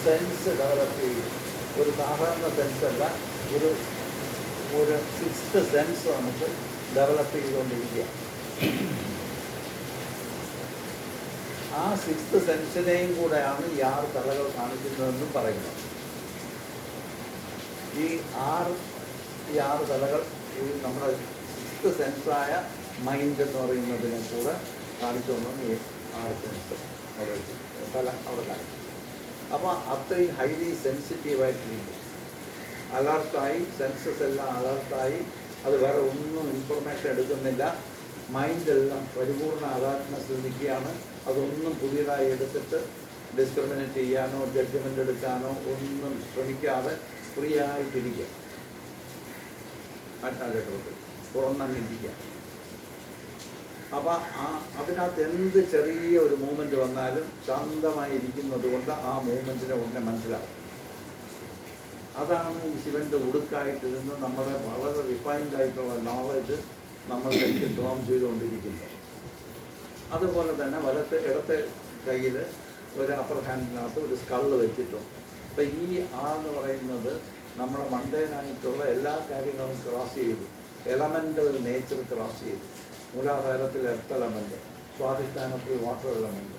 Speaker 1: സെൻസ് ഡെവലപ്പ് ചെയ്യും. ഒരു സാധാരണ സെൻസല്ല, ഒരു 6th സെൻസ് നമുക്ക് ഡെവലപ്പ് ചെയ്തുകൊണ്ടിരിക്കുക. ആ 6th സെൻസിനെയും കൂടെയാണ് ഈ 6 തലകൾ കാണിക്കുന്നതെന്നും പറയുന്നത്. ഈ 6 തലകൾ ഈ നമ്മുടെ 6th സെൻസായ മൈൻഡ് എന്ന് പറയുന്നതിനെ കൂടെ കാണിച്ചുകൊണ്ടാണ് ഈ 6 സെൻസ് തല അവിടെ കാണിക്കും. അപ്പോൾ അത്രയും ഹൈലി സെൻസിറ്റീവായിട്ടിരിക്കും. അലർട്ടായി, സെൻസസ് എല്ലാം അലർട്ടായി. അത് വേറെ ഒന്നും ഇൻഫർമേഷൻ എടുക്കുന്നില്ല. മൈൻഡെല്ലാം പരിപൂർണ്ണ അവേർനെസ്സിൽ നിൽക്കുകയാണ്. അതൊന്നും പുതിയതായി എടുത്തിട്ട് ഡിസ്ക്രിമിനേറ്റ് ചെയ്യാനോ ജഡ്ജ്മെൻ്റ് എടുക്കാനോ ഒന്നും ശ്രമിക്കാതെ ഫ്രീ ആയിട്ടിരിക്കുക. ആജ്ഞാചക്രത്തിൽ തുറന്നങ്ങിരിക്കുക. അപ്പം അതിനകത്ത് എന്ത് ചെറിയ ഒരു മൂവ്മെൻറ്റ് വന്നാലും ശാന്തമായി ഇരിക്കുന്നത് കൊണ്ട് ആ മൂവ്മെൻറ്റിനെ ഉടനെ മനസ്സിലാവും. അതാണ് ഈ ശിവൻ്റെ ഉടുക്കായിട്ടിരുന്ന് നമ്മുടെ വളരെ റിഫൈൻഡ് ആയിട്ടുള്ള നോളജ് നമ്മളിലേക്ക് ഡ്രോം ചെയ്തുകൊണ്ടിരിക്കുന്നത്. അതുപോലെ തന്നെ ഇടത്തെ കയ്യിൽ ഒരു അപ്പർ ഹാൻഡിനകത്ത് ഒരു സ്കള് വെച്ചിട്ടും. അപ്പം ഈ എന്ന് പറയുന്നത് നമ്മുടെ മണ്ടേനായിട്ടുള്ള എല്ലാ കാര്യങ്ങളും ക്രോസ് ചെയ്തു. എലമെൻ്റ് ഒരു നേച്ചർ ക്രോസ് ചെയ്തു. മൂലാധാരത്തിൽ എർത്ത് എലമെൻ്റ്, സ്വാധിഷ്ഠാനത്തിൽ വാട്ടർ എലമെൻ്റ്,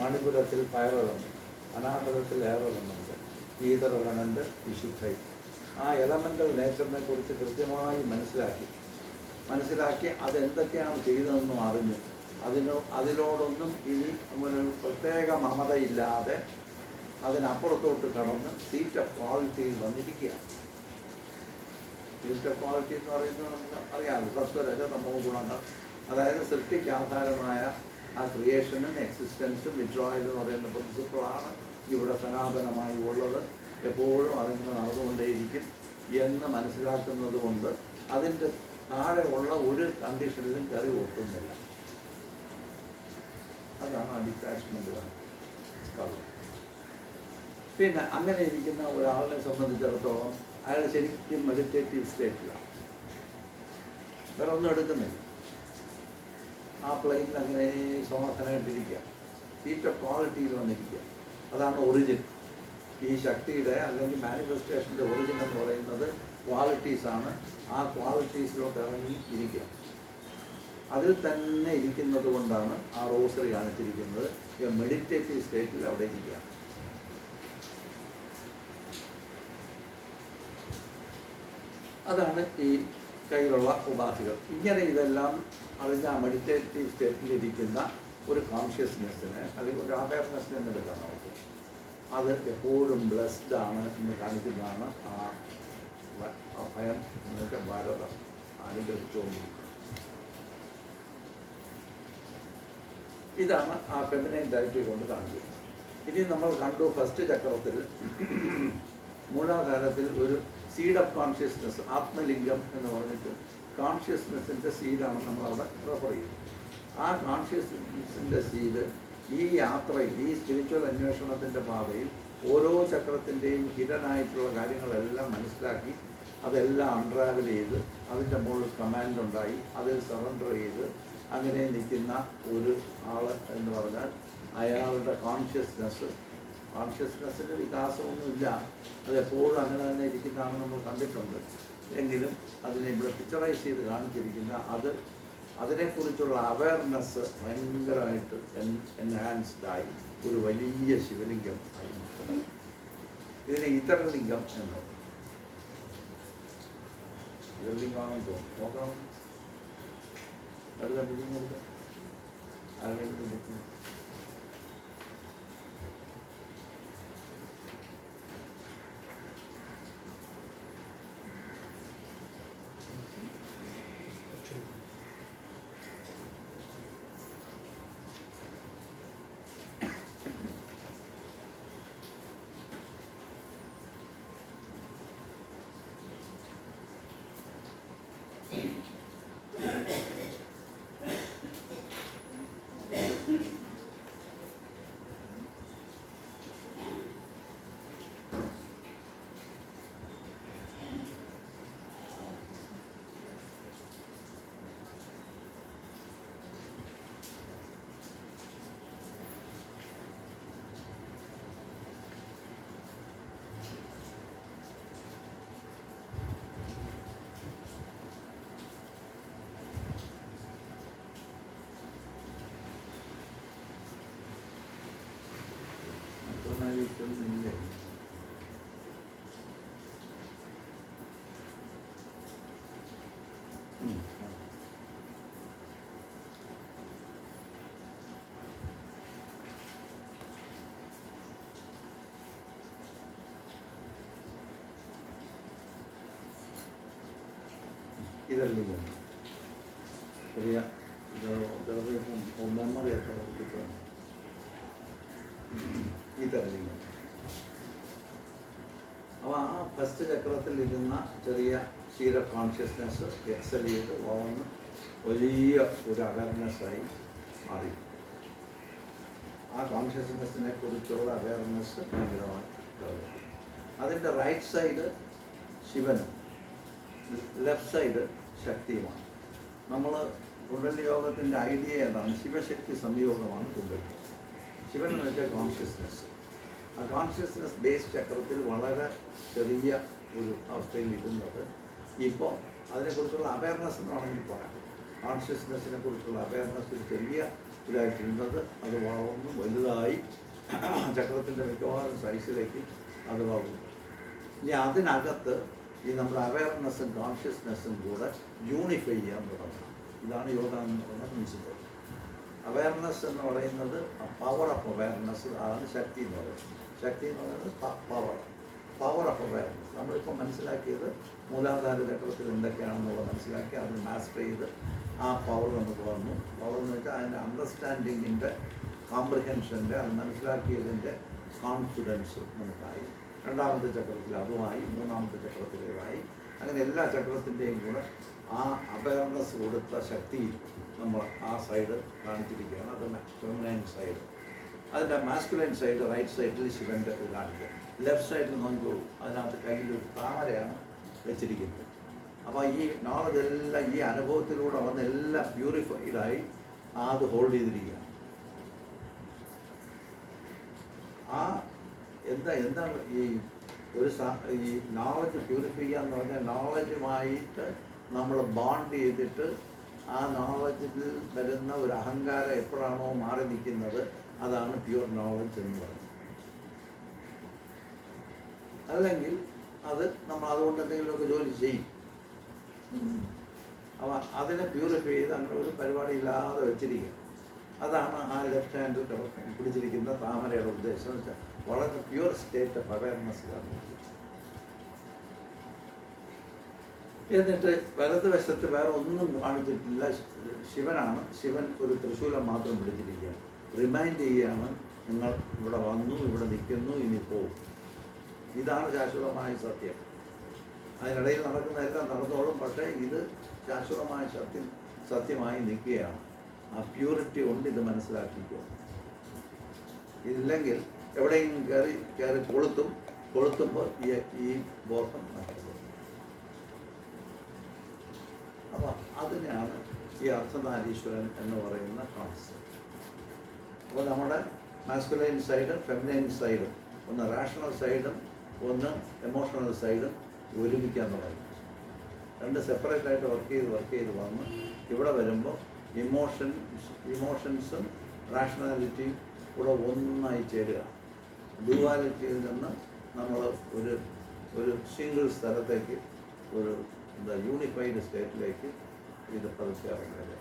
Speaker 1: മണിപുരത്തിൽ ഫയർ എലമെൻ്റ്, അനാഹതത്തിൽ എയർ എലമെൻ്റ്, ഈതർ എലമെൻ്റ്, വിശുദ്ധൈ. ആ എലമെൻ്റൽ നേച്ചറിനെ കുറിച്ച് കൃത്യമായി മനസ്സിലാക്കി അതെന്തൊക്കെയാണ് ചെയ്തതെന്നും അറിഞ്ഞു. അതിനോടൊന്നും ഇനി ഒരു പ്രത്യേക മമതയില്ലാതെ അതിനപ്പുറത്തോട്ട് കടന്ന് സീറ്റ് ഓഫ് ക്വാളിറ്റിയിൽ വന്നിരിക്കുകയാണ്. സീറ്റ് ഓഫ് ക്വാളിറ്റി എന്ന് പറയുന്നത് നമുക്ക് അറിയാമല്ലോ, സത്വരജ തമോ ഗുണങ്ങൾ. അതായത് സൃഷ്ടിക്ക് ആധാരമായ ആ ക്രിയേഷനും എക്സിസ്റ്റൻസും വിഡ്രോയൽ എന്ന് പറയുന്ന പ്രിൻസിപ്പിളാണ് ഇവിടെ സനാതനമായി ഉള്ളത്. എപ്പോഴും അതിന് നടന്നുകൊണ്ടേയിരിക്കും എന്ന് മനസ്സിലാക്കുന്നത് കൊണ്ട് അതിൻ്റെ താഴെയുള്ള ഒരു കണ്ടീഷനിലും കറി ഒട്ടുന്നില്ല. അതാണ് ആ ഡിറ്റാച്ച്മെൻ്റ് കളർ. പിന്നെ അങ്ങനെ ഇരിക്കുന്ന ഒരാളിനെ സംബന്ധിച്ചിടത്തോളം അയാൾ ശരിക്കും മെഡിറ്റേറ്റീവ് സ്റ്റേറ്റിലാണ്. വേറെ ഒന്നും എടുക്കുന്നില്ല. ആ പ്ലെയിനിൽ അങ്ങനെ സമർത്ഥനായിട്ടിരിക്കുക, സീറ്റ് ഓഫ് ക്വാളിറ്റിയിൽ വന്നിരിക്കുക. അതാണ് ഒറിജിൻ. ഈ ശക്തിയുടെ അല്ലെങ്കിൽ മാനിഫെസ്റ്റേഷൻ്റെ ഒറിജിൻ എന്ന് പറയുന്നത് ക്വാളിറ്റീസാണ്. ആ ക്വാളിറ്റീസിലോട്ട് ഇറങ്ങി ഇരിക്കുക. അതിൽ തന്നെ ഇരിക്കുന്നത് കൊണ്ടാണ് ആ റോസറി കാണിച്ചിരിക്കുന്നത്. ഈ മെഡിറ്റേറ്റീവ് സ്റ്റേറ്റിൽ അവിടെ ഇരിക്കുക. അതാണ് ഈ കയ്യിലുള്ള ഉപാധികൾ. ഇങ്ങനെ ഇതെല്ലാം അതിൻ്റെ ആ മെഡിറ്റേറ്റീവ് സ്റ്റേറ്റിലിരിക്കുന്ന ഒരു കോൺഷ്യസ്നെസ്സിന് അല്ലെങ്കിൽ ഒരു അവയർനെസ്സിനെ എന്നെടുക്കാൻ നമുക്ക് അത് എപ്പോഴും ബ്ലെസ്ഡ് ആണ് എന്ന് കാണിക്കുന്നതാണ് ആ ഭയം എന്നൊക്കെ ഭാരതം അനുഗ്രഹിച്ചുകൊണ്ടിരിക്കുന്നത്. ഇതാണ് ആ ഫെമിനൈൻ ഡയറ്റി കൊണ്ട് കാണിക്കുന്നത്. ഇനി നമ്മൾ കണ്ടു ഫസ്റ്റ് ചക്രത്തിൽ മൂലാധാരത്തിൽ ഒരു സീഡ് ഓഫ് കോൺഷ്യസ്നെസ്, ആത്മലിംഗം എന്ന് പറഞ്ഞിട്ട് കോൺഷ്യസ്നെസ്സിൻ്റെ സീഡാണ് നമ്മളവിടെ റെഫർ ചെയ്യുന്നത്. ആ കോൺഷ്യസ്നെസ്സിൻ്റെ സീഡ് ഈ യാത്രയിൽ, ഈ സ്പിരിച്വൽ അന്വേഷണത്തിൻ്റെ പാതയിൽ ഓരോ ചക്രത്തിൻ്റെയും ഹിഡനായിട്ടുള്ള കാര്യങ്ങളെല്ലാം മനസ്സിലാക്കി അതെല്ലാം അൺട്രാവൽ ചെയ്ത് അതിൻ്റെ മുകളിൽ കമാൻഡ് ഉണ്ടായി അതിൽ സറണ്ടർ ചെയ്ത് അങ്ങനെ നിൽക്കുന്ന ഒരു ആൾ എന്ന് പറഞ്ഞാൽ അയാളുടെ കോൺഷ്യസ്നെസ്സിന് വികാസമൊന്നുമില്ല. അതെപ്പോഴും അങ്ങനെ തന്നെ ഇരിക്കുന്നതാണെന്ന് നമ്മൾ കണ്ടിട്ടുണ്ട്. എങ്കിലും അതിനെ ഇവിടെ പിക്ചറൈസ് ചെയ്ത് കാണിച്ചിരിക്കുന്ന അതിനെക്കുറിച്ചുള്ള അവയർനെസ് ഭയങ്കരമായിട്ട് എൻഹാൻസ്ഡായി ഒരു വലിയ ശിവലിംഗം ആയി. ഇതിനെ ഇതരലിംഗം എന്ന് ഇതരലിംഗമാണെന്ന് തോന്നുന്നു. നോക്കണം, അത് കണ്ടിരിക്കുന്നത് ആരെങ്കിലും ഇതല്ല ശരിയാ. ചിലപ്പോൾ മെമ്മറി ഒക്കെ കിട്ടും ഈ തരത്തിൽ. അപ്പോൾ ആ ഫസ്റ്റ് ചക്രത്തിൽ ഇരുന്ന ചെറിയ ക്ഷീര കോൺഷ്യസ്നെസ് എക്സൽ ചെയ്ത് വളർന്ന് വലിയ ഒരു അവയർനെസ്സായി മാറി. ആ കോൺഷ്യസ്നെസ്സിനെ കുറിച്ചുള്ള അവയർനെസ് ഭയങ്കരമായി ഡെവലപ്പ്. അതിൻ്റെ റൈറ്റ് സൈഡ് ശിവനും ലെഫ്റ്റ് സൈഡ് ശക്തിയുമാണ്. നമ്മൾ കുണ്ടലിനി യോഗത്തിൻ്റെ ഐഡിയ ഏതാണ്? ശിവശക്തി സംയോഗമാണ് കുണ്ടലിനി. ശിവൻ എന്ന് വെച്ചാൽ കോൺഷ്യസ്നെസ്. ആ കോൺഷ്യസ്നെസ് ബേസ് ചക്രത്തിൽ വളരെ ചെറിയ ഒരു അവസ്ഥയിൽ ഇരുന്നത് ഇപ്പോൾ അതിനെക്കുറിച്ചുള്ള അവയർനെസ് എന്ന് വേണമെങ്കിൽ പറയാം. കോൺഷ്യസ്നെസ്സിനെ കുറിച്ചുള്ള അവയർനെസ് ഒരു ചെറിയ ഇതായിട്ടിരുന്നത് അത് വളർന്നു വലുതായി ചക്രത്തിൻ്റെ മിക്കവാറും സൈസിലേക്ക് അത് വളർന്നു. ഇനി അതിനകത്ത് ഈ നമ്മുടെ അവയർനെസ്സും കോൺഷ്യസ്നെസ്സും കൂടെ യൂണിഫൈ ചെയ്യാൻ തുടങ്ങണം. ഇതാണ് യോഗ എന്ന് പറയുന്ന പ്രിൻസിപ്പൾ. അവയർനെസ് എന്ന് പറയുന്നത് പവർ ഓഫ് അവയർനെസ് ആണ് ശക്തി എന്ന് പറയുന്നത്. ശക്തി എന്ന് പറയുന്നത് പവർ ഓഫ് അവയർനെസ്. നമ്മളിപ്പോൾ മനസ്സിലാക്കിയത് മൂലാധാര ചക്രത്തിൽ എന്തൊക്കെയാണെന്നുള്ളത് മനസ്സിലാക്കി അത് മാസ്റ്റർ ചെയ്ത് ആ പവർ നമുക്ക് വന്നു. പവർ എന്ന് വെച്ചാൽ അതിൻ്റെ അണ്ടർസ്റ്റാൻഡിങ്ങിൻ്റെ കോംപ്രിഹെൻഷൻ്റെ അത് മനസ്സിലാക്കിയതിൻ്റെ കോൺഫിഡൻസ് നമുക്കായി. രണ്ടാമത്തെ ചക്രത്തിൽ അതുമായി, മൂന്നാമത്തെ ചക്രത്തിലേതായി. അങ്ങനെ എല്ലാ ചക്രത്തിൻ്റെയും കൂടെ ആ അവയർനെസ് കൊടുത്ത ശക്തി നമ്മൾ ആ സൈഡ് കാണിച്ചിരിക്കുകയാണ്. അത് ഫെമിനൈൻ സൈഡ്. അതിൻ്റെ മാസ്കുലൈൻ സൈഡ് റൈറ്റ് സൈഡിൽ ശിവൻ്റെ കാണിക്കുക. ലെഫ്റ്റ് സൈഡിൽ നോക്കിക്കോളൂ, അതിനകത്ത് കയ്യിലൊരു താമരയാണ് വെച്ചിരിക്കുന്നത്. അപ്പോൾ ഈ നോളജ് എല്ലാം ഈ അനുഭവത്തിലൂടെ വന്ന് എല്ലാം പ്യൂരിഫൈഡായി അത് ഹോൾഡ് ചെയ്തിരിക്കുകയാണ്. ആ എന്താണ് ഈ ഒരു ഈ നോളജ് പ്യൂരിഫൈ ചെയ്യുക എന്ന് പറഞ്ഞാൽ നോളജുമായിട്ട് നമ്മൾ ബോണ്ട് ചെയ്തിട്ട് ആ നോളജിൽ വരുന്ന ഒരു അഹങ്കാരം എപ്പോഴാണോ മാറി നിൽക്കുന്നത് അതാണ് പ്യൂർ നോളജ് എന്ന് പറയുന്നത്. അല്ലെങ്കിൽ അത് നമ്മൾ അതുകൊണ്ട് എന്തെങ്കിലുമൊക്കെ ജോലി ചെയ്യും. അപ്പോൾ അതിനെ പ്യൂരിഫൈ ചെയ്ത് അങ്ങനെ ഒരു പരിപാടി ഇല്ലാതെ വെച്ചിരിക്കുക. അതാണ് ആ ലെഫ്റ്റ് ഹാൻഡിൽ പിടിച്ചിരിക്കുന്ന താമരയുടെ ഉദ്ദേശം. വെച്ചാൽ വളരെ പ്യൂർ സ്റ്റേറ്റ് ഓഫ് അവയർനെസ്സിലാണ്. എന്നിട്ട് വലതുവശത്ത് വേറെ ഒന്നും കാണിച്ചിട്ടില്ല. ശിവനാണ്. ശിവൻ ഒരു തൃശൂലം മാത്രം പിടിച്ചിരിക്കുകയാണ്. റിമൈൻഡ് ചെയ്യുകയാണ്, നിങ്ങൾ ഇവിടെ വന്നു, ഇവിടെ നിൽക്കുന്നു, ഇനി പോകും. ഇതാണ് ശാശ്വതമായ സത്യം. അതിനിടയിൽ നടക്കുന്നതെല്ലാം നടന്നോളും. പക്ഷേ ഇത് ശാശ്വതമായ സത്യമായി നിൽക്കുകയാണ്. ആ പ്യൂരിറ്റി കൊണ്ട് ഇത് മനസ്സിലാക്കിക്കോ. ഇതില്ലെങ്കിൽ എവിടെയെങ്കിലും കയറി കൊളുത്തുമ്പോൾ ഈ ബോധം നഷ്ടപ്പെടും. അപ്പം അതിനാണ് ഈ അർദ്ധനാരീശ്വരൻ എന്ന് പറയുന്ന കോൺസെപ്റ്റ്. അപ്പോൾ നമ്മുടെ മാസ്കുലൈൻ സൈഡും ഫെമിനൈൻ സൈഡും, ഒന്ന് റാഷണൽ സൈഡും ഒന്ന് എമോഷണൽ സൈഡും ഒരുമിക്കാൻ തുടങ്ങി. രണ്ട് സെപ്പറേറ്റായിട്ട് വർക്ക് ചെയ്ത് വന്ന് ഇവിടെ വരുമ്പോൾ ഇമോഷൻസും റാഷണാലിറ്റിയും കൂടെ ഒന്നായി ചേരുക. ഡ്യുവാലിറ്റിയിൽ നിന്ന് നമ്മൾ ഒരു സിംഗിൾ സ്ഥലത്തേക്ക് ഒരു യൂണിഫൈഡ് സ്റ്റേറ്റിലേക്ക് ഇത് പതിക്കാറുള്ളത്.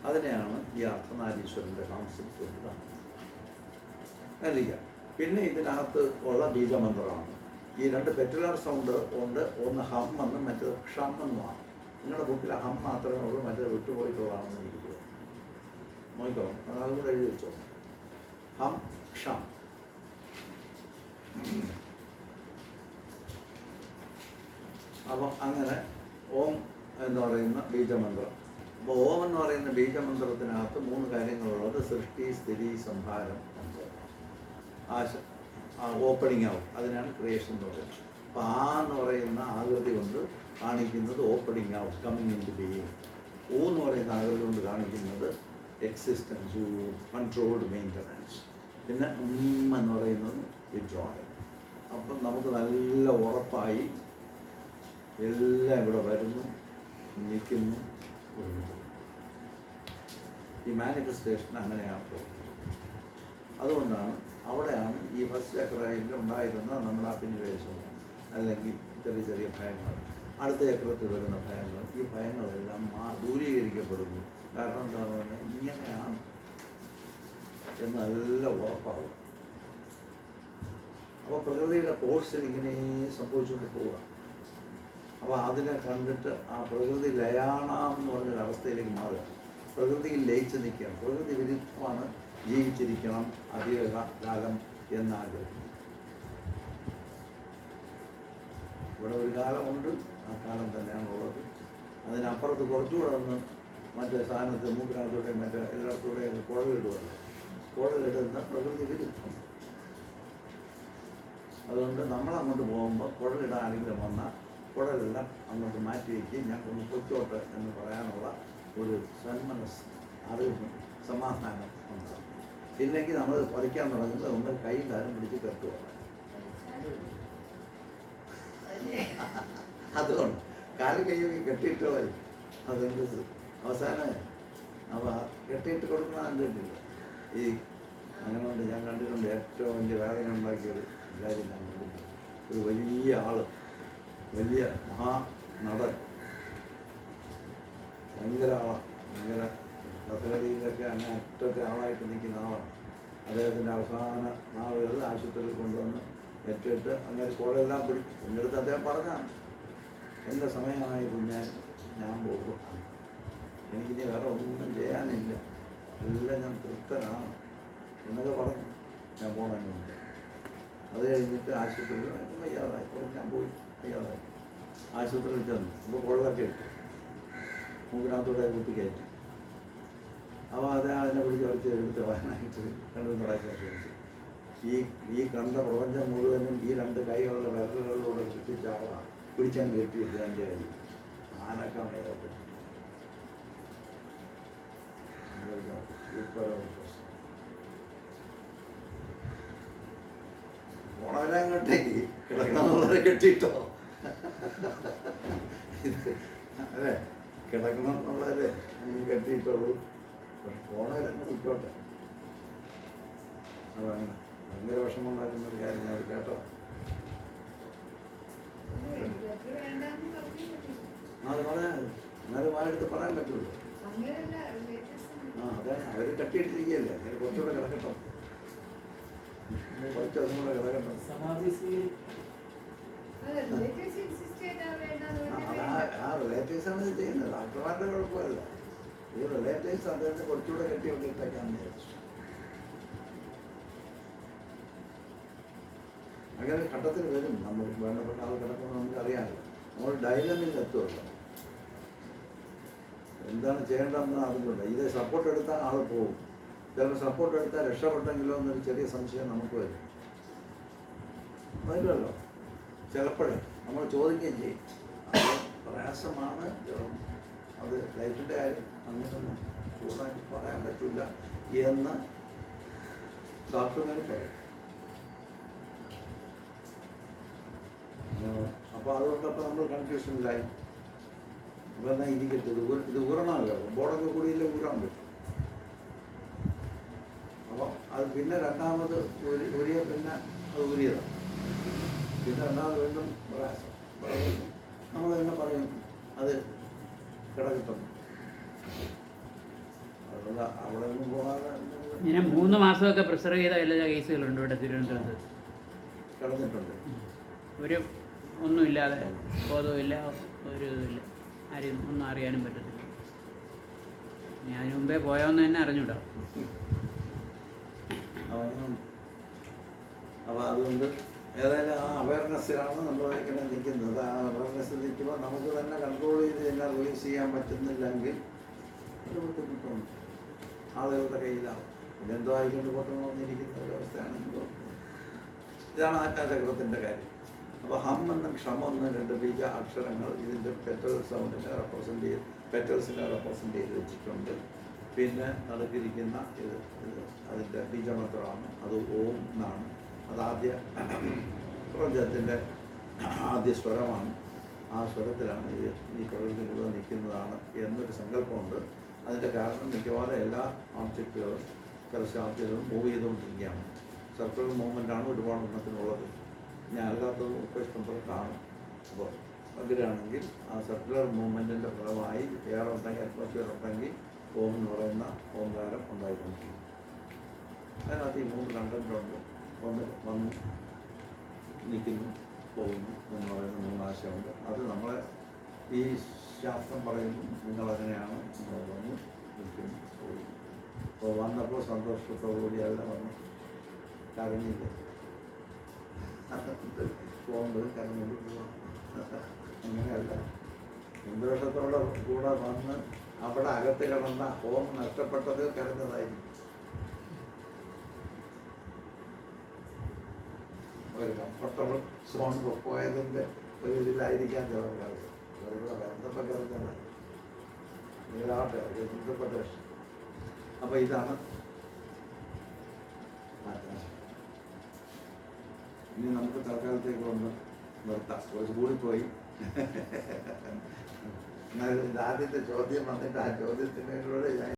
Speaker 1: അതിനെയാണ് ഈ അർദ്ധനാരീശ്വരൻ്റെ കോൺസെപ്റ്റ് നൽകുക. പിന്നെ ഇതിനകത്ത് ഉള്ള ബീജമന്ത്രമാണ്. ഈ രണ്ട് പെറ്റുലാർ സൗണ്ട് ഉണ്ട്. ഒന്ന് ഹം എന്നും മറ്റേത് ഷം എന്നുമാണ്. നിങ്ങളുടെ ബുക്കിൽ ഹം മാത്രമേ ഉള്ളൂ, മറ്റേത് വിട്ടുപോയിട്ടുള്ളതാണെന്ന് എനിക്ക് നോക്കിക്കോ. അതും കൂടെ എഴുതി വെച്ചോ. ഹം ഷം. അപ്പം അങ്ങനെ ഓം എന്ന് പറയുന്ന ബീജമന്ത്രം. അപ്പോൾ ഓം എന്ന് പറയുന്ന ബീജമന്ത്രത്തിനകത്ത് 3 കാര്യങ്ങളുള്ളത്: സൃഷ്ടി, സ്ഥിതി, സംഹാരം. ഓപ്പണിംഗ് ആവും. അതിനാണ് ക്രിയേഷൻ എന്ന് പറയുന്നത്. അപ്പോൾ എന്ന് പറയുന്ന ആകൃതി കൊണ്ട് കാണിക്കുന്നത് ഓപ്പണിംഗ് ആവും, കമ്മിങ് ഇൻ ടു ബീയിങ്. എന്ന് പറയുന്ന ആകൃതി കൊണ്ട് കാണിക്കുന്നത് എക്സിസ്റ്റൻസ്, കൺട്രോൾഡ് മെയിൻ്റനൻസ്. പിന്നെ എന്ന് പറയുന്നത് വിഡ്രോയൽ. അപ്പം നമുക്ക് നല്ല ഉറപ്പായി എല്ലാം ഇവിടെ വരുന്നു, നിൽക്കുന്നു. ഈ മാനിഫെസ്റ്റേഷൻ അങ്ങനെയാണ് പോകുന്നത്. അതുകൊണ്ടാണ് അവിടെയാണ് ഈ ഫസ്റ്റ് ചക്രയിൽ ഉണ്ടായിരുന്ന നമ്മുടെ അഭിനിവേശം അല്ലെങ്കിൽ ചെറിയ ഭയങ്ങൾ, അടുത്ത ചക്രത്തിൽ വരുന്ന ഭയങ്ങൾ, ഈ ഭയങ്ങളെല്ലാം ദൂരീകരിക്കപ്പെടുന്നു. കാരണം എന്താണെന്ന് പറഞ്ഞാൽ ഇങ്ങനെയാണ് എന്ന് നല്ല ഉറപ്പാകും. അപ്പോൾ പ്രകൃതിയുടെ കോഴ്സിൽ ഇങ്ങനെ സംഭവിച്ചുകൊണ്ട് പോവുക. അപ്പോൾ അതിനെ കണ്ടിട്ട് ആ പ്രകൃതി ലയാണമെന്ന് പറഞ്ഞൊരവസ്ഥയിലേക്ക് മാറുക. പ്രകൃതിയിൽ ലയിച്ച് നിൽക്കണം. പ്രകൃതി വിരുദ്ധമാണ് ജീവിച്ചിരിക്കണം അധിക കാലം എന്നാഗ്രഹിക്കുന്നു. ഇവിടെ ഒരു കാലമുണ്ട്, ആ കാലം തന്നെയാണുള്ളത്. അതിനപ്പുറത്ത് കുറച്ചുകൂടെ ഒന്ന് മറ്റേ സ്ഥാനത്ത് മൂക്കിനകത്തൂടെ മറ്റേ എല്ലായിടത്തൂടെ കുഴലിടുമല്ലോ. കുഴലിടുന്ന പ്രകൃതി വിരുദ്ധം. അതുകൊണ്ട് നമ്മളങ്ങോട്ട് പോകുമ്പോൾ കുഴലിടാൻ ആരെങ്കിലും വന്നാൽ കുഴലെല്ലാം അങ്ങോട്ട് മാറ്റി വയ്ക്കുകയും ഞാൻ ഒന്ന് പൊയ്ക്കോട്ടെ എന്ന് പറയാനുള്ള ഒരു സന്മനസ്, അറിവും സമാധാനം ഉണ്ടാകും. ഇല്ലെങ്കിൽ നമ്മൾ പഠിക്കാൻ തുടങ്ങുന്നത് നമ്മൾ കൈ കാലം പിടിച്ച് കെട്ടുക. അതുകൊണ്ട് കാല് കൈയൊക്കെ കെട്ടിയിട്ട് പോയി അതെന്ത് അവസാനം അപ്പോൾ കെട്ടിയിട്ട് കൊടുക്കുന്ന കണ്ടിട്ടില്ല. ഈ അങ്ങനെ കൊണ്ട് ഞാൻ കണ്ടിട്ടുണ്ട് ഏറ്റവും വലിയ വേദന ഉണ്ടാക്കിയൊരു കാര്യം ഞാൻ കണ്ടിട്ടുണ്ട്. ഒരു വലിയ ആള്, വലിയ മഹാനടൻ, ഭയങ്കര ആളാണ്, ഭയങ്കര കഥകളിയിലൊക്കെ അങ്ങനെ അറ്റത്തെ ആളായിട്ട് നിൽക്കുന്ന ആളാണ്. അദ്ദേഹത്തിൻ്റെ അവസാന നാളുകളിൽ ആശുപത്രിയിൽ കൊണ്ടുവന്ന് ഏറ്റിട്ട് അങ്ങനെ കോളെല്ലാം പിടിക്കും. എന്നെടുത്ത് അദ്ദേഹം പറഞ്ഞാണ്, എൻ്റെ സമയമായി കുഞ്ഞാൻ, ഞാൻ പോകും, എനിക്കിനി വേറെ ഒന്നും ചെയ്യാനില്ല, എല്ലാം ഞാൻ തൃപ്തനാണ് എന്നൊക്കെ പറഞ്ഞു. ഞാൻ പോകണമെന്നുണ്ട്. അത് കഴിഞ്ഞിട്ട് ആശുപത്രിയിൽ വയ്യാതായി, ഞാൻ പോയി വയ്യാതായി ആശുപത്രിയിൽ ചെന്നു. അപ്പോൾ കൊള്ളൊക്കെ ഇട്ടു, മൂക്കിനകത്തൂടെ കുത്തി കയറ്റി. അപ്പോൾ അതിനെ പിടിച്ച് കുറച്ച് എടുത്ത് വായനായിട്ട് രണ്ടു പ്രാവശ്യം ശ്രമിച്ചു. ഈ കണ്ട പ്രപഞ്ചം മുഴുവനും ഈ രണ്ട് കൈകളുടെ വിരലുകളിലൂടെ സൃഷ്ടിച്ച ആളാണ് പിടിച്ചാൽ കെട്ടിയിട്ട് എൻ്റെ കൈ ആനക്കാൻ വയ്യാത്ത ഓണവരങ്ങോട്ടേക്ക് കിടക്കണമെന്നുള്ളത് കെട്ടിയിട്ടോ അല്ലേ, കിടക്കണം എന്നുള്ളതല്ലേ കെട്ടിയിട്ടുള്ളൂ. ഓണവരങ്ങ് നിൽക്കോട്ടെ. അതങ്ങനെ ഭയങ്കര വിഷമമുണ്ടാക്കുന്ന ഒരു കാര്യം ഞാൻ കേട്ടോ. അത് പറയാൻ എന്നാലും വായെടുത്ത് പറയാൻ പറ്റുള്ളൂ. അതെ, അവർ കെട്ടിയിട്ടിരിക്കുകയല്ലേ, അങ്ങനെ കുറച്ചുകൂടെ കിടക്കട്ടോ, കുറച്ച് അതും കൂടെ കിടക്കട്ടോ. ആ റിലേറ്റീവ്സാണ് ഇത് ചെയ്യുന്നത്, ഡോക്ടർമാരുടെ കുഴപ്പമല്ല. ഈ റിലേറ്റീവ്സ് അദ്ദേഹത്തെ കുറച്ചുകൂടെ കെട്ടി വിട്ടിട്ടേക്കാന്ന് വിചാരിച്ചു. അങ്ങനെ ഘട്ടത്തിൽ വരും, നമ്മൾ വേണ്ടപ്പെട്ട ആൾ കിടക്കുമ്പോൾ നമുക്ക് അറിയാമല്ലോ. നമ്മൾ ഡൈലമിൽ എത്തുമല്ലോ, എന്താണ് ചെയ്യേണ്ടതെന്ന് അറിഞ്ഞില്ല. ഇത് സപ്പോർട്ട് എടുത്താൽ ആൾ പോകും, ചിലപ്പോൾ സപ്പോർട്ട് എടുത്താൽ രക്ഷപ്പെട്ടെങ്കിലോ എന്നൊരു ചെറിയ സംശയം നമുക്ക് വരും. വരുമല്ലോ ചിലപ്പോഴേ നമ്മൾ ചോദിക്കുകയും ചെയ്യും. അത് പ്രയാസമാണ്, അത് ലൈഫിൻ്റെ കാര്യം അങ്ങനെയൊന്നും ചൂടാക്കി പറയാൻ പറ്റില്ല എന്ന് ഡോക്ടർമാർ പറയും. അപ്പോൾ അതുകൊണ്ടപ്പോൾ നമ്മൾ കൺഫ്യൂഷനിലായി. അപ്പോൾ എന്നാൽ ഇരിക്കട്ടെ, ഇത് ഊരണമല്ലോ, ബോർഡൊക്കെ കൂടിയില്ലേ ഊരാൻ പറ്റും. അപ്പോൾ അത് പിന്നെ രണ്ടാമത് ഊരിയ പിന്നെ അത് ഊരിയതാണ്. പിന്നെ രണ്ടാമത് വീണ്ടും പ്രയാസം നമ്മൾ തന്നെ പറയും അത് കിടക്കിട്ടും. അതുകൊണ്ട് അവിടെ ഒന്നും പോകാതെ
Speaker 4: ഇങ്ങനെ 3 മാസമൊക്കെ പ്രിസർവ് ചെയ്ത എല്ലാ കേസുകളുണ്ട് ഇവിടെ തിരുവനന്തപുരത്ത്.
Speaker 1: കിടന്നിട്ടുണ്ട്,
Speaker 4: ഒരു ഒന്നുമില്ലാതെ, ബോധമില്ല, ഒരു ഇതുമില്ല, ആരും ഒന്നും അറിയാനും പറ്റത്തില്ല. ഞാൻ അതിന് മുമ്പേ പോയോന്ന് തന്നെ അറിഞ്ഞൂടാ.
Speaker 1: അപ്പോൾ അതുകൊണ്ട് ഏതായാലും ആ അവയർനെസ്സിലാണ് നമ്മൾ ഇങ്ങനെ നിൽക്കുന്നത്. ആ അവയർനെസ്സിൽ നിൽക്കുമ്പോൾ നമുക്ക് തന്നെ കൺട്രോൾ ചെയ്ത് എല്ലാം റിലീസ് ചെയ്യാൻ പറ്റുന്നില്ലെങ്കിൽ ഒരു ബുദ്ധിമുട്ടുണ്ട്, ആളുകളുടെ കയ്യിലാണ്. ഇതെന്തോ ആയിക്കൊണ്ട് പോട്ടണമെന്നിരിക്കുന്ന ഒരവസ്ഥയാണ് എനിക്ക് തോന്നുന്നത്. ഇതാണ് ആജ്ഞാചക്രത്തിൻ്റെ കാര്യം. അപ്പോൾ ഹം എന്നും ക്ഷമ എന്നും 2 ബീജ അക്ഷരങ്ങൾ ഇതിൻ്റെ പെറ്റൽ സൗണ്ടിനെ പെറ്റൽസിനെ റെപ്രസെൻ്റ് ചെയ്ത് വെച്ചിട്ടുണ്ട്. പിന്നെ നടുക്കിരിക്കുന്ന ഇത് അതിൻ്റെ ബീജമന്ത്രമാണ്, അത് ഓം എന്നാണ്. അതാദ്യ പ്രപഞ്ചത്തിൻ്റെ ആദ്യ സ്വരമാണ്. ആ സ്വരത്തിലാണ് ഈ പ്രകൃതി മുഴുവൻ നിൽക്കുന്നതാണ് എന്നൊരു സങ്കല്പമുണ്ട്. അതിൻ്റെ കാരണം മിക്കവാറും എല്ലാ ഓബ്ജക്റ്റുകളും കലശാബ്ദങ്ങളും മൂവ് ചെയ്തുകൊണ്ടിരിക്കുകയാണ്. സർക്കുലർ മൂവ്മെൻ്റാണ് ഒരുപാട് എണ്ണത്തിനുള്ളത്. ഞാൻ അല്ലാത്തതും ഒക്കെ ഇഷ്ടംപോലെ കാണും. അപ്പോൾ അങ്ങനെയാണെങ്കിൽ ആ സർക്കുലർ മൂവ്മെൻറ്റിൻ്റെ ഫലമായി എയർ ഉണ്ടെങ്കിൽ, അറ്റ്മോസ്ഫിയർ ഉണ്ടെങ്കിൽ ഓം എന്ന് പറയുന്ന ഓംകാരം ഉണ്ടായിക്കൊണ്ടിരിക്കും. അതിനകത്ത് ഈ 3 കണ്ടൻറ്റുണ്ട്. ഒന്ന് വന്ന് നിൽക്കുന്നു, പോകുന്നു എന്ന് പറയുന്ന 3 ആശയമുണ്ട്. അത് നമ്മളെ ഈ ശാസ്ത്രം പറയുന്നു, നിങ്ങളങ്ങനെയാണ്, നിങ്ങൾ വന്നു അപ്പോൾ വന്നപ്പോൾ സന്തോഷത്തോടുകൂടി എല്ലാം വന്നു, കരഞ്ഞില്ല, പോകുമ്പോൾ കരഞ്ഞിട്ട് പോവാം. അങ്ങനെയല്ല, സന്തോഷത്തോടെ കൂടെ വന്ന് അവിടെ അകത്ത് കിടന്ന ഹോം നഷ്ടപ്പെട്ടത് കരഞ്ഞതായിരിക്കും. ഒരു കംഫർട്ടബിൾ സോൺ പോയതിൻ്റെ ഒരു ഇതിലായിരിക്കാൻ ചിലർക്കറിയാം. ഇവിടെ ബന്ധപ്പെട്ട കരഞ്ഞതാണ് ഇതിലാട്ടെ ബന്ധപ്പെട്ട. അപ്പോൾ ഇതാണ് മാറ്റം. ഇനി നമുക്ക് തൽക്കാലത്തേക്ക് ഒന്ന് നിർത്താം, കുറച്ച് കൂടിപ്പോയി. എന്നാലും ആദ്യത്തെ ചോദ്യം വന്നിട്ട് ആ ചോദ്യത്തിനോട് ഞാൻ